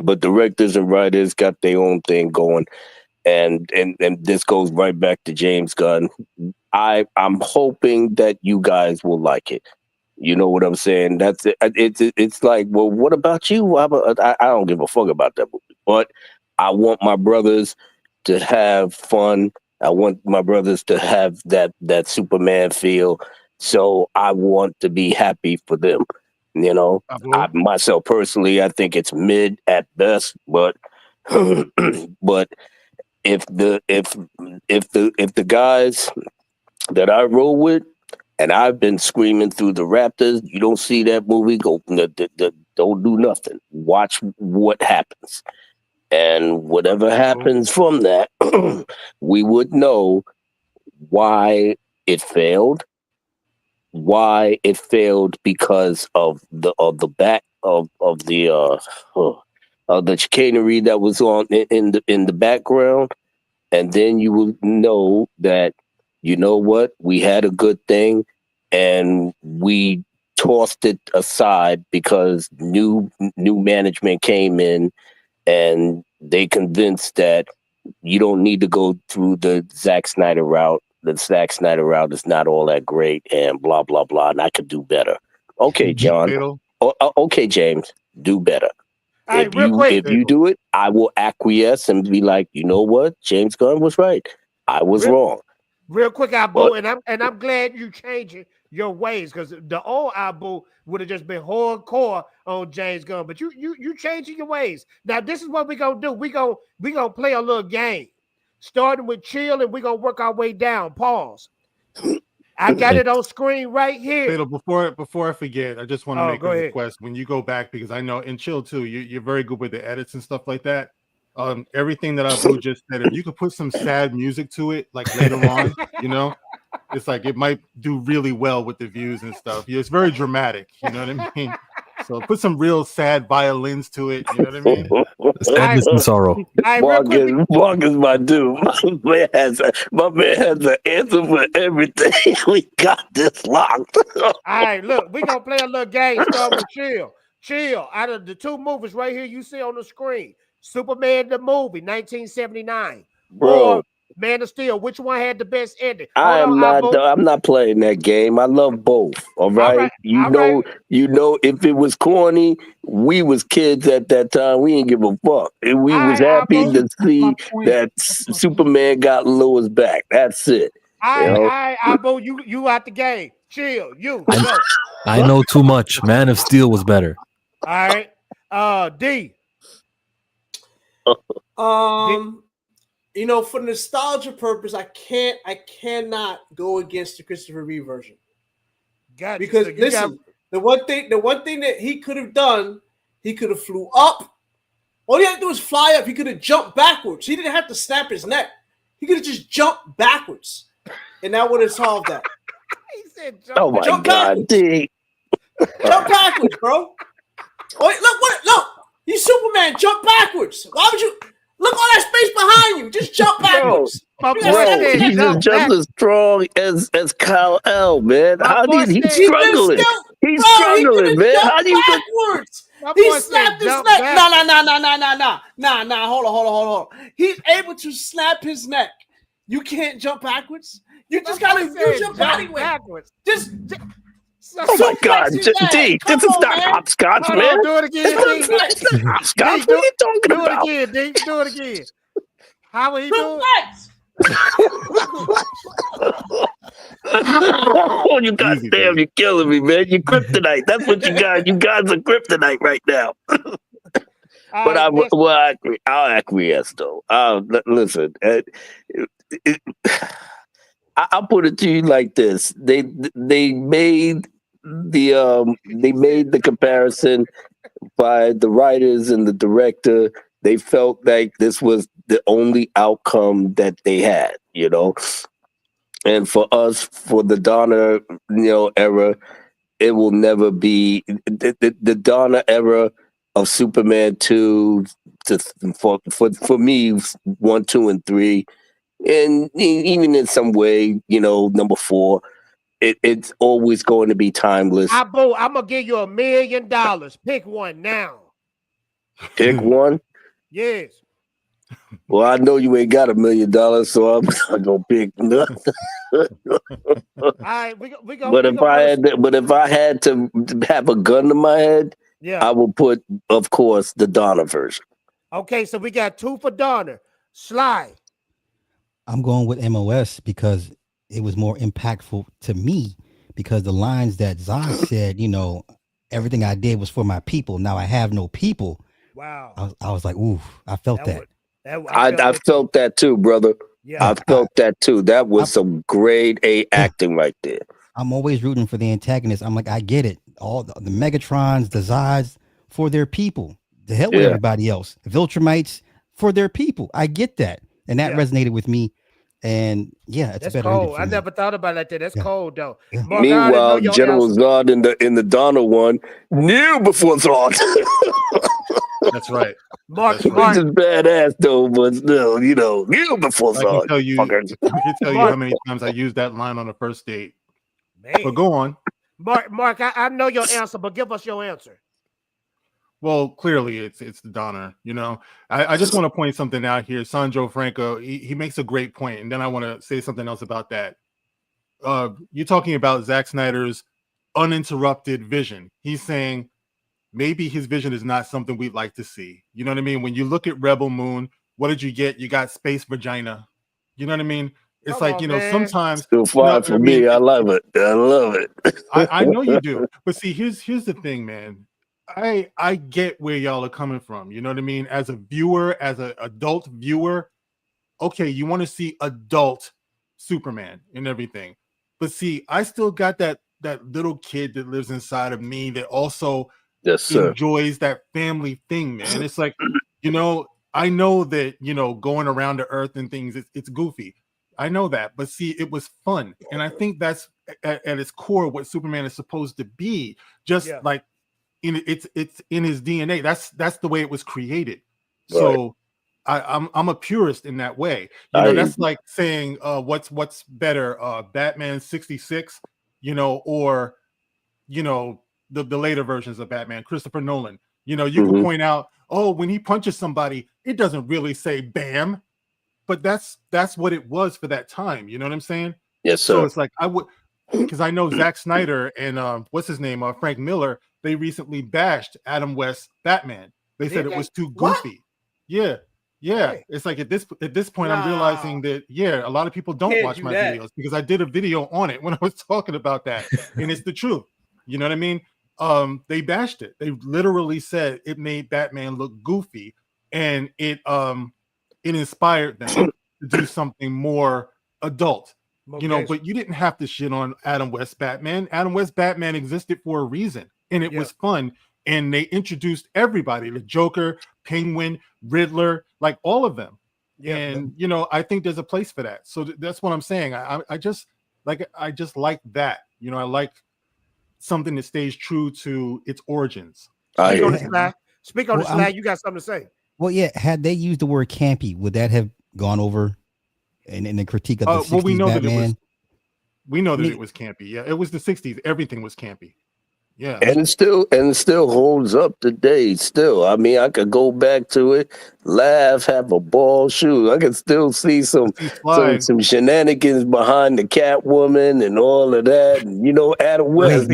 [SPEAKER 21] but directors and writers got their own thing going, and this goes right back to James Gunn. I'm hoping that you guys will like it. You know what I'm saying? That's it. It's like, well, what about you? I don't give a fuck about that movie, but I want my brothers to have fun. I want my brothers to have that Superman feel. So I want to be happy for them. Myself personally, I think it's mid at best, but but if the guys that I roll with, and I've been screaming through the Raptors, you don't see that movie, don't do nothing. Watch what happens. And whatever happens from that, we would know why it failed. Why it failed because of the chicanery that was on in the background. And then you will know that, you know what, we had a good thing and we tossed it aside because new management came in and they convinced that you don't need to go through the Zack Snyder route. The Zack Snyder route is not all that great and blah, blah, blah. And I could do better. Okay, John. Okay, James, do better. If you do it, I will acquiesce and be like, you know what? James Gunn was right. I was wrong.
[SPEAKER 3] Real quick, Abu, and I'm glad you changing your ways, because the old Abu would have just been hardcore on James Gunn, but you changing your ways. Now this is what we're gonna do. We gonna play a little game, starting with chill, and we're gonna work our way down. Pause. I got it on screen right here.
[SPEAKER 13] Fatal, before I forget, I just want to make a request. When you go back, because I know in Chill too, you're very good with the edits and stuff like that. Everything that Abu just said, if you could put some sad music to it, like later on, it's like it might do really well with the views and stuff. It's very dramatic, you know what I mean? So put some real sad violins to it, you know what I mean?
[SPEAKER 14] Sadness and sorrow.
[SPEAKER 21] Mark is my dude. My man has an answer for everything. We got this locked.
[SPEAKER 3] All right, look, we're gonna play a little game starting with Chill. Chill, out of the two movies right here you see on the screen, Superman the movie, 1979.
[SPEAKER 21] Bro.
[SPEAKER 3] Or Man of Steel, which one had the best ending?
[SPEAKER 21] I'm not playing that game. I love both. All right. You know, if it was corny, we was kids at that time. We didn't give a fuck. And we was happy to see that Superman got Lois back. That's it.
[SPEAKER 3] All right, Abu, you out the game. Chill, you. Go.
[SPEAKER 14] I know too much. Man of Steel was better.
[SPEAKER 3] All right. D.
[SPEAKER 12] For nostalgia purpose, I cannot go against the Christopher Reeve version.
[SPEAKER 3] Gotcha.
[SPEAKER 12] Because the one thing that he could have done, he could have flew up. All he had to do was fly up. He could have jumped backwards. He didn't have to snap his neck. He could have just jumped backwards, and that would have solved that.
[SPEAKER 3] He said,
[SPEAKER 21] "Oh my God, D,
[SPEAKER 12] jump backwards, bro! Wait, look! You Superman, jump backwards. Why would you?" Look all that space behind you. Just jump backwards.
[SPEAKER 21] Bro, he's just as strong as Kyle L, man. How did he struggling? He's struggling, man. How do you
[SPEAKER 12] backwards? He slapped his neck. Nah. Hold on. He's able to slap his neck. You can't jump backwards. You just gotta use your body weight. Backwards.
[SPEAKER 21] Oh my God, D, this is not hopscotch, man.
[SPEAKER 3] Do it again, D.
[SPEAKER 21] Hopscotch, what are you talking about?
[SPEAKER 3] Do it again, D. Do it again. How will he do it?
[SPEAKER 21] Oh, you goddamn, you're killing me, man. You're kryptonite. That's what you got. You guys are kryptonite right now. But I'll acquiesce though. Listen, I'll put it to you like this: they made the comparison by the writers and the director. They felt like this was the only outcome that they had, And for us, for the Donner, era, it will never be the Donner era of Superman 2 for me 1, 2, and 3. And even in some way, number 4, it's always going to be timeless.
[SPEAKER 3] I'm gonna give you $1 million. Pick one now.
[SPEAKER 21] Pick one?
[SPEAKER 3] Yes.
[SPEAKER 21] Well, I know you ain't got $1 million, so I'm not gonna pick nothing.
[SPEAKER 3] All right, we go.
[SPEAKER 21] But if I had to have a gun to my head, I will put, of course, the Donner version.
[SPEAKER 3] Okay, so we got 2 for Donner. Sly.
[SPEAKER 2] I'm going with MOS because it was more impactful to me, because the lines that Zack said, everything I did was for my people. Now I have no people.
[SPEAKER 3] Wow.
[SPEAKER 2] I was like, ooh, I felt that.
[SPEAKER 21] I felt that too, brother. Yeah, I felt that too. That was some grade A acting right there.
[SPEAKER 2] I'm always rooting for the antagonist. I'm like, I get it. All the Megatrons, the Zods, for their people. The hell with everybody else. The Viltrumites, for their people. I get that. And that resonated with me. And it's
[SPEAKER 3] that's
[SPEAKER 2] better.
[SPEAKER 3] Cold. I never thought about it like that. That's cold though.
[SPEAKER 2] Yeah.
[SPEAKER 21] Meanwhile, General Zod in the Donner one knew before Zod.
[SPEAKER 13] That's right.
[SPEAKER 3] Mark,
[SPEAKER 21] He's just badass though, but still, knew before Zod.
[SPEAKER 13] I can tell you how many times I used that line on the first date. Man. But go on.
[SPEAKER 3] Mark, I know your answer, but give us your answer.
[SPEAKER 13] Well, clearly it's the Donner, I just want to point something out here. Sandro Franco, he makes a great point, and then I want to say something else about that. You're talking about Zack Snyder's uninterrupted vision. He's saying maybe his vision is not something we'd like to see. You know what I mean? When you look at Rebel Moon, what did you get? You got space vagina. You know what I mean? It's sometimes
[SPEAKER 21] still far for me. I love it.
[SPEAKER 13] I know you do. But see, here's the thing, man. I get where y'all are coming from. You know what I mean? As a viewer, as an adult viewer, okay, you want to see adult Superman and everything. But see, I still got that little kid that lives inside of me that also
[SPEAKER 21] Yes,
[SPEAKER 13] enjoys that family thing, man. It's like, I know that, going around the earth and things, it's goofy. I know that, but see, it was fun. And I think that's at its core what Superman is supposed to be. Just like it's in his DNA. That's the way it was created.
[SPEAKER 21] Right.
[SPEAKER 13] So I'm a purist in that way. That's like saying what's better, Batman 66, or the later versions of Batman, Christopher Nolan. You can point out, when he punches somebody, it doesn't really say bam, but that's what it was for that time. You know what I'm saying?
[SPEAKER 21] Yes, sir.
[SPEAKER 13] So it's like because I know Zack Snyder and what's his name, Frank Miller, they recently bashed Adam West's Batman. They said it was too goofy. Yeah. It's like at this point, I'm realizing that a lot of people don't watch my videos because I did a video on it when I was talking about that, and it's the truth. You know what I mean? They bashed it. They literally said it made Batman look goofy, and it inspired them to do something more adult. But you didn't have to shit on Adam West Batman. Adam West Batman existed for a reason, and it was fun. And they introduced everybody, the Joker, Penguin, Riddler, like all of them. And I think there's a place for that. So that's what I'm saying. I just like that. I like something that stays true to its origins.
[SPEAKER 3] Speak on the slide. You got something to say?
[SPEAKER 2] Well, yeah. Had they used the word campy, would that have gone over in the critique of the 60s
[SPEAKER 13] we know
[SPEAKER 2] Batman?
[SPEAKER 13] that it was campy. Yeah, it was the 60s. Everything was campy. Yeah,
[SPEAKER 21] and it still holds up today. Still, I mean, I could go back to it, laugh, have a ball, shoot. I can still see some shenanigans behind the Catwoman and all of that. And, Adam West,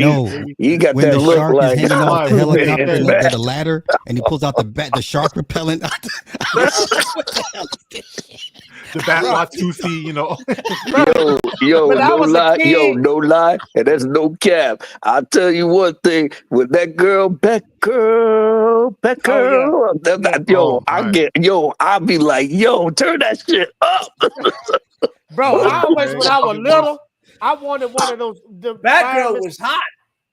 [SPEAKER 21] he got
[SPEAKER 2] when
[SPEAKER 21] that
[SPEAKER 2] the
[SPEAKER 21] look
[SPEAKER 2] shark
[SPEAKER 21] like
[SPEAKER 2] is hanging off the helicopter and the ladder, and he pulls out the shark repellent.
[SPEAKER 13] The Bat-Watusi,
[SPEAKER 21] no lie, and that's no cap. I'll tell you one thing: with that girl, Batgirl, I'll be like, turn that shit up,
[SPEAKER 3] bro. I always, when I was little, I wanted one of those. The
[SPEAKER 12] Batgirl was hot.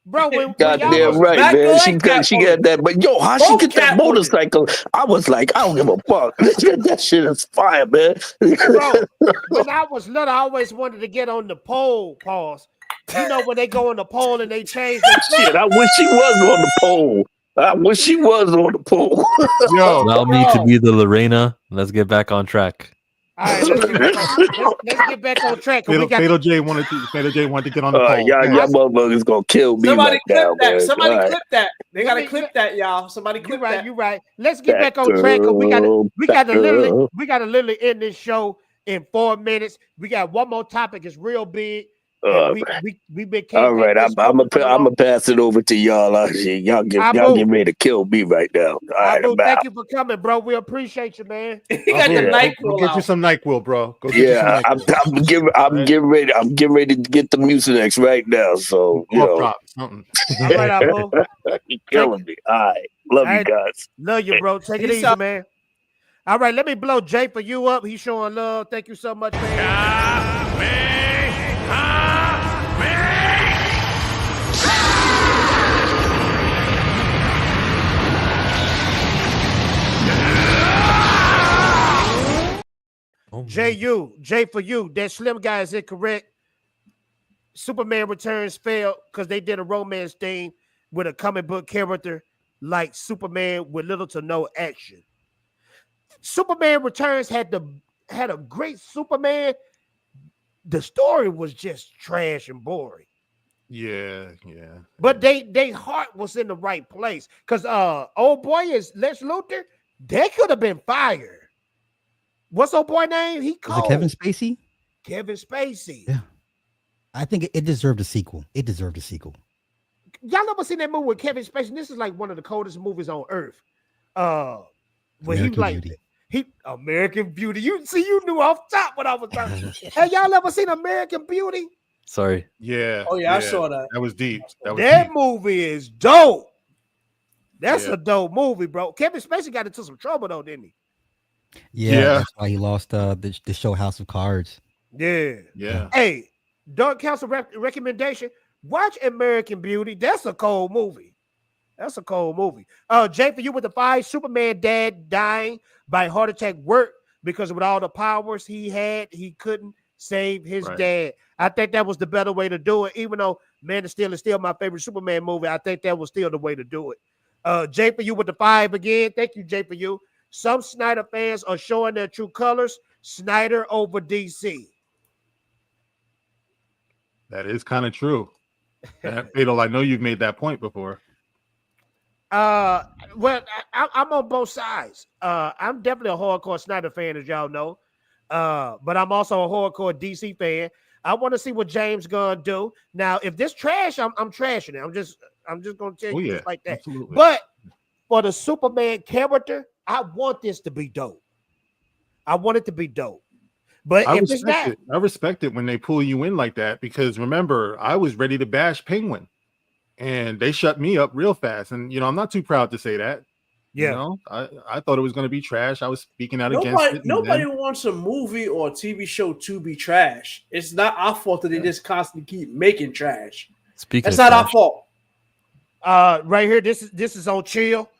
[SPEAKER 3] Bro, when
[SPEAKER 21] goddamn right, man. She got that, but how she get that motorcycle? I was like, I don't give a fuck. That shit is fire, man.
[SPEAKER 3] Bro, when I was little, I always wanted to get on the pole. Pause. When they go on the pole and they change
[SPEAKER 21] shit. I wish she was on the pole.
[SPEAKER 14] Allow me to be the Lorena. Let's get back on track.
[SPEAKER 3] All right, let's get back on track.
[SPEAKER 13] Fatal J wanted to get on the pole.
[SPEAKER 21] Y'all motherfuckers gonna kill me.
[SPEAKER 12] Somebody clip
[SPEAKER 21] now,
[SPEAKER 12] that.
[SPEAKER 21] Man.
[SPEAKER 12] Somebody clip that. They gotta clip that, y'all. Somebody clip that.
[SPEAKER 3] You're right. Let's get back on track. We gotta literally end this show in 4 minutes. We got one more topic. It's real big. We've been
[SPEAKER 21] all right. I'm gonna pass it over to y'all. Y'all get ready to kill me right now. All right,
[SPEAKER 3] thank you for coming, bro. We appreciate you, man.
[SPEAKER 12] You got the NyQuil.
[SPEAKER 13] Go get you some NyQuil, bro.
[SPEAKER 21] I'm getting ready. I'm getting ready to get the Mucinex right now. So
[SPEAKER 3] All right, Abu.
[SPEAKER 21] You're killing me. All right, love you guys.
[SPEAKER 3] Love you, bro. Take it easy, man. All right, let me blow Jay for you up. He's showing love. Thank you so much, man. Jay for you. That Slim guy is incorrect. Superman Returns failed because they did a romance thing with a comic book character like Superman with little to no action. Superman Returns had a great Superman. The story was just trash and boring.
[SPEAKER 13] Yeah.
[SPEAKER 3] But they heart was in the right place. Because old boy is Lex Luthor. They could have been fired. What's old boy name? He called
[SPEAKER 2] Kevin Spacey.
[SPEAKER 3] Kevin Spacey.
[SPEAKER 2] Yeah. I think it deserved a sequel.
[SPEAKER 3] Y'all ever seen that movie with Kevin Spacey? This is like one of the coldest movies on earth. When American Beauty. You knew off top what I was talking about. Have y'all ever seen American Beauty?
[SPEAKER 14] Sorry.
[SPEAKER 13] Yeah.
[SPEAKER 12] Oh yeah, I saw that.
[SPEAKER 13] That was deep.
[SPEAKER 3] That movie is dope. That's a dope movie, bro. Kevin Spacey got into some trouble though, didn't he?
[SPEAKER 2] Yeah. That's why he lost the show House of Cards.
[SPEAKER 3] Yeah.
[SPEAKER 13] Yeah.
[SPEAKER 3] Hey, Dark Council recommendation. Watch American Beauty. That's a cold movie. That's a cold movie. Jay, for you with the 5, Superman dad dying by heart attack worked because with all the powers he had, he couldn't save his dad. I think that was the better way to do it. Even though Man of Steel is still my favorite Superman movie, I think that was still the way to do it. Jay, for you with the 5 again. Thank you, Jay, for you. Some Snyder fans are showing their true colors. Snyder over DC.
[SPEAKER 13] That is kind of true. Fatal, I know you've made that point before.
[SPEAKER 3] Well, I'm on both sides. I'm definitely a hardcore Snyder fan, as y'all know. But I'm also a hardcore DC fan. I want to see what James Gunn do. Now, if this trash, I'm trashing it. I'm just gonna tell you just like that.
[SPEAKER 13] Absolutely.
[SPEAKER 3] But for the Superman character, I want this to be dope. I want it to be dope. But
[SPEAKER 13] I
[SPEAKER 3] if it's not,
[SPEAKER 13] I respect it when they pull you in like that, because remember, I was ready to bash Penguin and they shut me up real fast. And I'm not too proud to say that.
[SPEAKER 3] Yeah.
[SPEAKER 13] I thought it was going to be trash. I was speaking out against it.
[SPEAKER 12] Nobody wants a movie or a TV show to be trash. It's not our fault that they just constantly keep making trash. That's not our fault.
[SPEAKER 3] Right here, this is on Chill.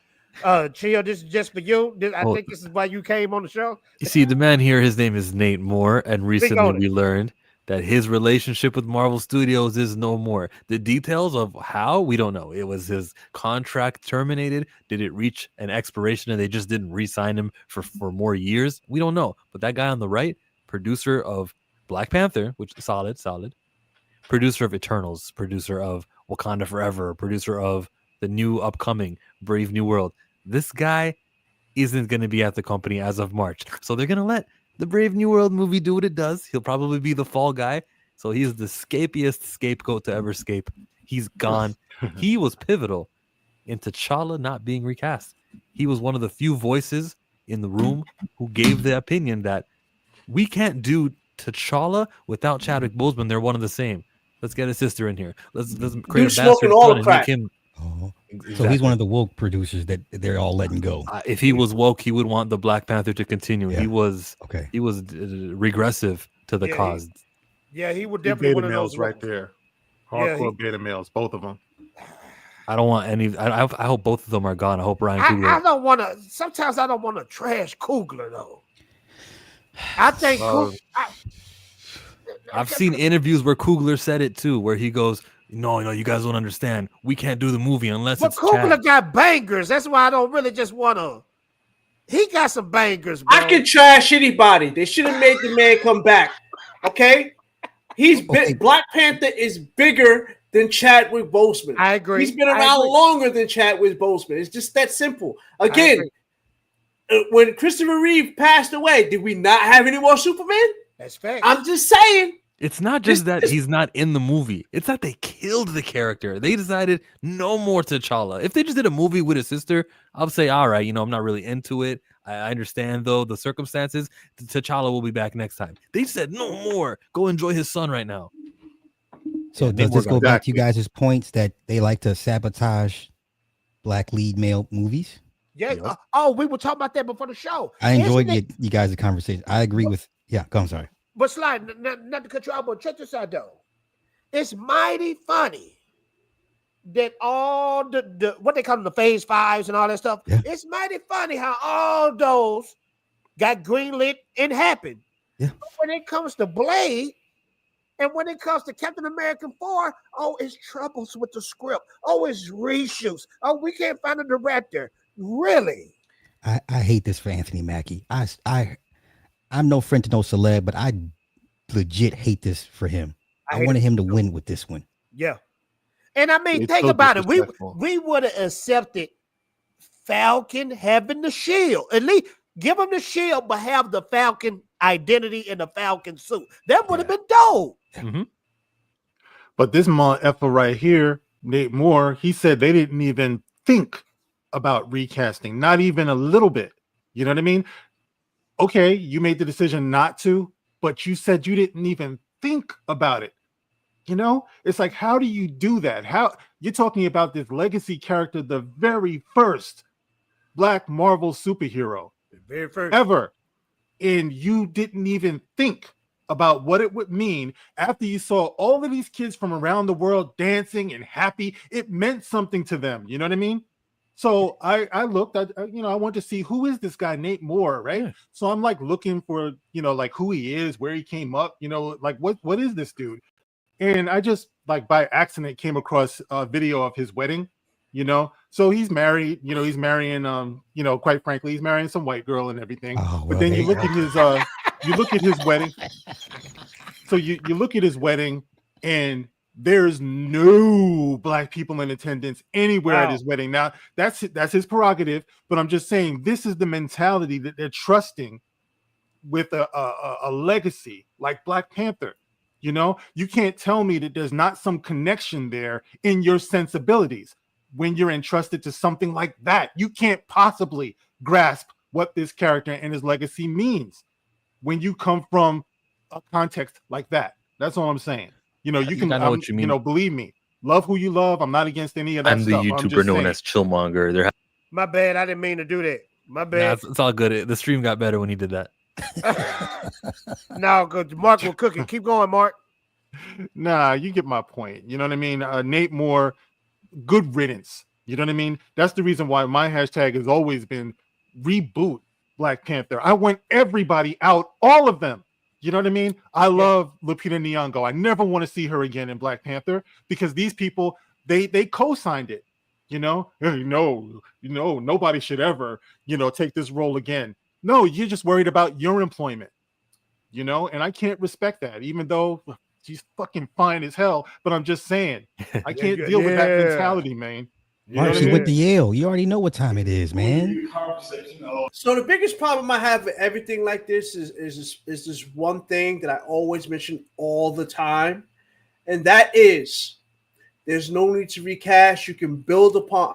[SPEAKER 3] Chill, this is just for you. I think this is why you came on the show.
[SPEAKER 14] You see, the man here, his name is Nate Moore, and recently we learned that his relationship with Marvel Studios is no more. The details of how, we don't know. It was his contract terminated. Did it reach an expiration and they just didn't re-sign him for more years? We don't know. But that guy on the right, producer of Black Panther, which is solid. Producer of Eternals, producer of Wakanda Forever, producer of the new upcoming Brave New World. This guy isn't going to be at the company as of March. So they're going to let the Brave New World movie do what it does. He'll probably be the fall guy. So he's the scapiest scapegoat to ever scape. He's gone. He was pivotal in T'Challa not being recast. He was one of the few voices in the room who gave the opinion that we can't do T'Challa without Chadwick Boseman. They're one of the same. Let's get his sister in here. Let's create a bastard son and make him.
[SPEAKER 2] Exactly. So he's one of the woke producers that they're all letting go.
[SPEAKER 14] If he was woke, he would want the Black Panther to continue. Yeah. He was regressive to the cause.
[SPEAKER 3] He would definitely
[SPEAKER 13] beta males right there. Hardcore beta males, both of them.
[SPEAKER 14] I don't want any. I hope both of them are gone. I hope Ryan Coogler.
[SPEAKER 3] I don't want to. Sometimes I don't want to trash Coogler though. I think
[SPEAKER 14] I've seen interviews where Coogler said it too, where he goes, No, you guys don't understand. We can't do the movie unless it's
[SPEAKER 3] Coogler
[SPEAKER 14] Chad.
[SPEAKER 3] got bangers. That's why I don't really just want to. He got some bangers, bro.
[SPEAKER 12] I can trash anybody. They should have made the man come back. Okay? Black Panther is bigger than Chadwick Boseman.
[SPEAKER 3] I agree.
[SPEAKER 12] He's been around longer than Chadwick Boseman. It's just that simple. Again, when Christopher Reeve passed away, did we not have any more Superman?
[SPEAKER 3] That's fact.
[SPEAKER 12] I'm just saying.
[SPEAKER 14] It's not just that he's not in the movie. It's that they killed the character. They decided no more T'Challa. If they just did a movie with his sister, I'll say, all right, I'm not really into it. I understand, though, the circumstances. T'Challa will be back next time. They said no more. Go enjoy his son right now.
[SPEAKER 2] So does this go back to you guys' points that they like to sabotage black lead male movies?
[SPEAKER 3] Yeah. We were talking about that before the show.
[SPEAKER 2] I enjoyed you guys' conversation. I agree with. Yeah, I'm sorry.
[SPEAKER 3] But Slide, not to cut you out, but check this out though. It's mighty funny that all the what they call them, the phase 5s and all that stuff. Yeah. It's mighty funny how all those got greenlit and happened.
[SPEAKER 2] Yeah.
[SPEAKER 3] But when it comes to Blade and when it comes to Captain America 4, it's troubles with the script. It's reshoots. We can't find a director. Really?
[SPEAKER 2] I hate this for Anthony Mackie. I'm no friend to no celeb, but I legit hate this for him. I wanted him to win with this one.
[SPEAKER 3] Yeah. And I mean, think about it. We would have accepted Falcon having the shield. At least give him the shield, but have the Falcon identity in the Falcon suit. That would have been dope.
[SPEAKER 14] Mm-hmm.
[SPEAKER 13] But this effer right here, Nate Moore, he said they didn't even think about recasting, not even a little bit. You know what I mean? Okay, you made the decision not to, but you said you didn't even think about it. It's like, how do you do that? How you're talking about this legacy character, the very first Black Marvel superhero
[SPEAKER 3] very first
[SPEAKER 13] ever, and you didn't even think about what it would mean after you saw all of these kids from around the world dancing and happy. It meant something to them. You know what I mean? So I looked, I wanted to see who is this guy, Nate Moore, right? Yeah. So I'm like looking for, like who he is, where he came up, like what is this dude? And I just like by accident came across a video of his wedding, So he's married, he's marrying, quite frankly, he's marrying some white girl and everything. But then you look at his wedding. So you look at his wedding and there's no black people in attendance anywhere at his wedding. Now that's his prerogative, but I'm just saying this is the mentality that they're trusting with a legacy like Black Panther. You can't tell me that there's not some connection there in your sensibilities when you're entrusted to something like that. You can't possibly grasp what this character and his legacy means when you come from a context like that. That's all I'm saying. You can,
[SPEAKER 14] I know what you mean.
[SPEAKER 13] Believe me, love who you love. I'm not against any of that.
[SPEAKER 14] I'm the YouTuber known as Chillmonger.
[SPEAKER 3] My bad. I didn't mean to do that. My bad.
[SPEAKER 14] Nah, it's all good. The stream got better when he did that.
[SPEAKER 3] No, good. Mark will cook it. Keep going, Mark.
[SPEAKER 13] Nah, you get my point. You know what I mean? Nate Moore, good riddance. You know what I mean? That's the reason why my hashtag has always been reboot Black Panther. I want everybody out, all of them. You know what I mean? I love Lupita Nyong'o. I never want to see her again in Black Panther because these people, they co-signed it. Nobody should ever, take this role again. No, you're just worried about your employment, and I can't respect that, even though she's fucking fine as hell. But I'm just saying, I can't deal with that mentality, man.
[SPEAKER 2] Mark, she went to Yale. You already know what time it is, man.
[SPEAKER 12] So the biggest problem I have with everything like this is this one thing that I always mention all the time, and that is there's no need to recast. You can build upon.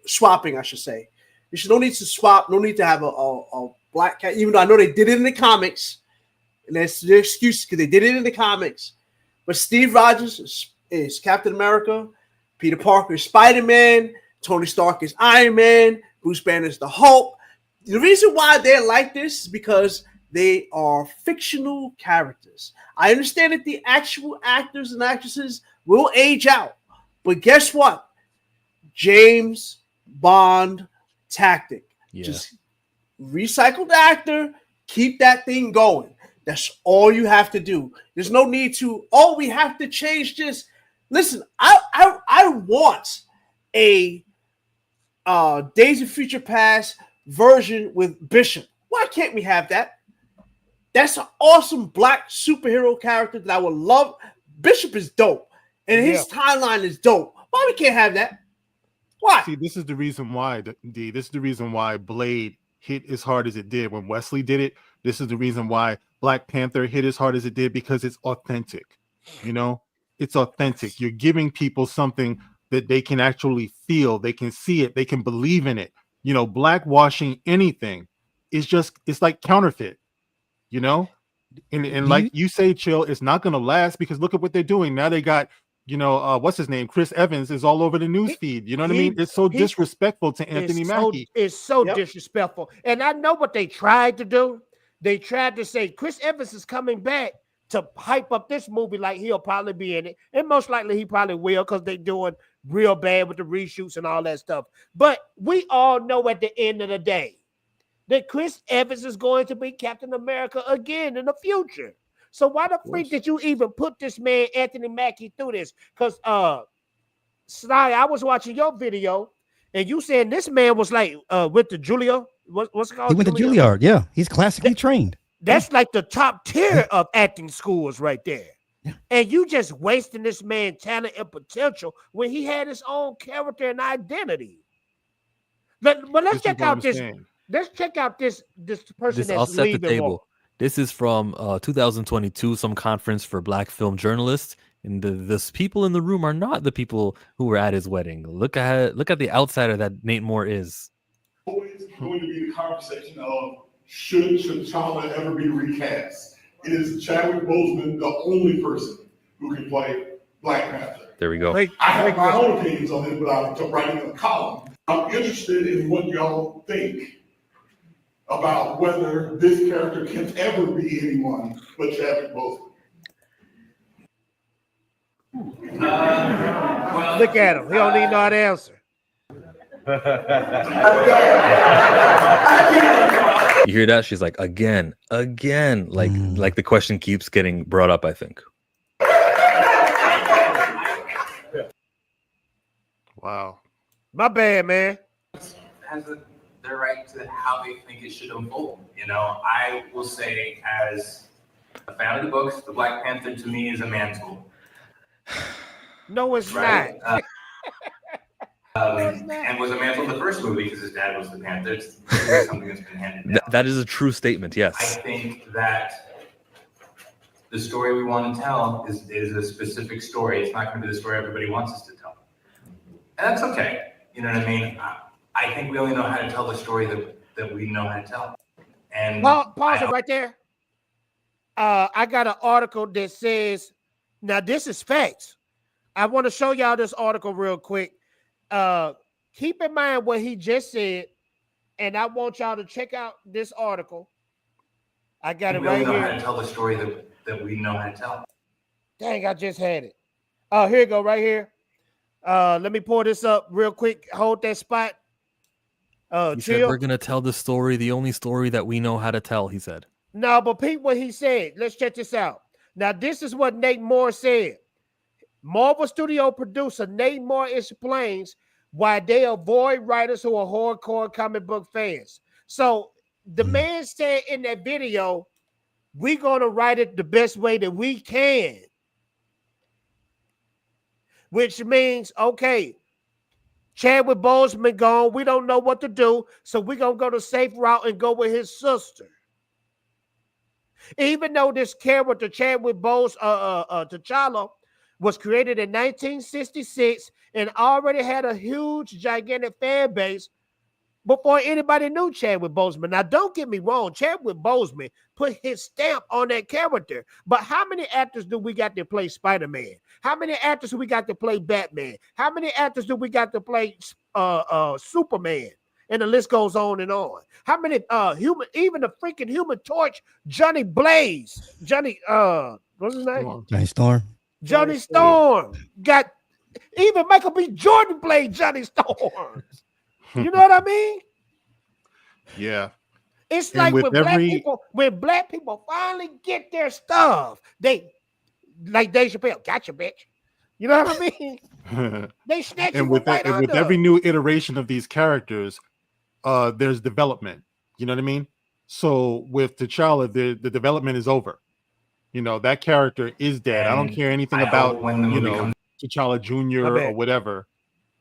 [SPEAKER 12] Swapping, I should say. There's no need to swap. No need to have a black cat. Even though I know they did it in the comics, and that's their excuse because they did it in the comics. But Steve Rogers is Captain America. Peter Parker is Spider-Man, Tony Stark is Iron Man, Bruce Banner is the Hulk. The reason why they're like this is because they are fictional characters. I understand that the actual actors and actresses will age out, but guess what? James Bond tactic. Yeah. Just recycle the actor, keep that thing going. That's all you have to do. There's no need to, we have to change this. Listen, I want a Days of Future Past version with Bishop. Why can't we have that? That's an awesome black superhero character that I would love. Bishop is dope, and his timeline is dope. Why we can't have that? Why?
[SPEAKER 13] See, this is the reason why, D. This is the reason why Blade hit as hard as it did when Wesley did it. This is the reason why Black Panther hit as hard as it did, because it's authentic. It's authentic. You're giving people something that they can actually feel. They can see it. They can believe in it. Blackwashing anything is it's like counterfeit, and like you say, Chill, it's not going to last because look at what they're doing. Now they got, what's his name? Chris Evans is all over the news feed. You know what I mean? It's so disrespectful to Anthony Mackie.
[SPEAKER 3] It's so disrespectful. And I know what they tried to do. They tried to say Chris Evans is coming back to hype up this movie like he'll probably be in it. And most likely he probably will because they're doing real bad with the reshoots and all that stuff. But we all know at the end of the day that Chris Evans is going to be Captain America again in the future. So why the freak did you even put this man, Anthony Mackie, through this? Because, Sly, I was watching your video and you saying this man was like with the Juilliard. What's it called?
[SPEAKER 2] He went to Juilliard. Yeah, he's classically trained.
[SPEAKER 3] That's like the top tier of acting schools right there. Yeah. And you just wasting this man's talent and potential when he had his own character and identity. But let's check out this. Let's check out this person that's
[SPEAKER 14] I'll set the
[SPEAKER 3] leaving.
[SPEAKER 14] table. This is from 2022, some conference for Black film journalists. And the people in the room are not the people who were at his wedding. Look at the outsider that Nate Moore is.
[SPEAKER 17] Always going to be the conversation of should T'Challa ever be recast? It is Chadwick Boseman the only person who can play Black Panther.
[SPEAKER 14] There we go.
[SPEAKER 17] I have my own opinions on it, but I'm writing a column. I'm interested in what y'all think about whether this character can ever be anyone but Chadwick Boseman?
[SPEAKER 3] Look at him. He don't need no answer.
[SPEAKER 14] You hear that? She's like, again. Like the question keeps getting brought up, I think.
[SPEAKER 13] Wow.
[SPEAKER 3] My bad, man.
[SPEAKER 4] Has their right to how they think it should unfold. You know, I will say, as a fan of the books, the Black Panther to me is a mantle.
[SPEAKER 3] No, it's
[SPEAKER 4] Right?
[SPEAKER 3] not.
[SPEAKER 4] And was a mantle in the first movie because his dad was the Panther. It's something that's been handed down.
[SPEAKER 14] That is a true statement,
[SPEAKER 4] I
[SPEAKER 14] yes.
[SPEAKER 4] think that the story we want to tell is a specific story. It's not going to be the story everybody wants us to tell. And that's okay. You know what I mean? I think we only know how to tell the story that we know how to tell. And
[SPEAKER 3] Pause it right there. I got an article that says, now this is facts. I want to show y'all this article real quick. Keep in mind what he just said, and I want y'all to check out this article. I got it
[SPEAKER 4] we
[SPEAKER 3] right
[SPEAKER 4] only know
[SPEAKER 3] here.
[SPEAKER 4] how to tell the story that we know how to tell.
[SPEAKER 3] Dang, I just had it. Oh, here you go, right here. Let me pull this up real quick. Hold that spot.
[SPEAKER 14] He said, we're going to tell the story, the only story that we know how to tell, he said.
[SPEAKER 3] No, but Pete, what he said. Let's check this out. Now, this is what Nate Moore said. Marvel Studio producer Nate Moore explains why they avoid writers who are hardcore comic book fans. So the man said in that video, we're going to write it the best way that we can. Which means, okay, Chadwick Boseman gone. We don't know what to do. So we're going to go the safe route and go with his sister. Even though this character, Chadwick T'Challa, was created in 1966 and already had a huge, gigantic fan base before anybody knew Chadwick Boseman. Now, don't get me wrong. Chadwick Boseman put his stamp on that character. But how many actors do we got to play Spider-Man? How many actors do we got to play Batman? How many actors do we got to play Superman? And the list goes on and on. How many even the freaking Human Torch, Johnny Blaze, what's his name?
[SPEAKER 2] Johnny Storm.
[SPEAKER 3] Johnny Storm got even Michael B. Jordan played Johnny Storm. You know what I mean?
[SPEAKER 13] Yeah.
[SPEAKER 3] It's
[SPEAKER 13] And
[SPEAKER 3] like
[SPEAKER 13] with
[SPEAKER 3] when black people finally get their stuff, they like Dave Chappelle, gotcha, bitch. You know what I mean? They snatch
[SPEAKER 13] and
[SPEAKER 3] you
[SPEAKER 13] with
[SPEAKER 3] right
[SPEAKER 13] that, and with
[SPEAKER 3] under.
[SPEAKER 13] every new iteration of these characters, there's development. You know what I mean? So with T'Challa, the development is over. You know, that character is dead. I don't care anything about T'Challa Jr. or whatever.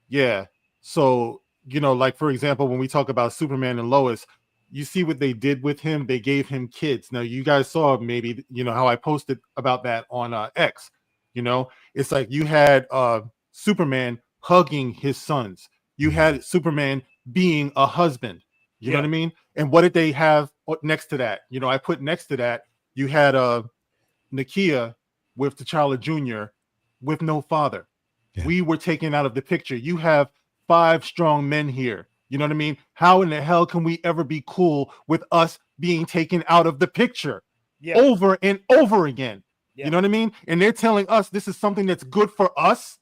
[SPEAKER 13] Yeah. So, you know, like for example, when we talk about Superman and Lois, you see what they did with him. They gave him kids. Now, you guys saw maybe, you know, how I posted about that on X. You know, it's like you had Superman hugging his sons. You had Superman being a husband. You know what I mean? And what did they have next to that? You know, I put next to that, you had Nakia with T'Challa Jr. with no father. Yeah. We were taken out of the picture. You have 5 strong men here. You know what I mean? How in the hell can we ever be cool with us being taken out of the picture over and over again? Yeah. You know what I mean? And they're telling us this is something that's good for us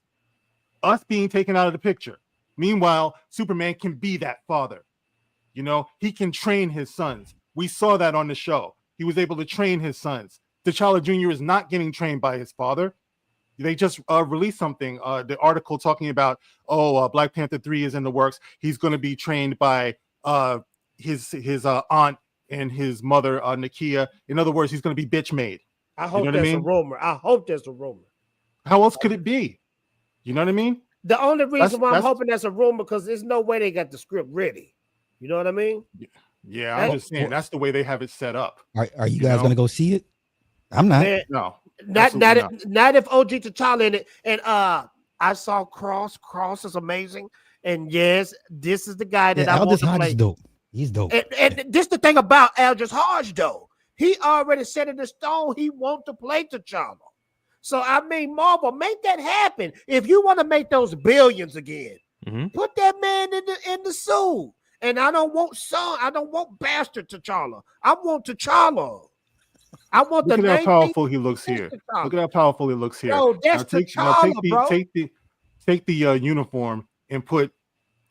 [SPEAKER 13] being taken out of the picture. Meanwhile, Superman can be that father. You know, he can train his sons. We saw that on the show. He was able to train his sons. T'Challa Jr. is not getting trained by his father. They just released something, the article talking about, Black Panther 3 is in the works. He's going to be trained by his aunt and his mother, Nakia. In other words, he's going to be bitch made.
[SPEAKER 3] I hope
[SPEAKER 13] you know
[SPEAKER 3] there's a rumor. I hope there's a rumor.
[SPEAKER 13] How else could it be? You know what I mean?
[SPEAKER 3] The only reason why I'm hoping that's a rumor because there's no way they got the script ready. You know what I mean?
[SPEAKER 13] Yeah, I'm just saying that's the way they have it set up.
[SPEAKER 2] Are you guys going to go see it? I'm not.
[SPEAKER 3] Man,
[SPEAKER 13] no.
[SPEAKER 3] Not if OG T'Challa in it. And I saw Cross. Cross is amazing. And yes, this is the guy that I want to
[SPEAKER 2] Hodge
[SPEAKER 3] play.
[SPEAKER 2] is dope. He's dope.
[SPEAKER 3] And this the thing about Aldris Hodge, though. He already set in the stone he wants to play T'Challa. So, I mean, Marvel, make that happen. If you want to make those billions again, put that man in the suit And I don't want son. I don't want bastard T'Challa. I want T'Challa. I want
[SPEAKER 13] Look
[SPEAKER 3] the
[SPEAKER 13] at how powerful he looks here.
[SPEAKER 3] T'Challa.
[SPEAKER 13] Look at how powerful he looks here.
[SPEAKER 3] Yo, that's T'Challa,
[SPEAKER 13] take the uniform and put,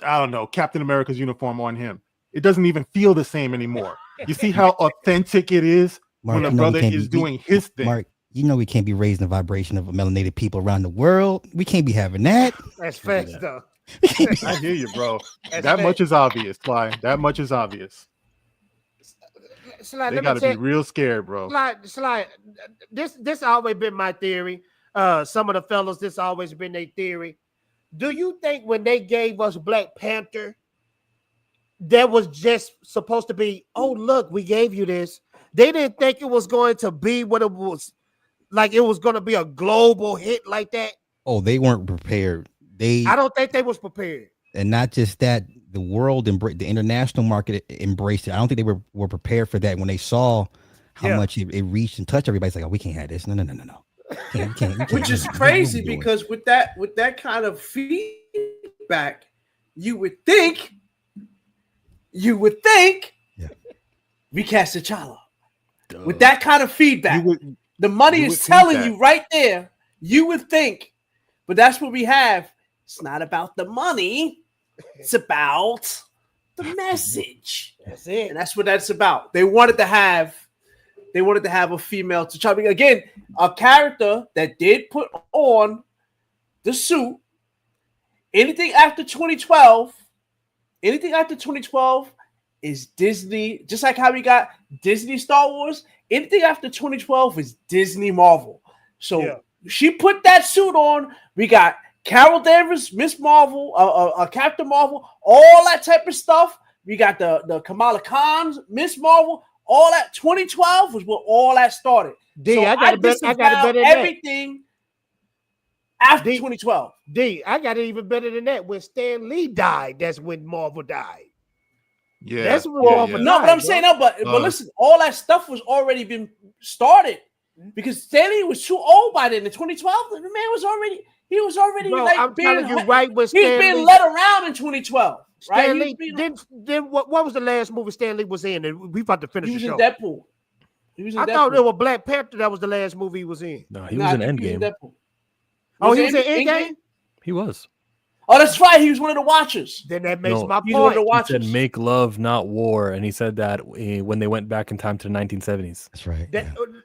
[SPEAKER 13] I don't know, Captain America's uniform on him. It doesn't even feel the same anymore. You see how authentic it is when a brother is doing his thing.
[SPEAKER 2] Mark, you know we can't be raising the vibration of melanated people around the world. We can't be having that.
[SPEAKER 3] That's facts, though.
[SPEAKER 13] I hear you, bro. That much is obvious, Sly. That much is obvious.
[SPEAKER 3] Sly,
[SPEAKER 13] they gotta be real scared, bro.
[SPEAKER 3] Sly, this always been my theory. Some of the fellas, this always been their theory. Do you think when they gave us Black Panther, that was just supposed to be, oh, look, we gave you this? They didn't think it was going to be what it was, like it was going to be a global hit like that.
[SPEAKER 2] Oh, they weren't prepared.
[SPEAKER 3] I don't think they was prepared.
[SPEAKER 2] And not just that, the world, the international market embraced it. I don't think they were prepared for that when they saw how much it reached and touched. Everybody's like, oh, we can't have this. No. Can't.
[SPEAKER 12] Which is crazy because with that kind of feedback, you would think we cast T'Challa. With that kind of feedback, the money is telling you right there. You would think, but that's what we have. It's not about the money. It's about the message.
[SPEAKER 3] That's it.
[SPEAKER 12] And that's what that's about. They wanted to have a female T'Challa. Again, a character that did put on the suit. Anything after 2012 is Disney, just like how we got Disney Star Wars. Anything after 2012 is Disney Marvel. So she put that suit on. We got Carol Danvers, Miss Marvel, Captain Marvel, all that type of stuff. We got the Kamala Khan's Miss Marvel. All that 2012 was where all that started.
[SPEAKER 3] I got to bet
[SPEAKER 12] everything after 2012.
[SPEAKER 3] I got it even better than that. When Stan Lee died, that's when Marvel died.
[SPEAKER 13] Yeah,
[SPEAKER 3] that's when Marvel died.
[SPEAKER 12] No, but I'm saying but listen, all that stuff was already been started because Stan Lee was too old by then. In 2012, the man was already. He was already
[SPEAKER 3] I'm telling you, right? He's
[SPEAKER 12] been led around in 2012.
[SPEAKER 3] Stan
[SPEAKER 12] right?
[SPEAKER 3] Lee, then what was the last movie Stan Lee was in? And we about to finish the show.
[SPEAKER 12] He was in Deadpool.
[SPEAKER 3] I thought it was Black Panther. That was the last movie he was in.
[SPEAKER 14] No, he was in Endgame.
[SPEAKER 3] Oh, he was in Endgame?
[SPEAKER 14] He was.
[SPEAKER 12] Oh, that's right. He was one of the Watchers.
[SPEAKER 3] Then that makes my
[SPEAKER 12] He's one of the
[SPEAKER 3] point.
[SPEAKER 12] Watchers.
[SPEAKER 14] He said, "Make love, not war," and he said that when they went back in time to the 1970s.
[SPEAKER 2] That's right.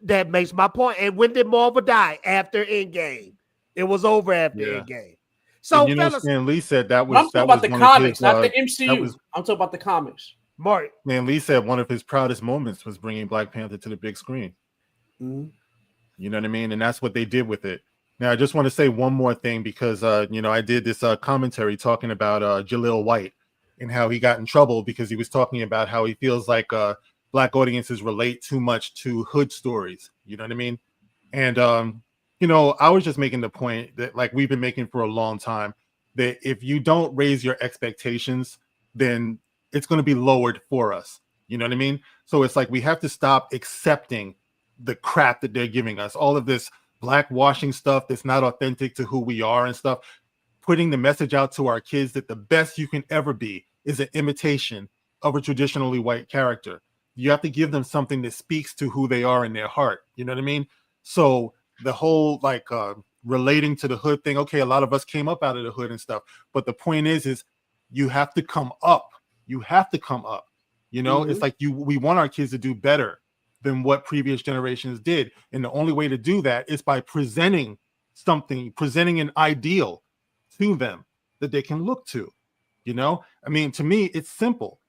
[SPEAKER 3] That makes my point. And when did Marvel die? After Endgame. It was over after Endgame. So,
[SPEAKER 13] and Stan Lee said that was.
[SPEAKER 12] I'm talking about the comics, not the MCU. I'm talking about the comics.
[SPEAKER 3] Mark.
[SPEAKER 13] Stan Lee said one of his proudest moments was bringing Black Panther to the big screen.
[SPEAKER 12] Mm-hmm.
[SPEAKER 13] You know what I mean? And that's what they did with it. Now, I just want to say one more thing because, I did this commentary talking about Jaleel White and how he got in trouble because he was talking about how he feels like Black audiences relate too much to hood stories. You know what I mean? And, I was just making the point that like we've been making for a long time, that if you don't raise your expectations, then it's going to be lowered for us. You know what I mean? So it's like we have to stop accepting the crap that they're giving us. All of this blackwashing stuff that's not authentic to who we are and stuff. Putting the message out to our kids that the best you can ever be is an imitation of a traditionally white character. You have to give them something that speaks to who they are in their heart. You know what I mean? So the whole relating to the hood thing. Okay, a lot of us came up out of the hood and stuff, but the point is you have to come up. You have to come up. It's like we want our kids to do better than what previous generations did, and the only way to do that is by presenting an ideal to them that they can look to. I mean, to me, it's simple.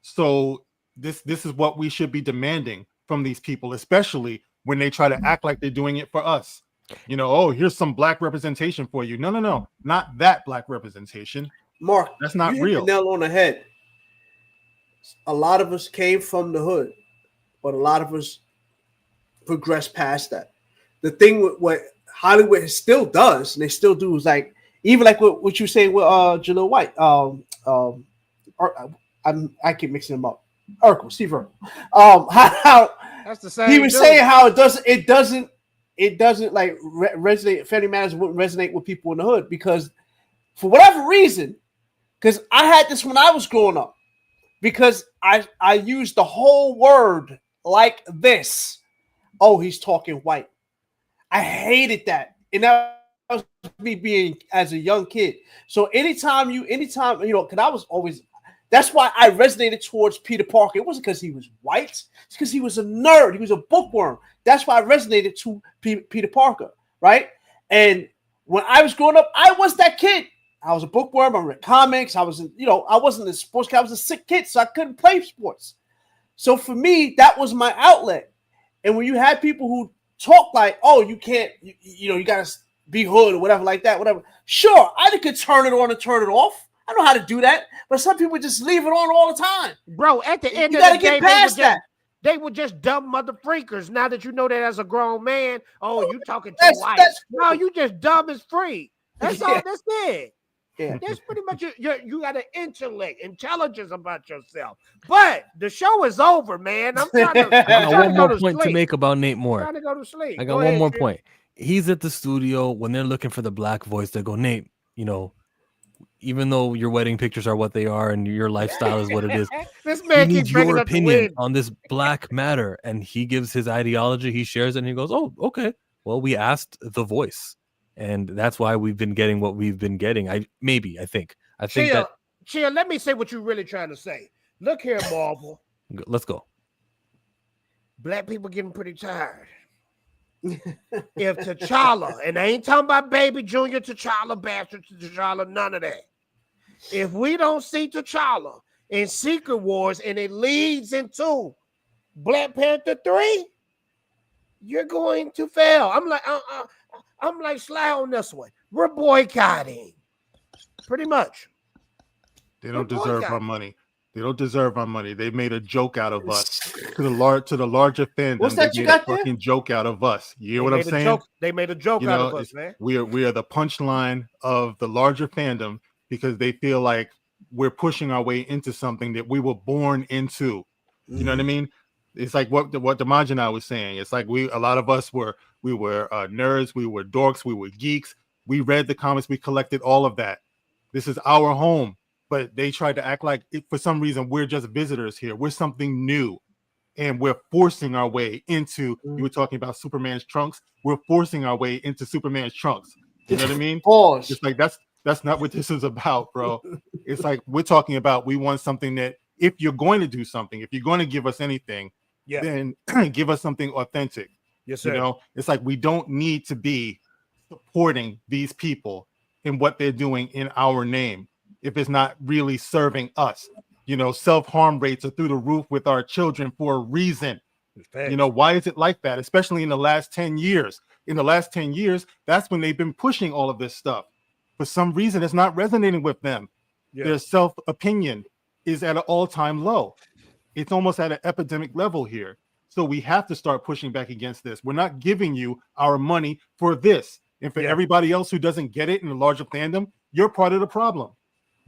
[SPEAKER 13] So this is what we should be demanding from these people, especially when they try to act like they're doing it for us. Here's some Black representation for you. No, not that Black representation.
[SPEAKER 12] Mark,
[SPEAKER 13] that's not
[SPEAKER 12] you
[SPEAKER 13] real.
[SPEAKER 12] Hit the nail on the head. A lot of us came from the hood, but a lot of us progressed past that. The thing with what Hollywood still does, and they still do, is like even like what you're saying with Jaleel White. I keep mixing them up. Urkel, Steve Urkel. How
[SPEAKER 3] that's the same.
[SPEAKER 12] He was saying how it doesn't like resonate. Family Matters wouldn't resonate with people in the hood because for whatever reason, because I had this when I was growing up. because I used the whole word like this. Oh, he's talking white. I hated that. And that was me being as a young kid. So anytime, because I was always, that's why I resonated towards Peter Parker. It wasn't because he was white. It's because he was a nerd. He was a bookworm. That's why I resonated to Peter Parker, right? And when I was growing up, I was that kid. I was a bookworm. I read comics. I wasn't a sports kid. I was a sick kid, so I couldn't play sports. So for me, that was my outlet. And when you had people who talk like, oh, you can't, you got to be hood or whatever like that, whatever. Sure, I could turn it on and turn it off. I know how to do that. But some people just leave it on all the time.
[SPEAKER 3] Bro, at the end
[SPEAKER 12] you
[SPEAKER 3] of
[SPEAKER 12] gotta
[SPEAKER 3] the day,
[SPEAKER 12] get past that.
[SPEAKER 3] They were just dumb mother freakers. Now that you know that as a grown man, oh, you talking too white. No, you just dumb as freak. That's all that's it.
[SPEAKER 12] Yeah.
[SPEAKER 3] That's pretty much you got an intelligence about yourself. But the show is over, man. I'm trying to
[SPEAKER 14] I got one more
[SPEAKER 3] to
[SPEAKER 14] point to
[SPEAKER 3] sleep.
[SPEAKER 14] make about Nate Moore.
[SPEAKER 3] I'm trying to go to sleep.
[SPEAKER 14] I got
[SPEAKER 3] Go
[SPEAKER 14] one
[SPEAKER 3] ahead,
[SPEAKER 14] more
[SPEAKER 3] Jim.
[SPEAKER 14] point. He's at the studio when they're looking for the black voice. They go, Nate, even though your wedding pictures are what they are and your lifestyle is what it is,
[SPEAKER 3] This man
[SPEAKER 14] he
[SPEAKER 3] keeps
[SPEAKER 14] needs
[SPEAKER 3] bringing
[SPEAKER 14] your
[SPEAKER 3] up the
[SPEAKER 14] opinion
[SPEAKER 3] win.
[SPEAKER 14] on this black matter. And he gives his ideology. He shares it and he goes, oh, okay. Well, we asked the voice. And that's why we've been getting what we've been getting. I think
[SPEAKER 3] Chia, let me say what you're really trying to say. Look here, Marvel.
[SPEAKER 14] Let's go.
[SPEAKER 3] Black people getting pretty tired. If T'Challa, and I ain't talking about baby Junior T'Challa, bastard T'Challa, none of that. If we don't see T'Challa in Secret Wars and it leads into Black Panther 3, you're going to fail. I'm like Sly on this one. We're boycotting. Pretty much.
[SPEAKER 13] They don't deserve our money. They don't deserve our money. They made a joke out of us. To the larger fandom,
[SPEAKER 12] What's that
[SPEAKER 13] they
[SPEAKER 12] you
[SPEAKER 13] made a
[SPEAKER 12] got there?
[SPEAKER 13] fucking joke out of us. You hear what I'm saying?
[SPEAKER 3] They made a joke out of us, man.
[SPEAKER 13] We are the punchline of the larger fandom because they feel like we're pushing our way into something that we were born into. You know what I mean? It's like what Dmajini was saying. It's like a lot of us were nerds, we were dorks, we were geeks. We read the comics, we collected all of that. This is our home. But they tried to act like, for some reason, we're just visitors here. We're something new. And we're forcing our way into, you were talking about Superman's trunks. We're forcing our way into Superman's trunks. You know what I mean?
[SPEAKER 12] Pause.
[SPEAKER 13] It's like, that's not what this is about, bro. It's like, we're talking about, we want something that, if you're going to do something, if you're going to give us anything, then give us something authentic.
[SPEAKER 3] Yes, sir.
[SPEAKER 13] It's like, we don't need to be supporting these people in what they're doing in our name. If it's not really serving us, self-harm rates are through the roof with our children for a reason. Why is it like that? Especially in the last 10 years. In the last 10 years, that's when they've been pushing all of this stuff. For some reason, it's not resonating with them. Their self-opinion is at an all-time low. It's almost at an epidemic level here. So we have to start pushing back against this. We're not giving you our money for this. And for everybody else who doesn't get it in the larger fandom, you're part of the problem.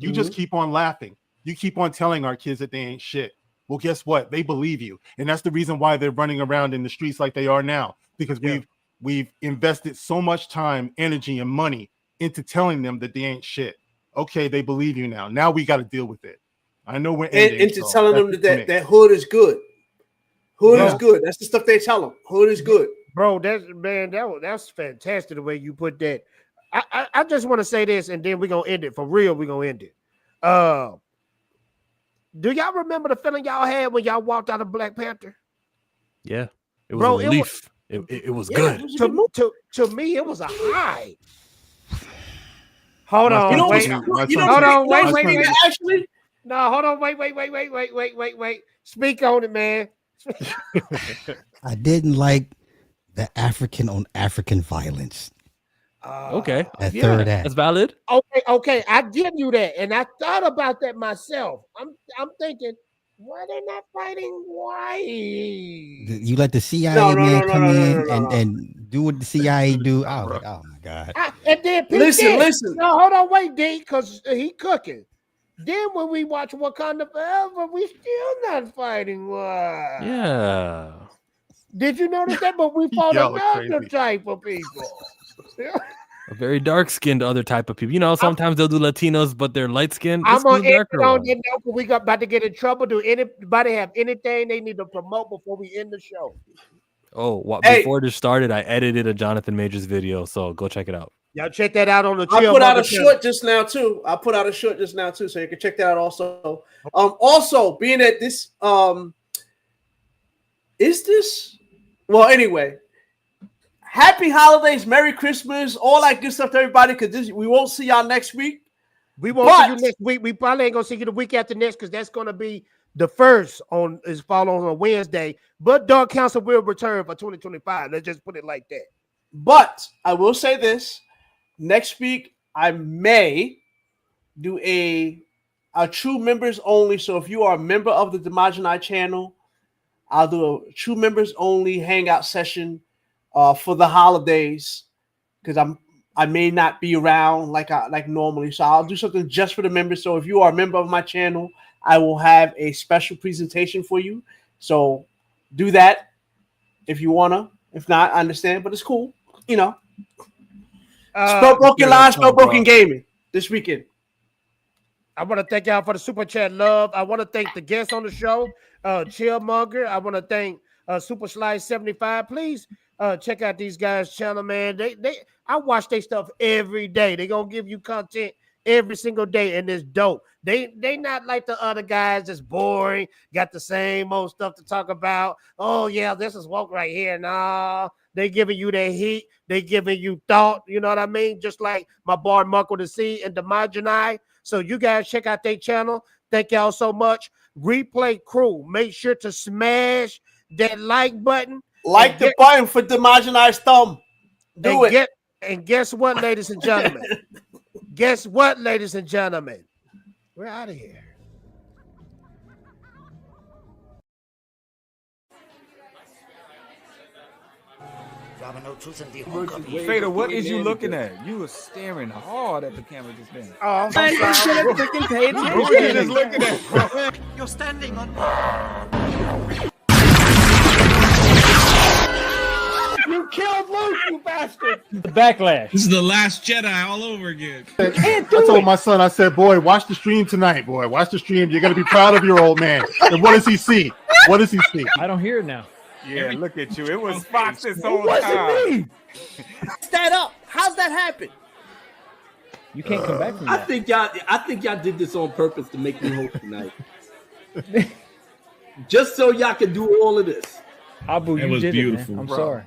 [SPEAKER 13] You just keep on laughing. You keep on telling our kids that they ain't shit. Well, guess what? They believe you. And that's the reason why they're running around in the streets like they are now. Because we've invested so much time, energy, and money into telling them that they ain't shit. Okay, they believe you now. Now we got to deal with it. I know we're ending.
[SPEAKER 12] Into telling them that hood is good. Hood is good. That's the stuff they tell them. Hood is good.
[SPEAKER 3] Bro, that's fantastic the way you put that. I just want to say this, and then we're gonna end it for real. We're gonna end it. Do y'all remember the feeling y'all had when y'all walked out of Black Panther?
[SPEAKER 14] Yeah, it was a relief. It was good.
[SPEAKER 3] To me, it was a high. Hold on, wait.
[SPEAKER 12] Actually,
[SPEAKER 3] no, hold on, wait. Speak on it, man.
[SPEAKER 2] I didn't like the African on African violence.
[SPEAKER 14] Okay,
[SPEAKER 2] that third act.
[SPEAKER 14] That's valid.
[SPEAKER 3] Okay, I give you that, and I thought about that myself. I'm thinking, why they not fighting white?
[SPEAKER 2] You let the CIA man come in and do what the CIA do. I was like, oh my god.
[SPEAKER 3] And then
[SPEAKER 12] listen.
[SPEAKER 3] No, hold on, wait, D, because he cooking. Then when we watch Wakanda Forever, we still not fighting white.
[SPEAKER 14] Yeah.
[SPEAKER 3] Did you notice that? But we fought another type of people.
[SPEAKER 14] A very dark skinned other type of people. You know, sometimes they'll do Latinos, but they're light skinned.
[SPEAKER 3] I'm gonna end it on that note because we got about to get in trouble. Do anybody have anything they need to promote before we end the show?
[SPEAKER 14] Oh, before this started, I edited a Jonathan Majors video, so go check it out.
[SPEAKER 3] Y'all check that out on the.
[SPEAKER 12] I put out a short just now too. So you can check that out also. Also being that this is this. Well, anyway. Happy holidays, Merry Christmas, all that good stuff to everybody. Because we won't see y'all next week.
[SPEAKER 3] We won't see you next week. We probably ain't gonna see you the week after next because that's gonna be the first on a Wednesday. But Dark Council will return for 2025. Let's just put it like that.
[SPEAKER 12] But I will say this: next week I may do a true members only. So if you are a member of the Dmajini channel, I'll do a true members only hangout session. For the holidays, because I may not be around like normally, so I'll do something just for the members. So if you are a member of my channel, I will have a special presentation for you. So do that if you wanna. If not, I understand, but it's cool. You know, Spell Broken Live, Spell Broken Gaming this weekend.
[SPEAKER 3] I want to thank y'all for the super chat love. I want to thank the guests on the show, Chillmonger. I want to thank Super Slice 75. Please. Check out these guys' channel, man. I watch their stuff every day. They gonna give you content every single day, and it's dope. They not like the other guys that's boring, got the same old stuff to talk about. Oh yeah, this is woke right here. Nah, they giving you their heat. They giving you thought. You know what I mean? Just like my boy Marco the C and Dmajini. So you guys check out their channel. Thank y'all so much. Replay crew, make sure to smash that like button.
[SPEAKER 12] Like the button for Dmajini's thumb. Do it.
[SPEAKER 3] And guess what, ladies and gentlemen? Guess what, ladies and gentlemen? We're out of here.
[SPEAKER 5] Fader, what is you looking at? You were staring hard at the camera just then.
[SPEAKER 3] Oh, I'm
[SPEAKER 5] sorry. What were you just looking at, bro?
[SPEAKER 15] You're standing on.
[SPEAKER 3] You killed Luke, you bastard.
[SPEAKER 10] The backlash.
[SPEAKER 22] This is the Last Jedi all over again.
[SPEAKER 13] I told my son, I said, boy, watch the stream tonight, boy. Watch the stream. You're going to be proud of your old man. And what does he see? What does he see?
[SPEAKER 10] I don't hear it now.
[SPEAKER 5] Yeah, look at you. It was Fox this whole
[SPEAKER 12] It
[SPEAKER 5] time.
[SPEAKER 12] wasn't me. Stand up. How's that happen?
[SPEAKER 10] You can't come back from that.
[SPEAKER 23] I think y'all did this on purpose to make me hope tonight. Just so y'all can do all of this.
[SPEAKER 10] Abu,
[SPEAKER 22] It
[SPEAKER 10] you
[SPEAKER 22] was
[SPEAKER 10] did
[SPEAKER 22] beautiful.
[SPEAKER 10] it, man. I'm
[SPEAKER 22] Bro.
[SPEAKER 10] sorry.